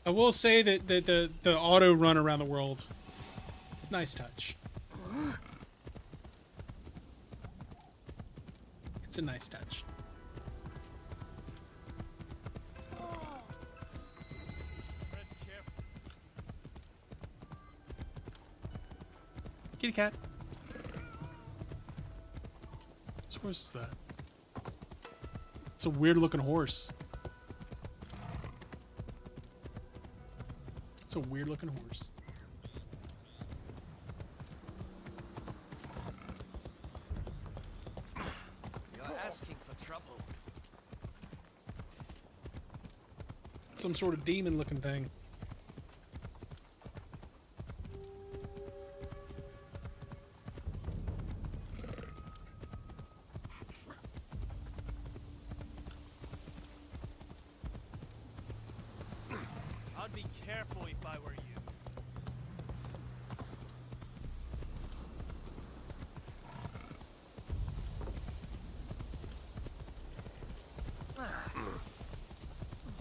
I will say that the auto run around the world, nice touch. It's a nice touch. Kitty cat. Whose horse is that? It's a weird looking horse. It's a weird looking horse. You're asking for trouble. Some sort of demon looking thing. I'd be careful if I were you.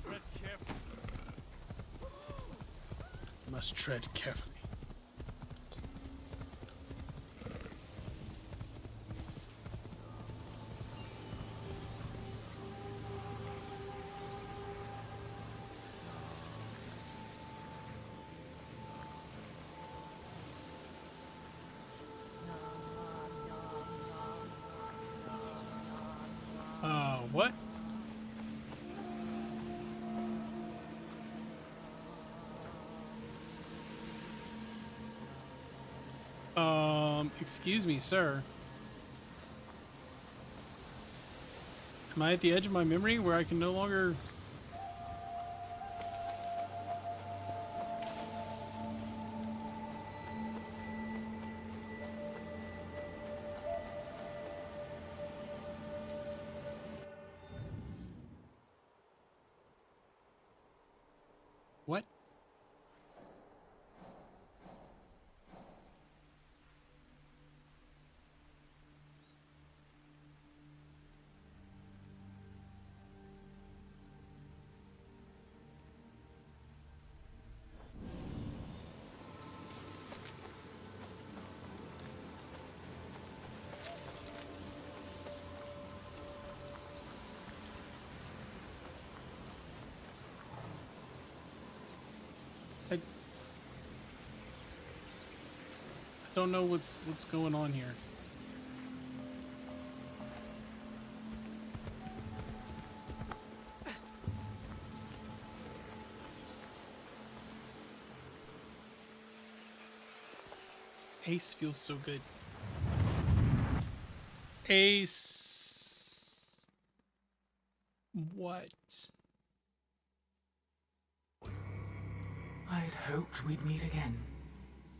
Tread carefully. Must tread carefully. What? Excuse me, sir. Am I at the edge of my memory where I can no longer... What? I don't know what's going on here. Ace feels so good. Ace. What? I'd hoped we'd meet again.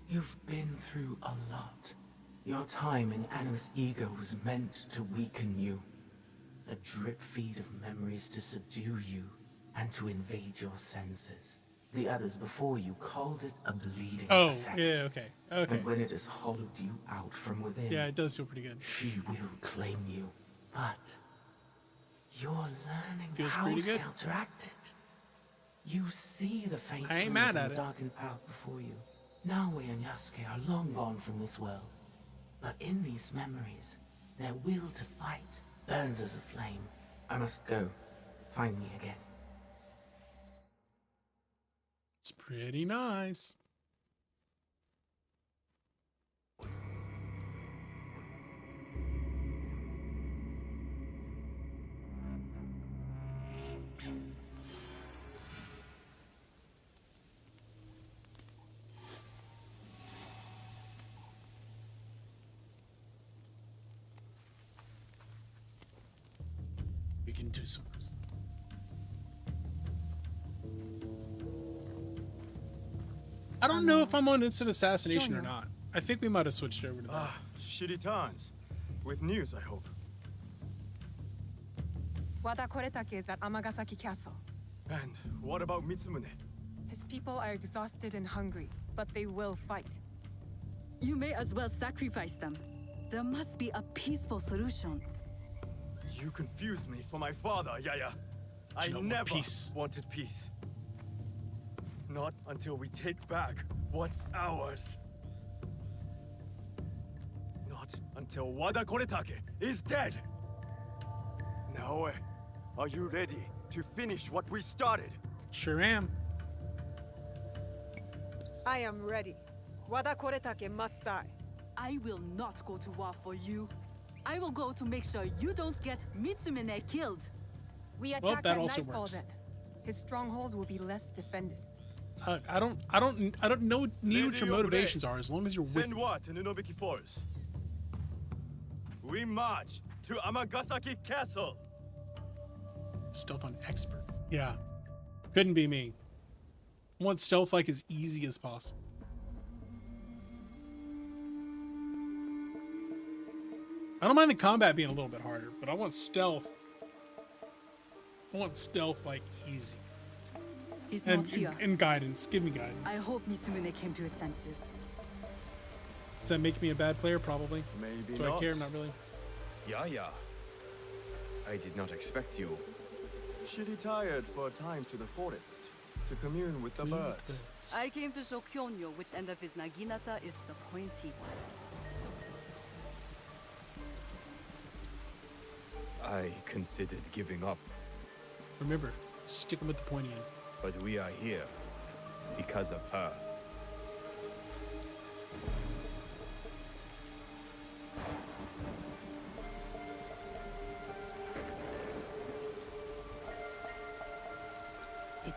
You've been through a lot. Your time in Anna's ego was meant to weaken you. A drip feed of memories to subdue you and to invade your senses. The others before you called it a bleeding effect. Yeah, okay. Okay. And when it has hollowed you out from within, Yeah, it does feel pretty good. she will claim you. But you're learning Feels how pretty to good. counteract it. You see the faint I ain't glimmers mad at in the it. darkened path before you. Nawe and Yasuke are long gone from this world. But in these memories, their will to fight burns as a flame. I must go. Find me again. It's pretty nice. We can do some. I don't know if I'm on instant assassination or not. I think we might have switched over to that. Ah, shitty times. With news, I hope. Wada Koretake is at Amagasaki Castle. And what about Mitsumune? His people are exhausted and hungry, but they will fight. You may as well sacrifice them. There must be a peaceful solution. You confuse me for my father, Yaya. I never wanted peace. Not until we take back what's ours. Not until Wada Koretake is dead. Naoe, are you ready to finish what we started? Sure am. I am ready. Wada Koretake must die. I will not go to war for you. I will go to make sure you don't get Mitsumune killed. We attack Well, that at also nightfall works. then. His stronghold will be less defended. I don't know what your motivations are as long as you're with Send me. what in Unobiki Forest? We march to Amagasaki Castle. Stealth on expert. Yeah. Couldn't be me. I want stealth like as easy as possible. I don't mind the combat being a little bit harder, but I want stealth. I want stealth like easy. He's and, not here. and guidance. Give me guidance. I hope Mitsumune came to his senses. Does that make me a bad player? Probably. Maybe Do not. I care? Not really. Yeah. I did not expect you. She retired for a time to the forest to commune with the birds. I came to show Kyonyo which end of his Naginata is the pointy one. I considered giving up. Remember, stick with the pointy end. But we are here because of her.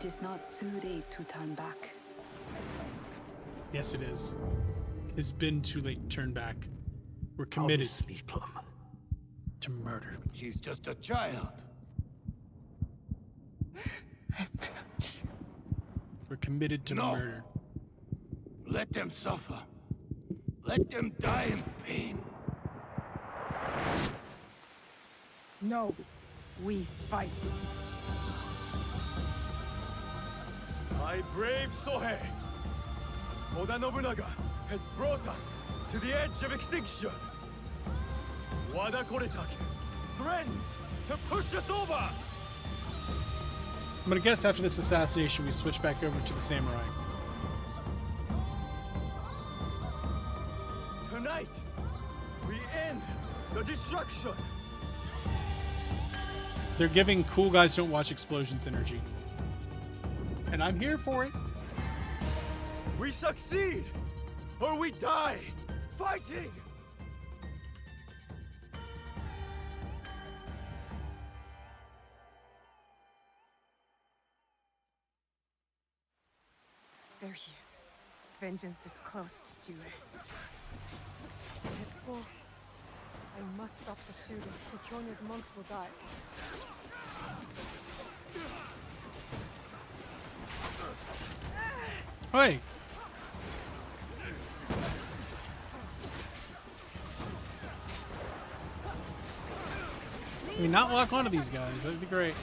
It is not too late to turn back. Yes, it is. It has been too late to turn back. We're committed to murder. She's just a child. We're committed to murder. Let them suffer. Let them die in pain. No, we fight. My brave Sohei! Oda Nobunaga has brought us to the edge of extinction. Wada Koretake threatens to push us over! I'm gonna guess after this assassination we switch back over to the samurai. Tonight, we end the destruction! They're giving cool guys don't watch explosions energy. And I'm here for it. We succeed! Or we die! Fighting! There he is. Vengeance is close to Jue. Hippo, I must stop the shooters. Kokyonya's monks will die. Hey! Can we not lock onto these guys? That'd be great.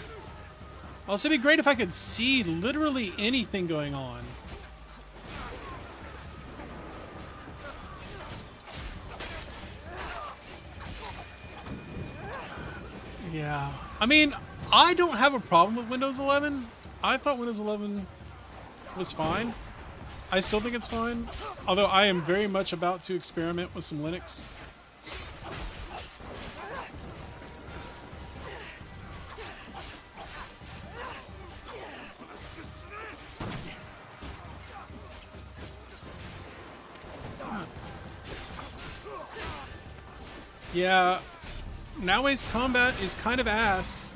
Also, it'd be great if I could see literally anything going on. Yeah. I mean, I don't have a problem with Windows 11. I thought Windows 11 was fine. I still think it's fine. Although I am very much about to experiment with some Linux. Yeah, nowadays combat is kind of ass.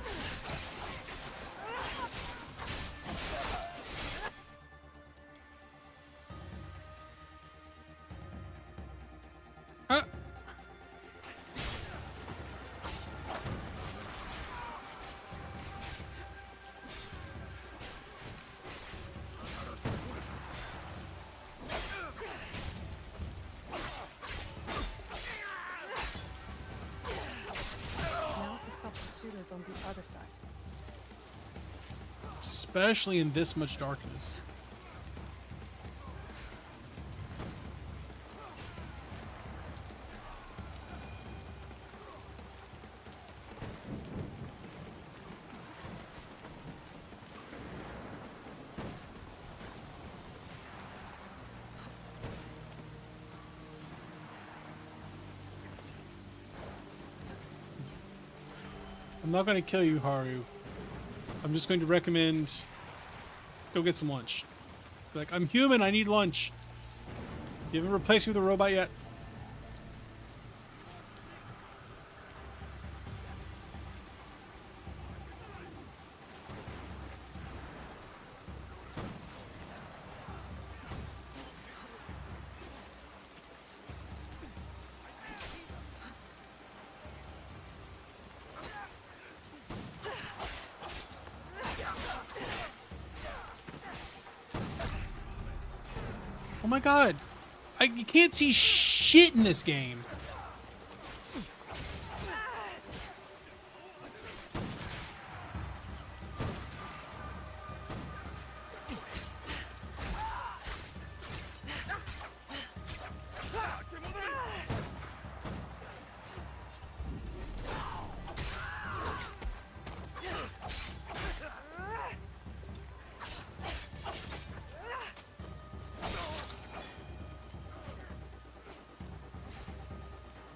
On the other side. Especially in this much darkness. I'm not going to kill you, Haru. I'm just going to recommend go get some lunch. Be like, I'm human, I need lunch. You haven't replaced me with a robot yet? Oh my god. You can't see shit in this game.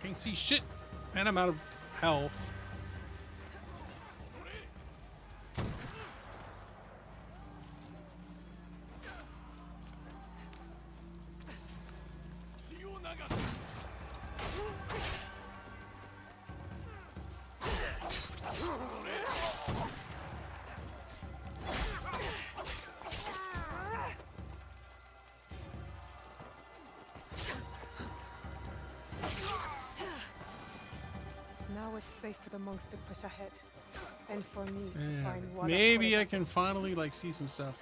Can't see shit, and I'm out of health. safe for the monks to push ahead, and for me to Yeah, find what. maybe I can finally like see some stuff.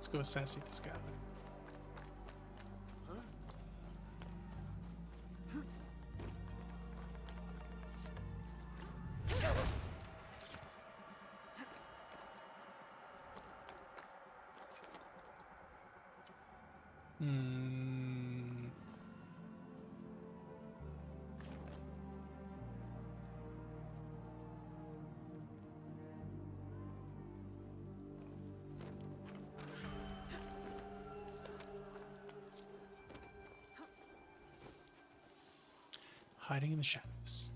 Let's go assassinate this guy. Hiding in the shadows.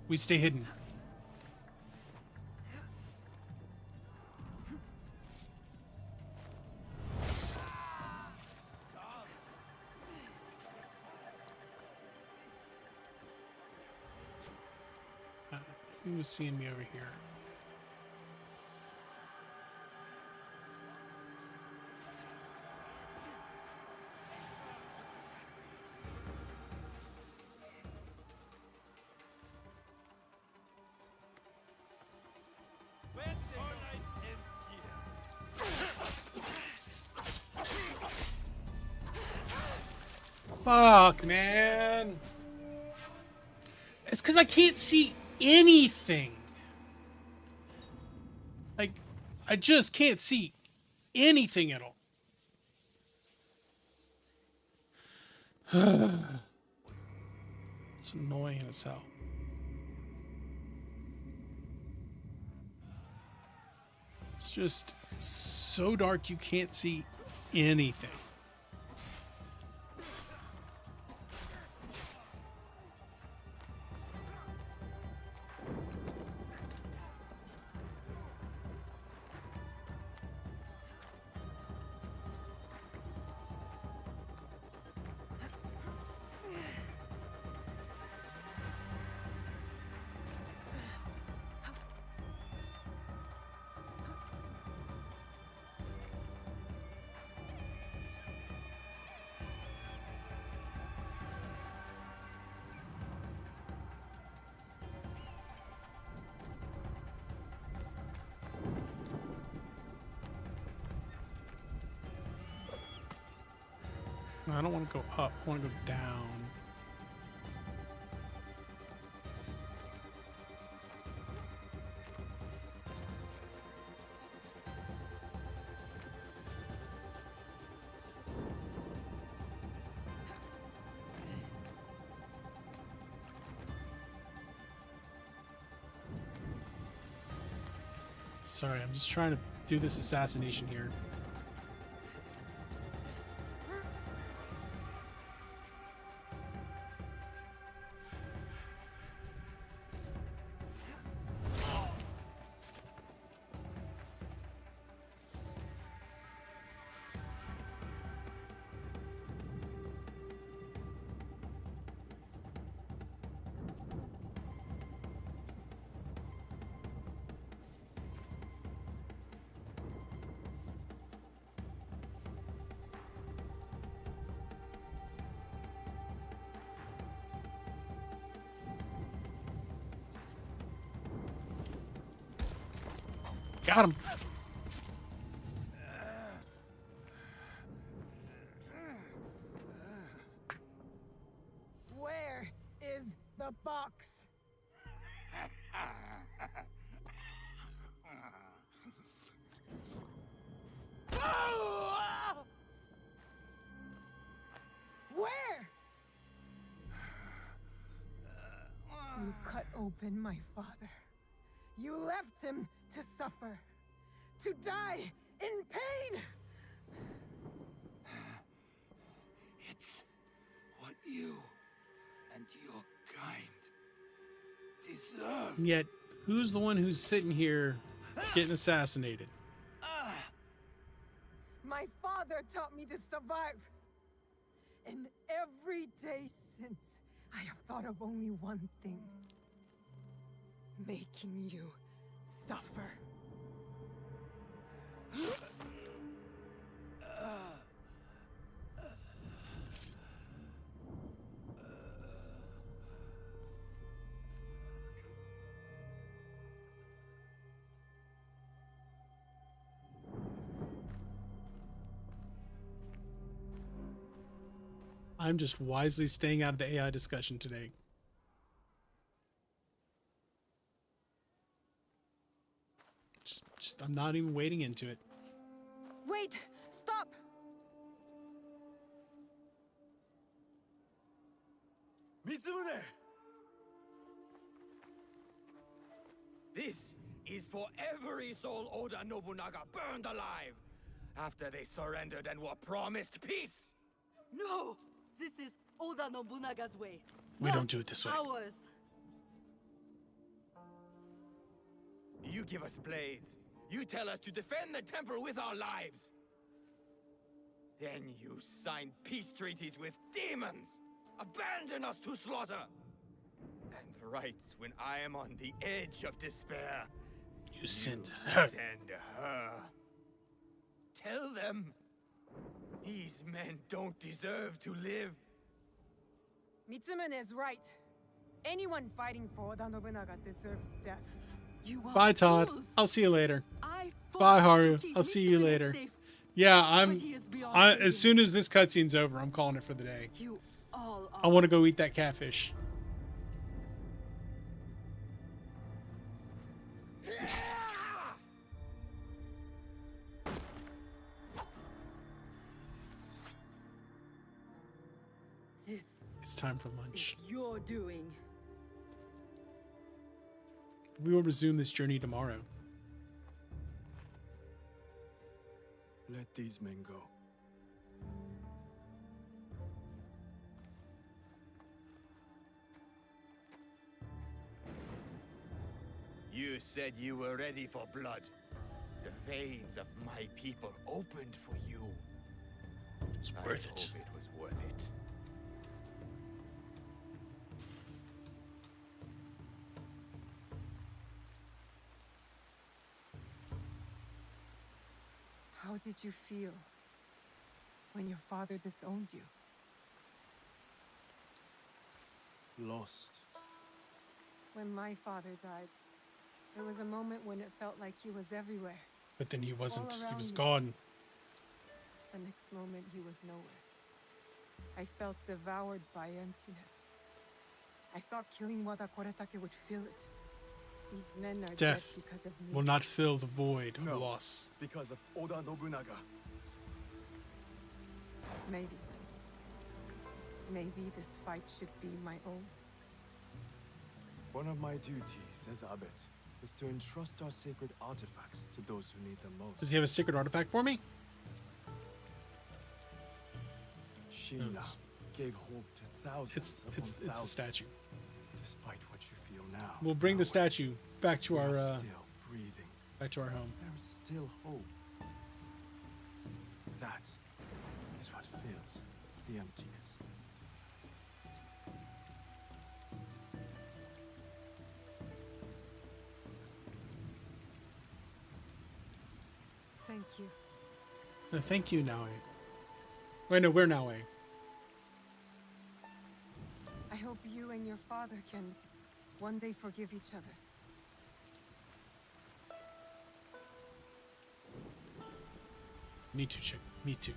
We stay hidden. Who was seeing me over here? Fuck, man. It's because I can't see anything. Like, I just can't see anything at all. It's annoying as hell. It's just so dark you can't see anything. I don't want to go up. I want to go down. Sorry, I'm just trying to do this assassination here. Got him. Where is the box? Where? You cut open my father. You left him to suffer, to die in pain! It's what you and your kind deserve. And yet, who's the one who's sitting here getting assassinated? My father taught me to survive. And every day since, I have thought of only one thing. Making you suffer. I'm just wisely staying out of the AI discussion today. I'm not even wading into it. Wait! Stop! Mitsumune! This is for every soul Oda Nobunaga burned alive after they surrendered and were promised peace. No! This is Oda Nobunaga's way. We don't do it this way. Ours. You give us blades. You tell us to defend the temple with our lives. Then you sign peace treaties with demons. Abandon us to slaughter. And right when I am on the edge of despair, you send her. Send her. Tell them these men don't deserve to live. Mitsumune is right. Anyone fighting for Oda Nobunaga deserves death. Bye, Todd. I'll see you later. Bye, Haru. I'll see you later. Yeah, as soon as this cutscene's over, I'm calling it for the day. I want to go eat that catfish. It's time for lunch. You're doing. We will resume this journey tomorrow. Let these men go. You said you were ready for blood. The veins of my people opened for you. It's worth it. I hope it was worth it. How did you feel when your father disowned you? Lost. When my father died, there was a moment when it felt like he was everywhere. But then he wasn't. All He around was me. gone. The next moment, he was nowhere. I felt devoured by emptiness. I thought killing Wada Koretake would fill it. These men are Death dead because of me. will not fill the void of loss. Because of Oda Nobunaga. Maybe. Maybe this fight should be my own. One of my duties as abbot is to entrust our sacred artifacts to those who need them most. Does he have a secret artifact for me? Shinra gave hope to thousands It's the statue. Despite what you feel now. We'll bring the statue back to our still breathing. back to our home. There is still hope. That is what fills the emptiness. Thank you. No, thank you, Naue. Wait, no, we're Naue. I hope you and your father can one day forgive each other. Me too, chick. Me too.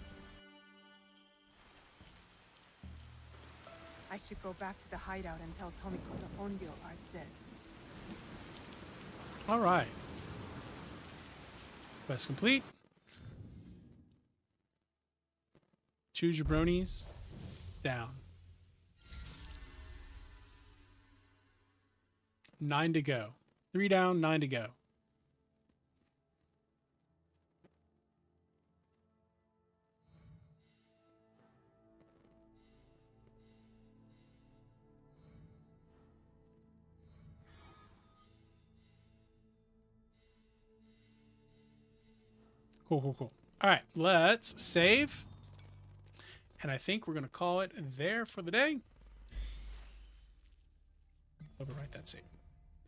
I should go back to the hideout and tell Tomiko the Onryo are dead. All right. Quest complete. Choose your bronies. Down. 9 to go. 3 down, 9 to go. Cool, cool, cool. All right, let's save. And I think we're going to call it there for the day. Overwrite that save.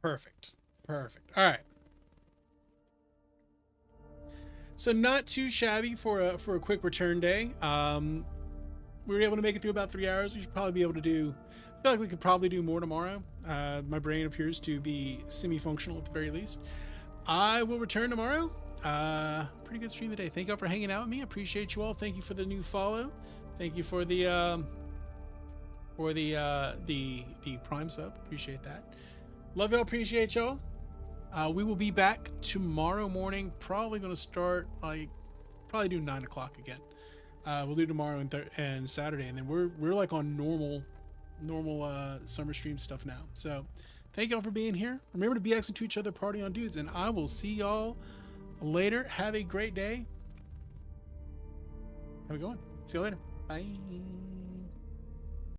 Perfect. Perfect. All right. So not too shabby for a quick return day. We were able to make it through about 3 hours. We should probably be able to do... I feel like we could probably do more tomorrow. My brain appears to be semi-functional at the very least. I will return tomorrow. Pretty good stream today. Thank you all for hanging out with me. I appreciate you all. Thank you for the new follow. Thank you for the Prime sub. Appreciate that. Love y'all. Appreciate y'all. We will be back tomorrow morning. Probably going to start probably do 9 o'clock again. We'll do tomorrow and Saturday, and then we're like on normal summer stream stuff now. So thank y'all for being here. Remember to be excellent to each other, party on dudes, and I will see y'all later. Have a great day. Have a good one. See you later. Bye.